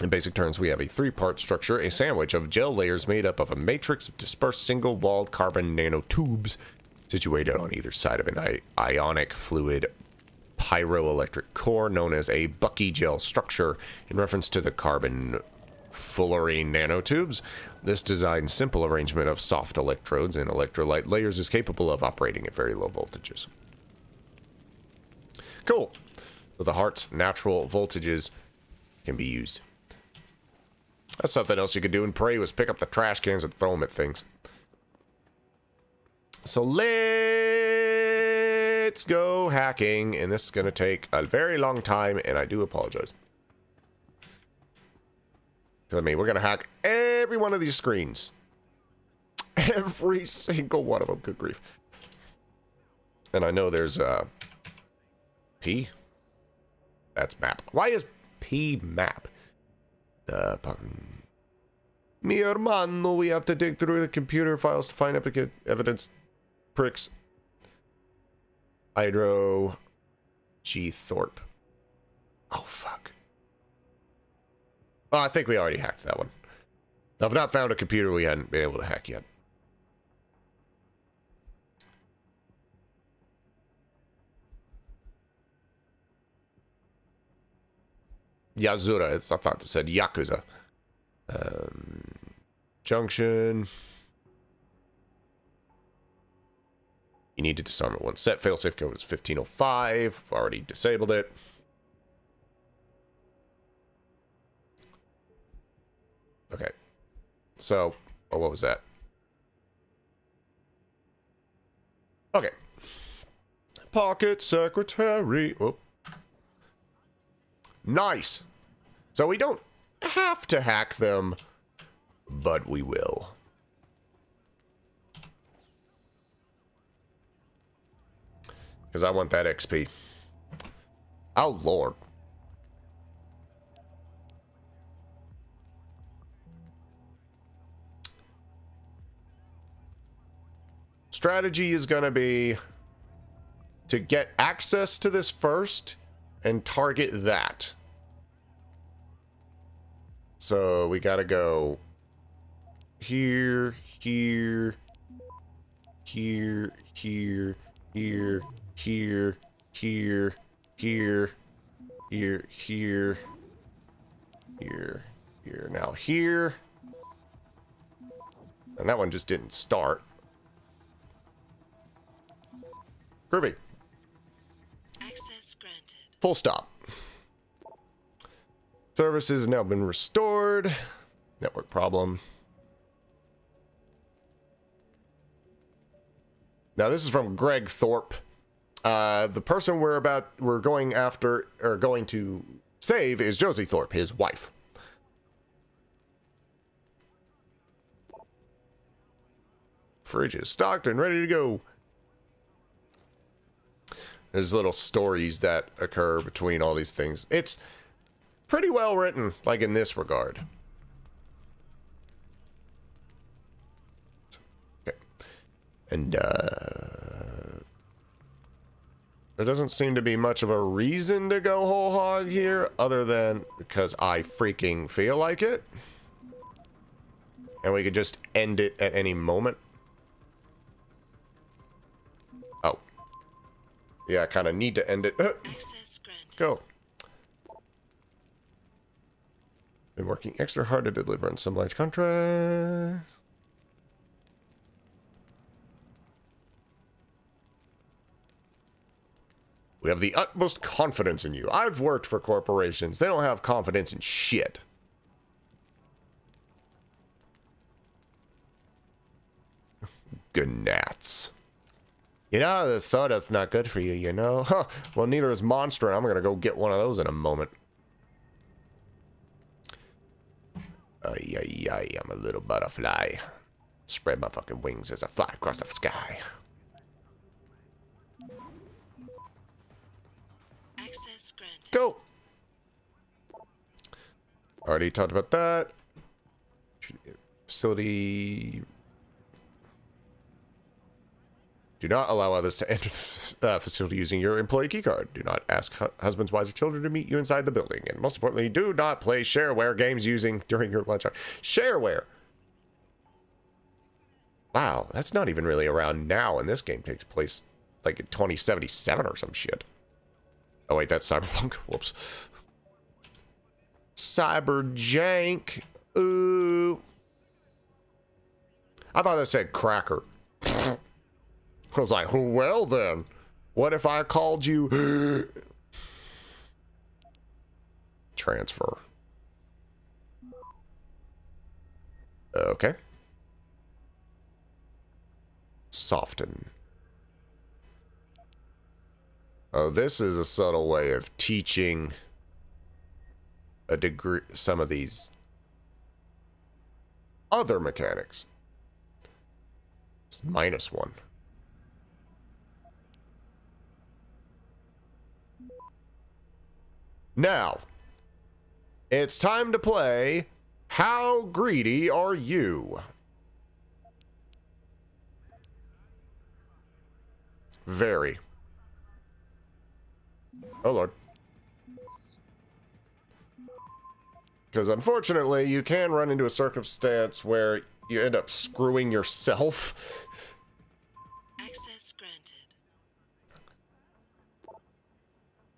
In basic terms, we have a three-part structure, a sandwich of gel layers made up of a matrix of dispersed single-walled carbon nanotubes situated on either side of an ionic fluid pyroelectric core known as a Bucky gel structure in reference to the carbon fullerene nanotubes. This designed simple arrangement of soft electrodes and electrolyte layers is capable of operating at very low voltages. Cool. So the heart's natural voltages can be used. That's something else you could do in Prey was pick up the trash cans and throw them at things. So let's go hacking, and this is going to take a very long time, and I do apologize. I mean, we're going to hack every one of these screens. Every single one of them. Good grief. And I know there's P. That's map. Why is P map? Mi hermano, we have to dig through the computer files to find evidence. Pricks. Hydro. G. Thorpe. Oh, fuck. Oh, I think we already hacked that one. I've not found a computer we hadn't been able to hack yet. Yazura. I thought it said Yakuza. Junction. You need to disarm it once set. Failsafe code is 1505. Already disabled it. Okay. So, oh, what was that? Okay. Pocket secretary. Oh. Nice. So we don't have to hack them, but we will. Because I want that XP. Oh, Lord. Strategy is going to be to get access to this first and target that. So we got to go here, here, here, here, here, here, here, here, here, here, here, here. Now here. And that one just didn't start. Groovy. Access granted. Full stop. Service has now been restored. Network problem. Now this is from Greg Thorpe. The person we're going after or going to save is Josie Thorpe, his wife. Fridge is stocked and ready to go. There's little stories that occur between all these things. It's pretty well written, like in this regard. Okay. And there doesn't seem to be much of a reason to go whole hog here, other than because I freaking feel like it. And we could just end it at any moment. Oh. Yeah, I kind of need to end it. Go. Been working extra hard to deliver on some large contracts. We have the utmost confidence in you. I've worked for corporations. They don't have confidence in shit. Gnats. You know, the soda's not good for you, you know? Huh. Well, neither is Monster, and I'm gonna go get one of those in a moment. I'm a little butterfly. Spread my fucking wings as I fly across the sky. Access granted. Go! Already talked about that. Facility. Do not allow others to enter the facility using your employee keycard. Do not ask husbands, wives, or children to meet you inside the building. And most importantly, do not play shareware games using during your lunch hour. Shareware! Wow, that's not even really around now, and this game takes place like in 2077 or some shit. Oh wait, that's Cyberpunk. Whoops. Cyberjank. Ooh. I thought that said cracker. I was like, well then, what if I called you transfer? Okay. Soften. Oh, this is a subtle way of teaching a degree, some of these other mechanics. It's -1. Now, it's time to play How Greedy Are You? Very. Oh, Lord. Because unfortunately, you can run into a circumstance where you end up screwing yourself. Access granted.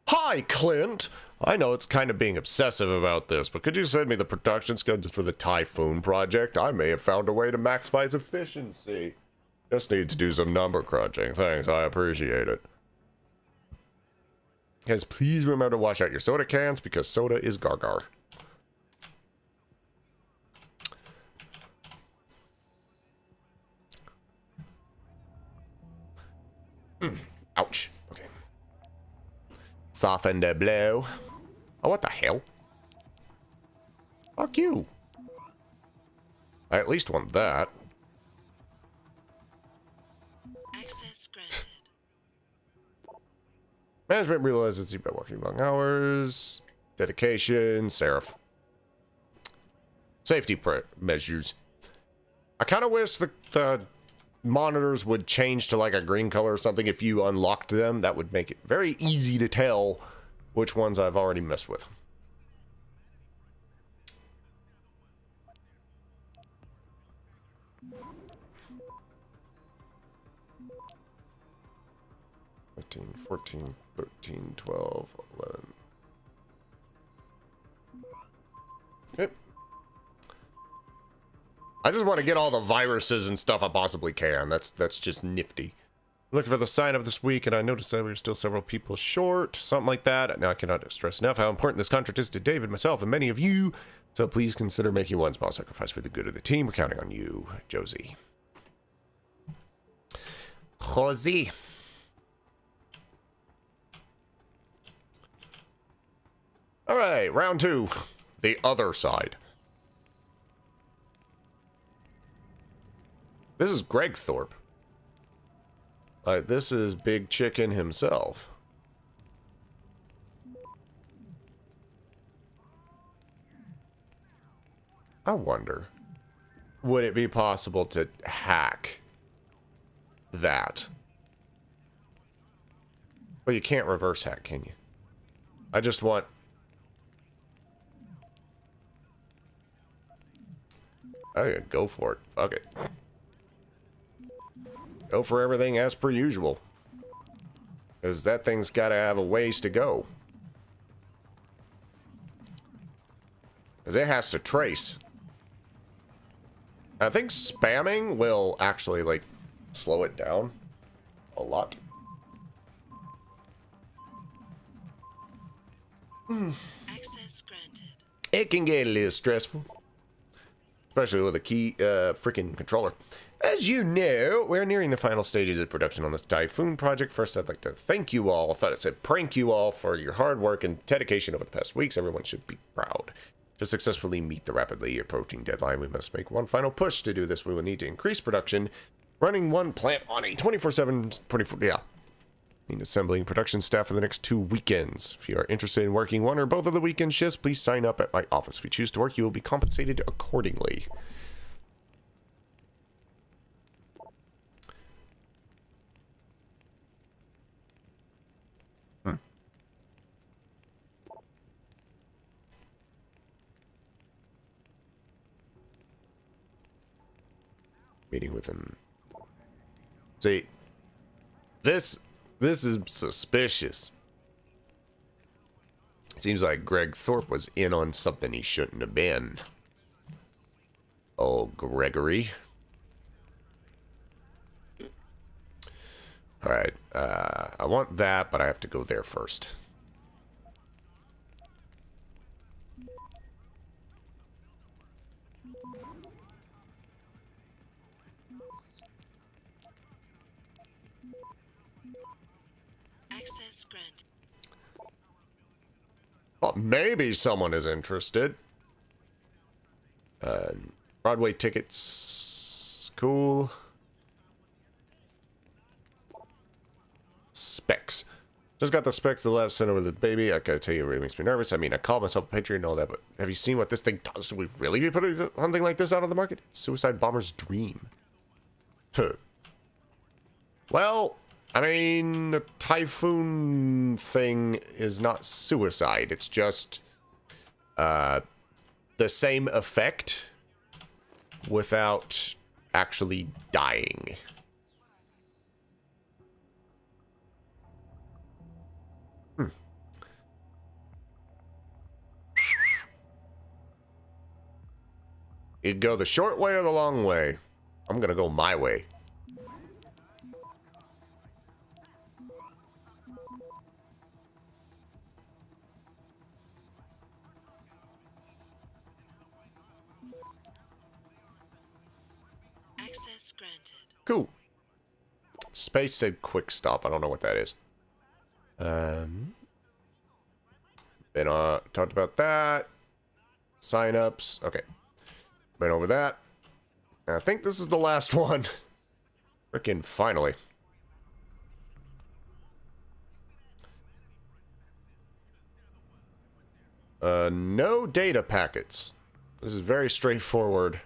Hi, Clint! I know it's kind of being obsessive about this, but could you send me the production schedule for the Typhoon project? I may have found a way to maximize efficiency. Just need to do some number crunching. Thanks, I appreciate it. Guys, please remember to wash out your soda cans because soda is gargar. Ouch. Okay. Soften the blow. Oh, what the hell? Fuck you. I at least want that. Access granted. Management realizes you've been working long hours. Dedication. Seraph. Safety measures. I kind of wish the monitors would change to like a green color or something if you unlocked them. That would make it very easy to tell which ones I've already messed with. Thirteen, 14, 13, 12, 11. Okay. I just want to get all the viruses and stuff I possibly can. That's just nifty. Looking for the sign-up this week, and I noticed that we were still several people short, something like that. Now I cannot stress enough how important this contract is to David, myself, and many of you. So please consider making one small sacrifice for the good of the team. We're counting on you, Josie. Josie. All right, round 2. The other side. This is Greg Thorpe. This is Big Chicken himself. I wonder, would it be possible to hack that? Well, you can't reverse hack, can you? I just want... Okay, go for it. Fuck it. Go for everything as per usual. Because that thing's got to have a ways to go. Because it has to trace. I think spamming will actually, like, slow it down a lot. Access granted. It can get a little stressful. Especially with a key, freaking controller. As you know, we're nearing the final stages of production on this Typhoon project. First, I'd like to thank you all. I thought it said prank you all for your hard work and dedication over the past weeks. Everyone should be proud. To successfully meet the rapidly approaching deadline, we must make one final push. To do this, we will need to increase production. Running one plant on a 24/7, need assembling production staff for the next 2 weekends. If you are interested in working one or both of the weekend shifts, please sign up at my office. If you choose to work, you will be compensated accordingly. Meeting with him. See, this is suspicious. Seems like Greg Thorpe was in on something he shouldn't have been. Oh, Gregory. Alright, I want that, but I have to go there first. Access granted. Well, maybe someone is interested. Broadway tickets. Cool. Specs. Just got the specs to the left center with the baby. I gotta tell you, it really makes me nervous. I mean, I call myself a patriot and all that, but have you seen what this thing does? Should we really be putting something like this out on the market? It's suicide bomber's dream. Huh. Well, I mean, the Typhoon thing is not suicide. It's just the same effect without actually dying. You'd go the short way or the long way. I'm gonna go my way. Access granted. Cool. Space said quick stop. I don't know what that is. Been talked about that. Sign-ups. Okay. Been over that. I think this is the last one. Frickin' finally. No data packets. This is very straightforward.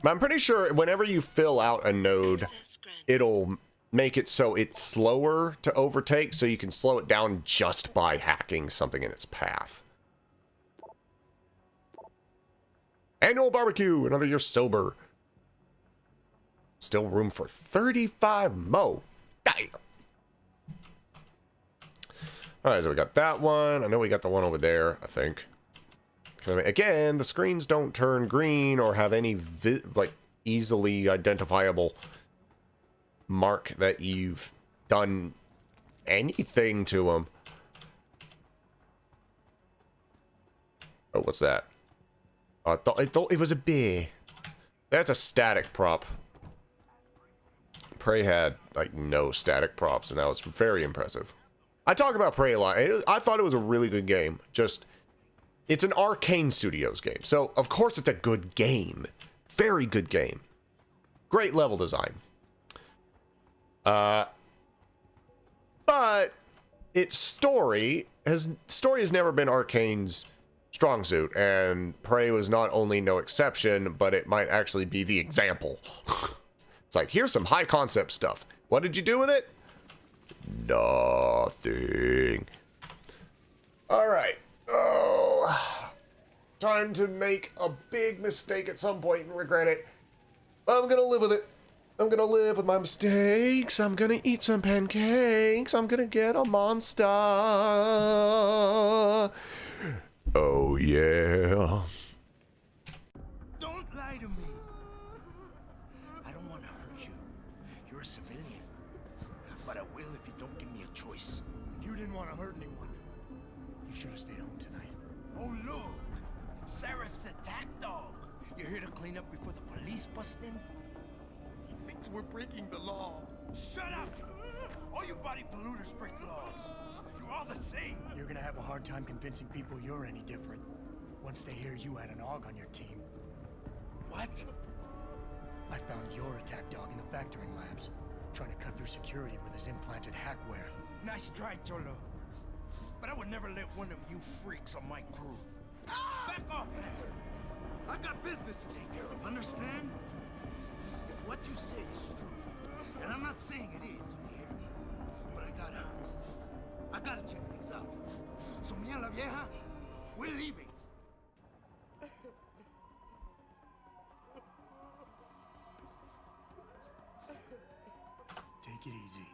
But I'm pretty sure whenever you fill out a node, it'll make it so it's slower to overtake, so you can slow it down just by hacking something in its path. Annual barbecue, another year sober. Still room for 35 mo. Damn. Alright, so we got that one. I know we got the one over there, I think. I mean, again, the screens don't turn green or have any like easily identifiable mark that you've done anything to them. Oh, what's that? I thought it was a bear. That's a static prop. Prey had like no static props, and that was very impressive. I talk about Prey a lot. I thought it was a really good game. Just It's an Arcane Studios game, so of course it's a good game. Very good game. Great level design. But its story has never been Arcane's strong suit, and Prey was not only no exception, but it might actually be the example. It's like, here's some high concept stuff. What did you do with it? Nothing. All right. Oh, time to make a big mistake at some point and regret it. I'm gonna live with it. I'm gonna live with my mistakes. I'm gonna eat some pancakes. I'm gonna get a monster. Oh, yeah. Don't lie to me. I don't want to hurt you. You're a civilian. But I will if you don't give me a choice. If you didn't want to hurt anyone, you should have stayed home tonight. Oh, look. Seraph's attack dog. You're here to clean up before the police bust in? He thinks we're breaking the law. Shut up! All you body polluters break laws. You're all the same. You're gonna have a hard time convincing people you're any different once they hear you had an AUG on your team. What? I found your attack dog in the factoring labs, trying to cut through security with his implanted hackware. Nice try, Cholo. But I would never let one of you freaks on my crew. Back off, Hunter. I got business to take care of, understand? If what you say is true, and I'm not saying it is here, but I gotta check things out. So me and la vieja, we're leaving. Take it easy.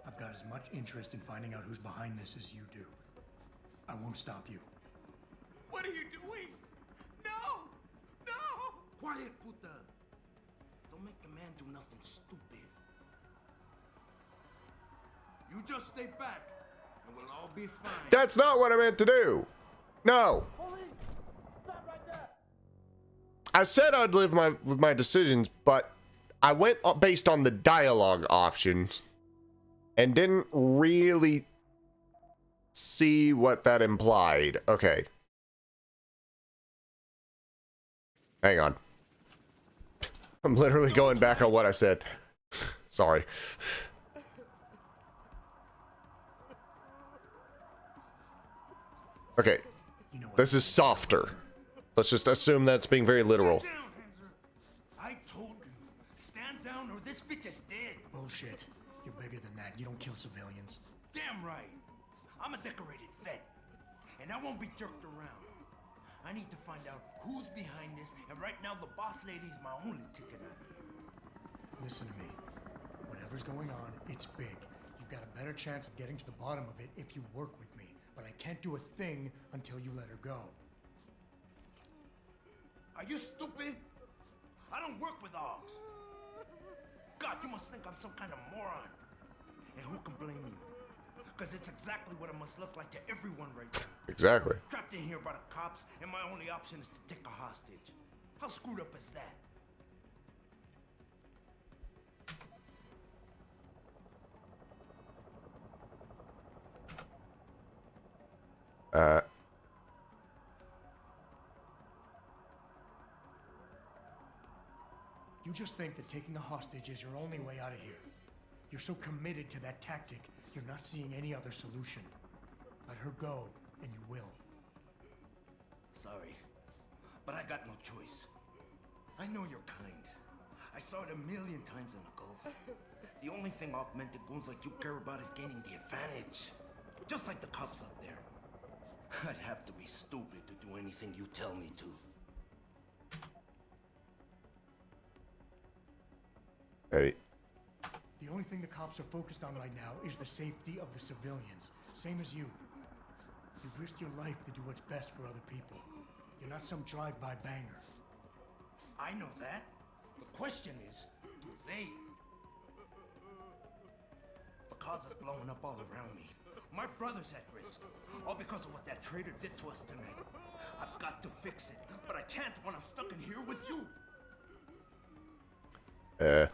I've got as much interest in finding out who's behind this as you do. I won't stop you. What are you doing? No! No! Quiet, puta. Don't make a man do nothing stupid. You just stay back, and we'll all be fine. That's not what I meant to do. No. I said I'd live with my decisions, but I went based on the dialogue options and didn't really see what that implied. Okay. Hang on. I'm literally going back on what I said. Sorry. Okay. This is softer. Let's just assume that's being very literal. I told you, stand down or this bitch is dead. Bullshit. You're bigger than that. You don't kill civilians. Damn right. I'm a decorated vet, and I won't be jerked around. I need to find out who's behind this, and right now the boss lady's my only ticket out of here. Listen to me. Whatever's going on, it's big. You've got a better chance of getting to the bottom of it if you work with me. But I can't do a thing until you let her go. Are you stupid? I don't work with dogs. God, you must think I'm some kind of moron. And who can blame you? Because it's exactly what it must look like to everyone right now. Exactly. Trapped in here by the cops, and my only option is to take a hostage. How screwed up is that? You just think that taking a hostage is your only way out of here. You're so committed to that tactic, you're not seeing any other solution. Let her go, and you will. Sorry, but I got no choice. I know you're kind. I saw it a million times in the Gulf. The only thing augmented goons like you care about is gaining the advantage. Just like the cops out there. I'd have to be stupid to do anything you tell me to. Hey. The only thing the cops are focused on right now is the safety of the civilians. Same as you. You've risked your life to do what's best for other people. You're not some drive-by banger. I know that. The question is, do they? The cause is blowing up all around me. My brother's at risk. All because of what that traitor did to us tonight. I've got to fix it, but I can't when I'm stuck in here with you. Okay.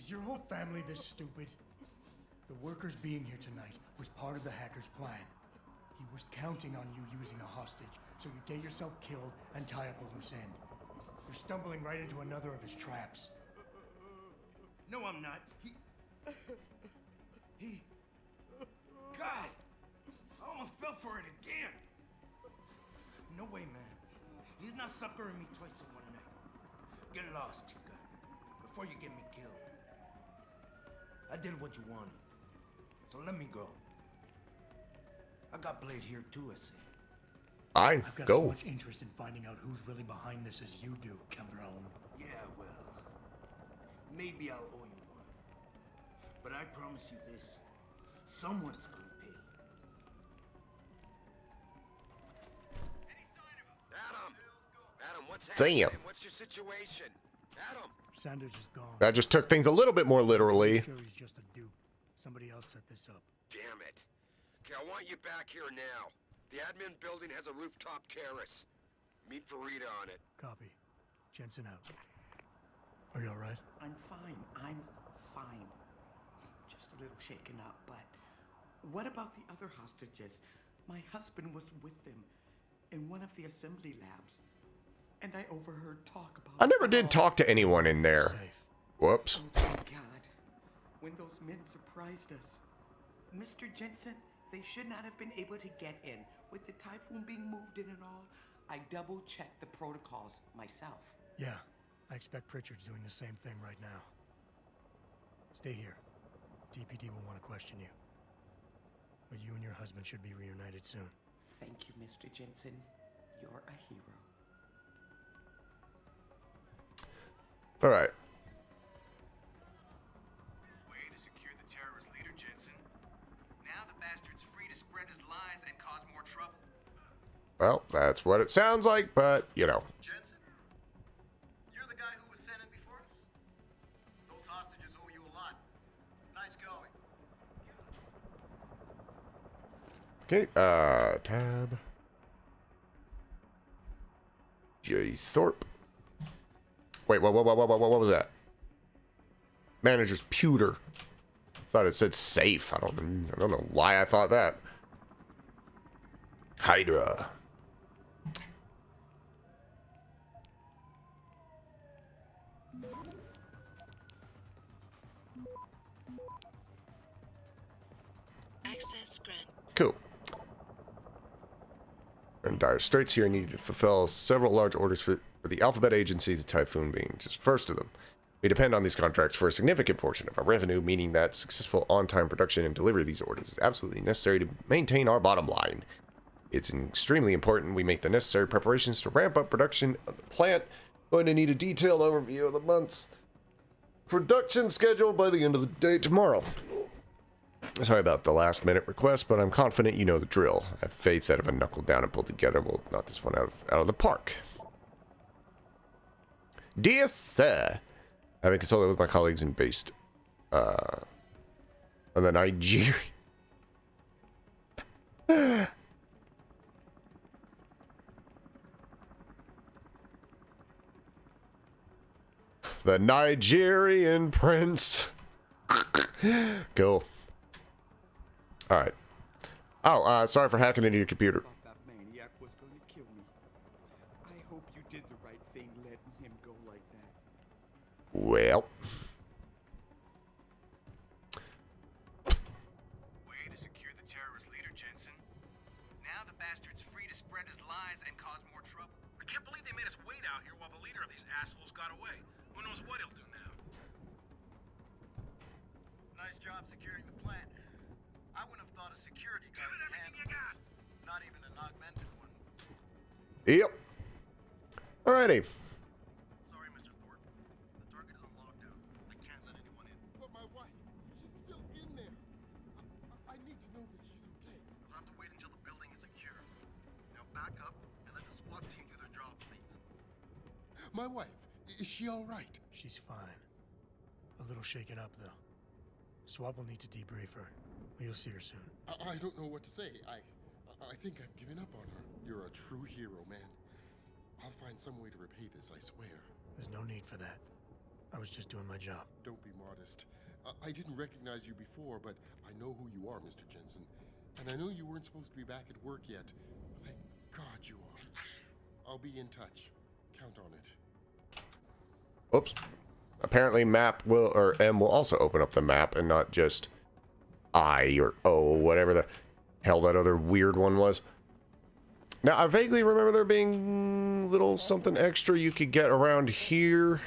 Is your whole family this stupid? The workers being here tonight was part of the hacker's plan. He was counting on you using a hostage, so you get yourself killed and tie up a loose end. You're stumbling right into another of his traps. No, I'm not. God! I almost fell for it again! No way, man. He's not suckering me twice in one night. Get lost, chica, before you get me killed. I did what you wanted, so let me go. I got Blade here too, I say. I've got as much interest in finding out who's really behind this as you do, Cabron. Yeah, well, maybe I'll owe you one. But I promise you this, someone's gonna pay. Adam, what's Damn. happening? What's your situation? Adam! Sanders is gone. I just took things a little bit more literally. I'm sure he's just a dupe. Somebody else set this up. Damn it. Okay, I want you back here now. The admin building has a rooftop terrace. Meet for Rita on it. Copy. Jensen out. Are you alright? I'm fine. I'm fine. Just a little shaken up, but what about the other hostages? My husband was with them in one of the assembly labs, and I overheard talk about... I never did talk to anyone in there. Whoops. Oh, thank God. When those men surprised us. Mr. Jensen, they should not have been able to get in. With the typhoon being moved in and all, I double-checked the protocols myself. Yeah, I expect Pritchard's doing the same thing right now. Stay here. DPD will want to question you. But you and your husband should be reunited soon. Thank you, Mr. Jensen. You're a hero. All right. Way to secure the terrorist leader, Jensen. Now the bastard's free to spread his lies and cause more trouble. Well, that's what it sounds like, but, you know. Jensen, you're the guy who was sent in before us. Those hostages owe you a lot. Nice going. Okay, tab. J. Thorpe. Wait, what was that? Manager's pewter. Thought it said safe. I don't know why I thought that. Hydra. Access grant. Cool. We're in dire straits here. I need to fulfill several large orders for the Alphabet agencies, the Typhoon being just first of them. We depend on these contracts for a significant portion of our revenue, meaning that successful on-time production and delivery of these orders is absolutely necessary to maintain our bottom line. It's extremely important we make the necessary preparations to ramp up production of the plant. Going to need a detailed overview of the month's production schedule by the end of the day tomorrow. Sorry about the last minute request, but I'm confident you know the drill. I have faith that if I knuckle down and pull together, we'll knock this one out of the park. Dear Sir, having consulted with my colleagues and based on the Nigeria. The Nigerian prince. Cool. Alright. Oh, sorry for hacking into your computer. That maniac was going to kill me. I hope you did the right thing letting him go like that. Well. Way to secure the terrorist leader, Jensen. Now the bastard's free to spread his lies and cause more trouble. I can't believe they made us wait out here while the leader of these assholes got away. Who knows what he'll do now? Nice job securing the plant. I wouldn't have thought a security guard would handle this. Not even an augmented one. Yep. Alrighty. Sorry, Mr. Thorpe. The target is on lockdown. I can't let anyone in. But my wife, she's still in there. I need to know that she's okay. You'll have to wait until the building is secure. Now back up and let the SWAT team do their job, please. My wife, is she all right? She's fine. A little shaken up, though. Swab will need to debrief her. You'll see her soon. I don't know what to say. I think I've given up on her. You're a true hero, man. I'll find some way to repay this, I swear. There's no need for that. I was just doing my job. Don't be modest. I didn't recognize you before, but I know who you are, Mr. Jensen. And I know you weren't supposed to be back at work yet. Thank God you are. I'll be in touch. Count on it. Oops. Apparently map will, or M will also open up the map and not just I or O, whatever the hell that other weird one was. Now, I vaguely remember there being little something extra you could get around here.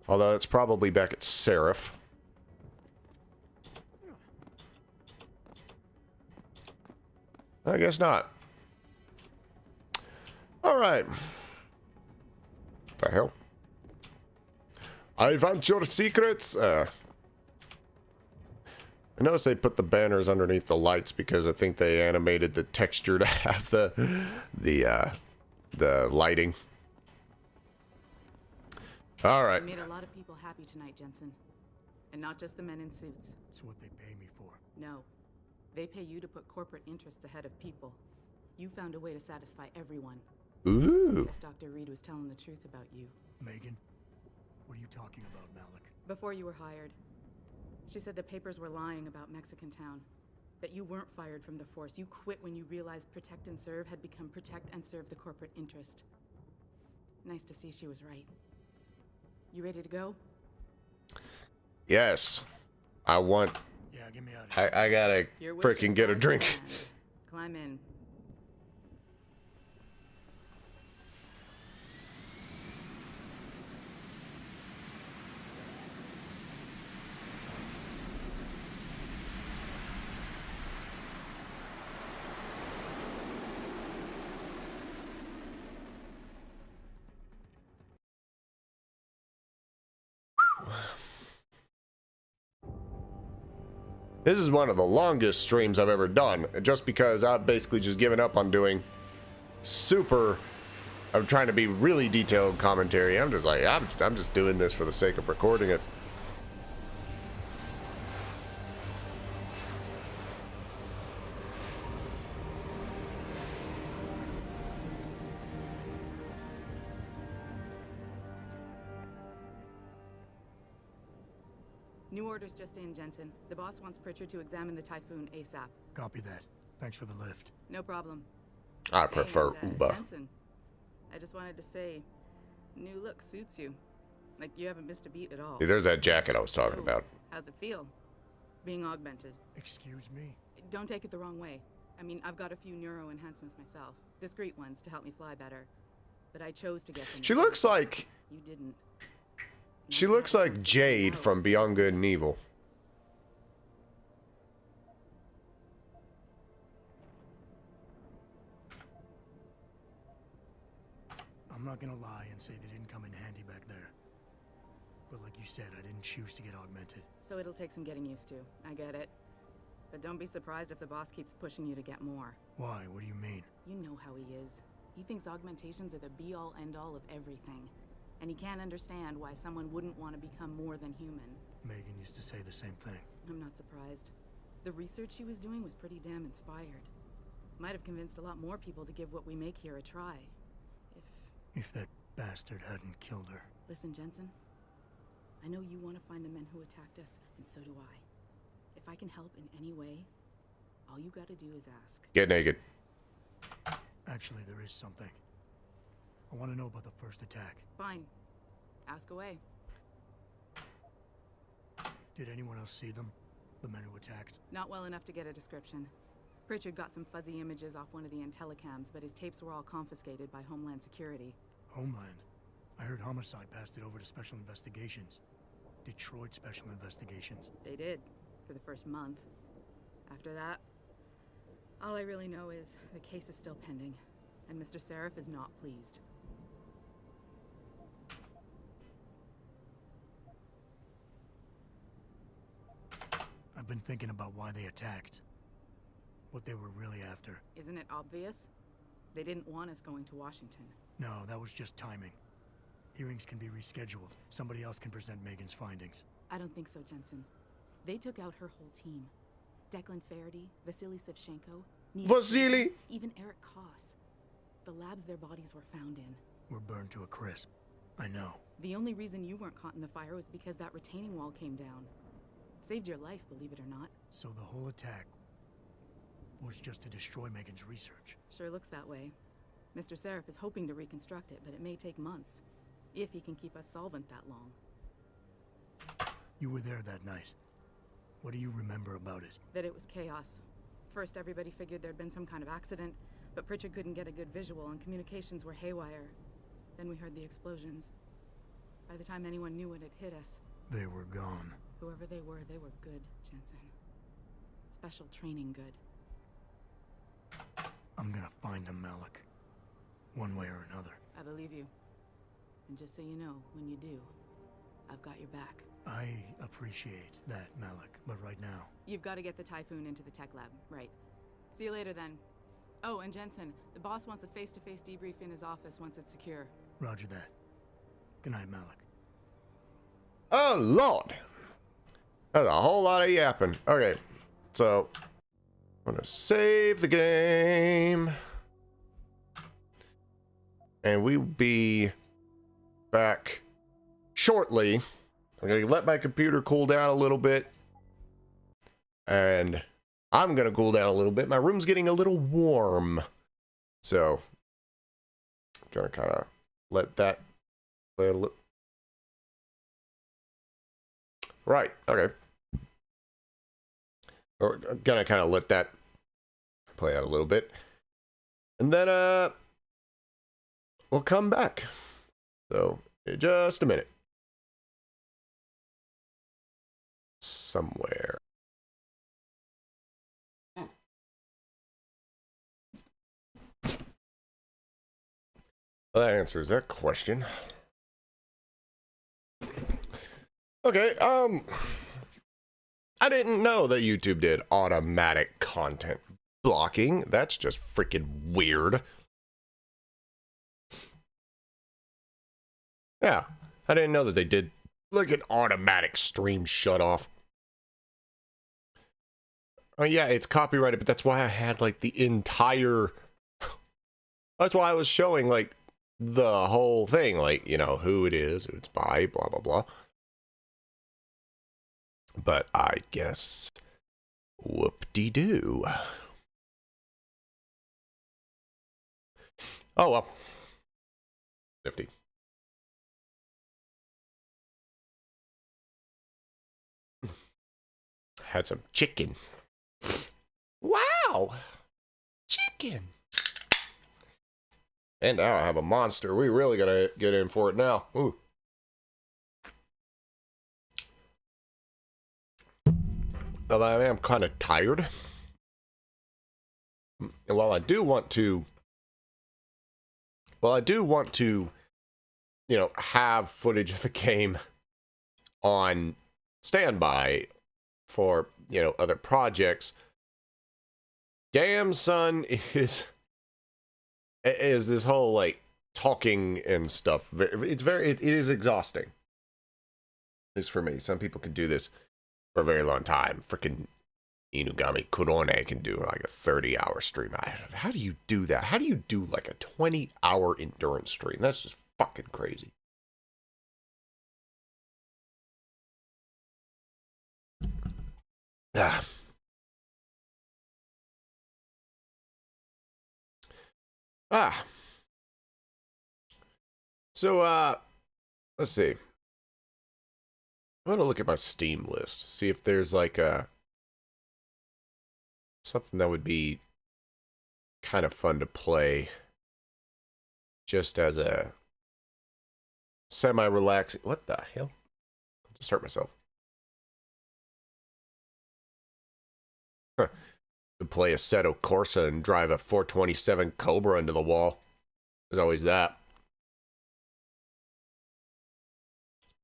Although it's probably back at Seraph. I guess not. Alright. The hell? I want your secrets. I noticed they put the banners underneath the lights because I think they animated the texture to have the lighting. All right. You made a lot of people happy tonight, Jensen. And not just the men in suits. It's what they pay me for. No. They pay you to put corporate interests ahead of people. You found a way to satisfy everyone. Ooh. Guess Dr. Reed was telling the truth about you. Megan? What are you talking about, Malik? Before you were hired, she said the papers were lying about Mexican Town. That you weren't fired from the force. You quit when you realized Protect and Serve had become Protect and Serve the corporate interest. Nice to see she was right. You ready to go? Yes. I want... Yeah, get me out of here. I gotta freaking get a drink. Climb in. This is one of the longest streams I've ever done, just because I've basically just given up on doing I'm trying to be really detailed commentary. I'm just like, I'm just doing this for the sake of recording it. New orders just in, Jensen. The boss wants Pritchard to examine the Typhoon ASAP. Copy that. Thanks for the lift. No problem. I prefer Uber. Jensen, I just wanted to say, new look suits you. Like you haven't missed a beat at all. See, there's that jacket I was talking about. How's it feel? Being augmented. Excuse me? Don't take it the wrong way. I mean, I've got a few neuro enhancements myself. Discreet ones to help me fly better. But I chose to get them. She looks like... You didn't. She looks like Jade from Beyond Good and Evil. I'm not gonna lie and say they didn't come in handy back there. But like you said, I didn't choose to get augmented. So it'll take some getting used to. I get it. But don't be surprised if the boss keeps pushing you to get more. Why? What do you mean? You know how he is. He thinks augmentations are the be-all, end-all of everything. And he can't understand why someone wouldn't want to become more than human. Megan used to say the same thing. I'm not surprised. The research she was doing was pretty damn inspired. Might have convinced a lot more people to give what we make here a try. If that bastard hadn't killed her. Listen, Jensen. I know you want to find the men who attacked us, and so do I. If I can help in any way, all you gotta do is ask. Get naked. Actually, there is something. I want to know about the first attack. Fine. Ask away. Did anyone else see them? The men who attacked? Not well enough to get a description. Pritchard got some fuzzy images off one of the intellicams, but his tapes were all confiscated by Homeland Security. Homeland? I heard Homicide passed it over to Special Investigations. Detroit Special Investigations. They did, for the first month. After that, all I really know is the case is still pending, and Mr. Seraph is not pleased. I've been thinking about why they attacked. What they were really after. Isn't it obvious? They didn't want us going to Washington. No, that was just timing. Hearings can be rescheduled. Somebody else can present Megan's findings. I don't think so, Jensen. They took out her whole team. Declan Faraday, Vasily Savchenko, Vasily! Even Eric Koss. The labs their bodies were found in. Were burned to a crisp. I know. The only reason you weren't caught in the fire was because that retaining wall came down. Saved your life, believe it or not. So the whole attack was just to destroy Megan's research. Sure looks that way. Mr. Seraph is hoping to reconstruct it, but it may take months. If he can keep us solvent that long. You were there that night. What do you remember about it? That it was chaos. First, everybody figured there'd been some kind of accident, but Pritchard couldn't get a good visual and communications were haywire. Then we heard the explosions. By the time anyone knew it had hit us, they were gone. Whoever they were good, Jensen. Special training good. I'm gonna find him, Malik. One way or another. I believe you. And just so you know, when you do, I've got your back. I appreciate that, Malik, but right now... You've got to get the Typhoon into the tech lab, right. See you later, then. Oh, and Jensen, the boss wants a face-to-face debrief in his office once it's secure. Roger that. Good night, Malik. Oh, Lord. That's a whole lot of yapping. Okay, so I'm gonna save the game. And we'll be back shortly. I'm gonna let my computer cool down a little bit. And I'm gonna cool down a little bit. My room's getting a little warm. So, gonna kind of let that play a little. Right, okay. We're gonna kind of let that play out a little bit. And then, we'll come back. So, in just a minute. Somewhere. Well, that answers that question. Okay, I didn't know that YouTube did automatic content blocking. That's just freaking weird. Yeah, I didn't know that they did like an automatic stream shut off. Oh yeah, it's copyrighted, but that's why I had like the entire... That's why I was showing like the whole thing, like, you know, who it is, who it's by, blah, blah, blah. But I guess, whoop-de-doo. Oh, well. Nifty. Had some chicken. Wow! Chicken! And now I have a monster. We really gotta get in for it now. Ooh. Although I am kind of tired. And while I do want to, you know, have footage of the game on standby for, you know, other projects, damn, son, is this whole, like, talking and stuff. It is exhausting. At least for me. Some people can do this for a very long time. Freaking Inugami Kurone can do like a 30-hour stream. How do you do that? How do you do like a 20-hour endurance stream? That's just fucking crazy. Ah. So, let's see. I'm gonna look at my Steam list, see if there's like a something that would be kind of fun to play just as a semi-relaxing. What the hell? I'll just hurt myself. Huh. To play Assetto Corsa and drive a 427 Cobra into the wall. There's always that.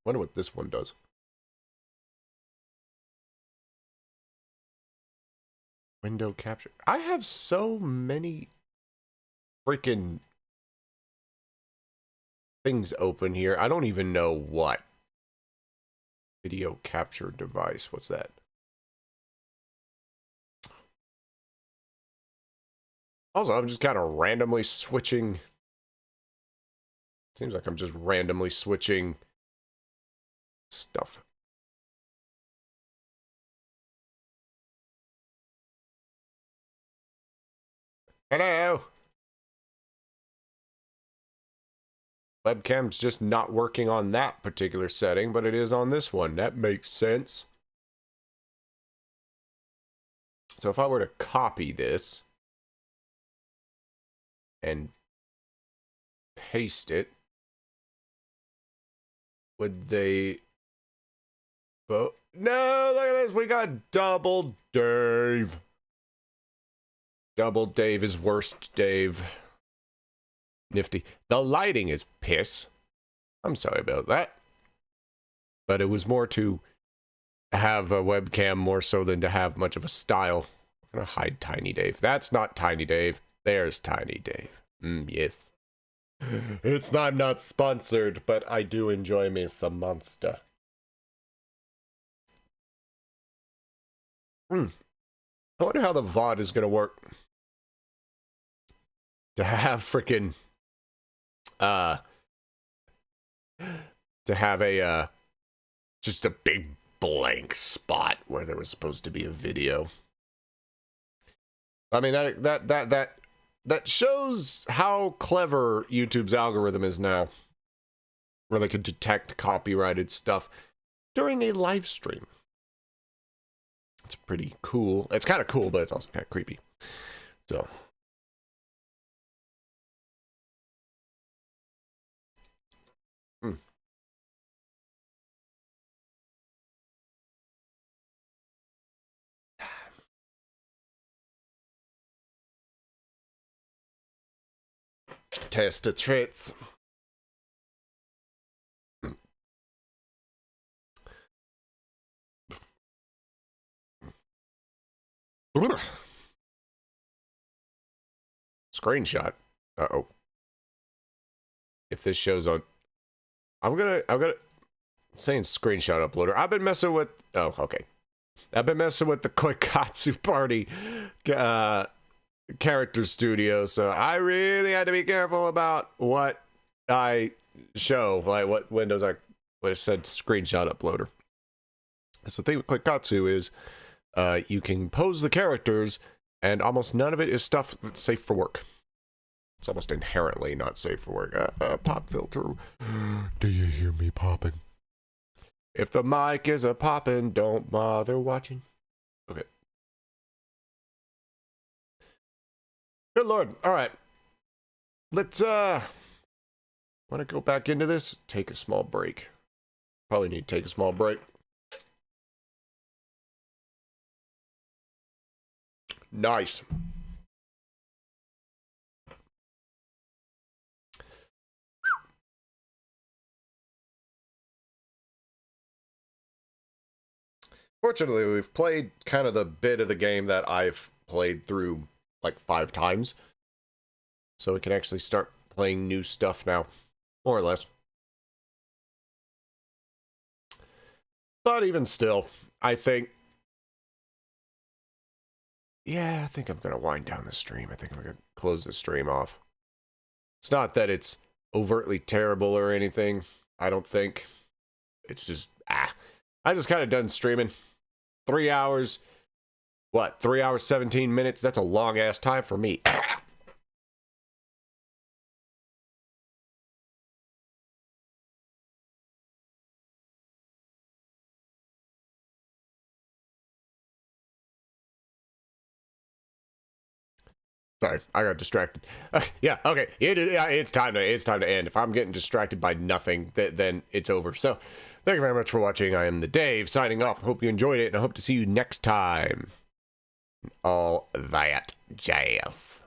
Wonder what this one does. Window capture. I have so many freaking things open here. I don't even know what. Video capture device. What's that? Also, I'm just kind of randomly switching Seems like I'm just randomly switching stuff. Hello. Webcam's just not working on that particular setting, but it is on this one. That makes sense. So if I were to copy this and paste it, would they both? No, look at this. We got Double Dave. Double Dave is worst Dave. Nifty. The lighting is piss. I'm sorry about that. But it was more to have a webcam more so than to have much of a style. I'm gonna hide Tiny Dave. That's not Tiny Dave. There's Tiny Dave. Yes. It's not sponsored, but I do enjoy me some Monster. I wonder how the VOD is gonna work. To have freaking to have a just a big blank spot where there was supposed to be a video. I mean that shows how clever YouTube's algorithm is now, where they can detect copyrighted stuff during a live stream. It's pretty cool. It's kind of cool, but it's also kind of creepy. So test the traits. Screenshot. Uh-oh. If this shows on, I'm gonna saying screenshot uploader. I've been messing with, oh, okay. I've been messing with the Koikatsu Party character studio, so I really had to be careful about what I show, like what windows what it said screenshot uploader. So the thing with Koikatsu is you can pose the characters, and almost none of it is stuff that's safe for work. It's almost inherently not safe for work. Pop filter. Do you hear me popping? If the mic is a popping, don't bother watching. Okay. Good Lord. All right. Let's, want to go back into this? Take a small break. Probably need to take a small break. Nice. Fortunately, we've played kind of the bit of the game that I've played through like 5 times. So we can actually start playing new stuff now, more or less. But even still, I think, yeah, I think I'm going to wind down the stream. I think I'm going to close the stream off. It's not that it's overtly terrible or anything, I don't think. It's just, I just kind of done streaming. 3 hours. What? 3 hours, 17 minutes? That's a long ass time for me. Sorry, I got distracted. Yeah, okay. It's time to end. If I'm getting distracted by nothing, then it's over. So, thank you very much for watching. I am the Dave, signing off. Hope you enjoyed it, and I hope to see you next time. All that jazz.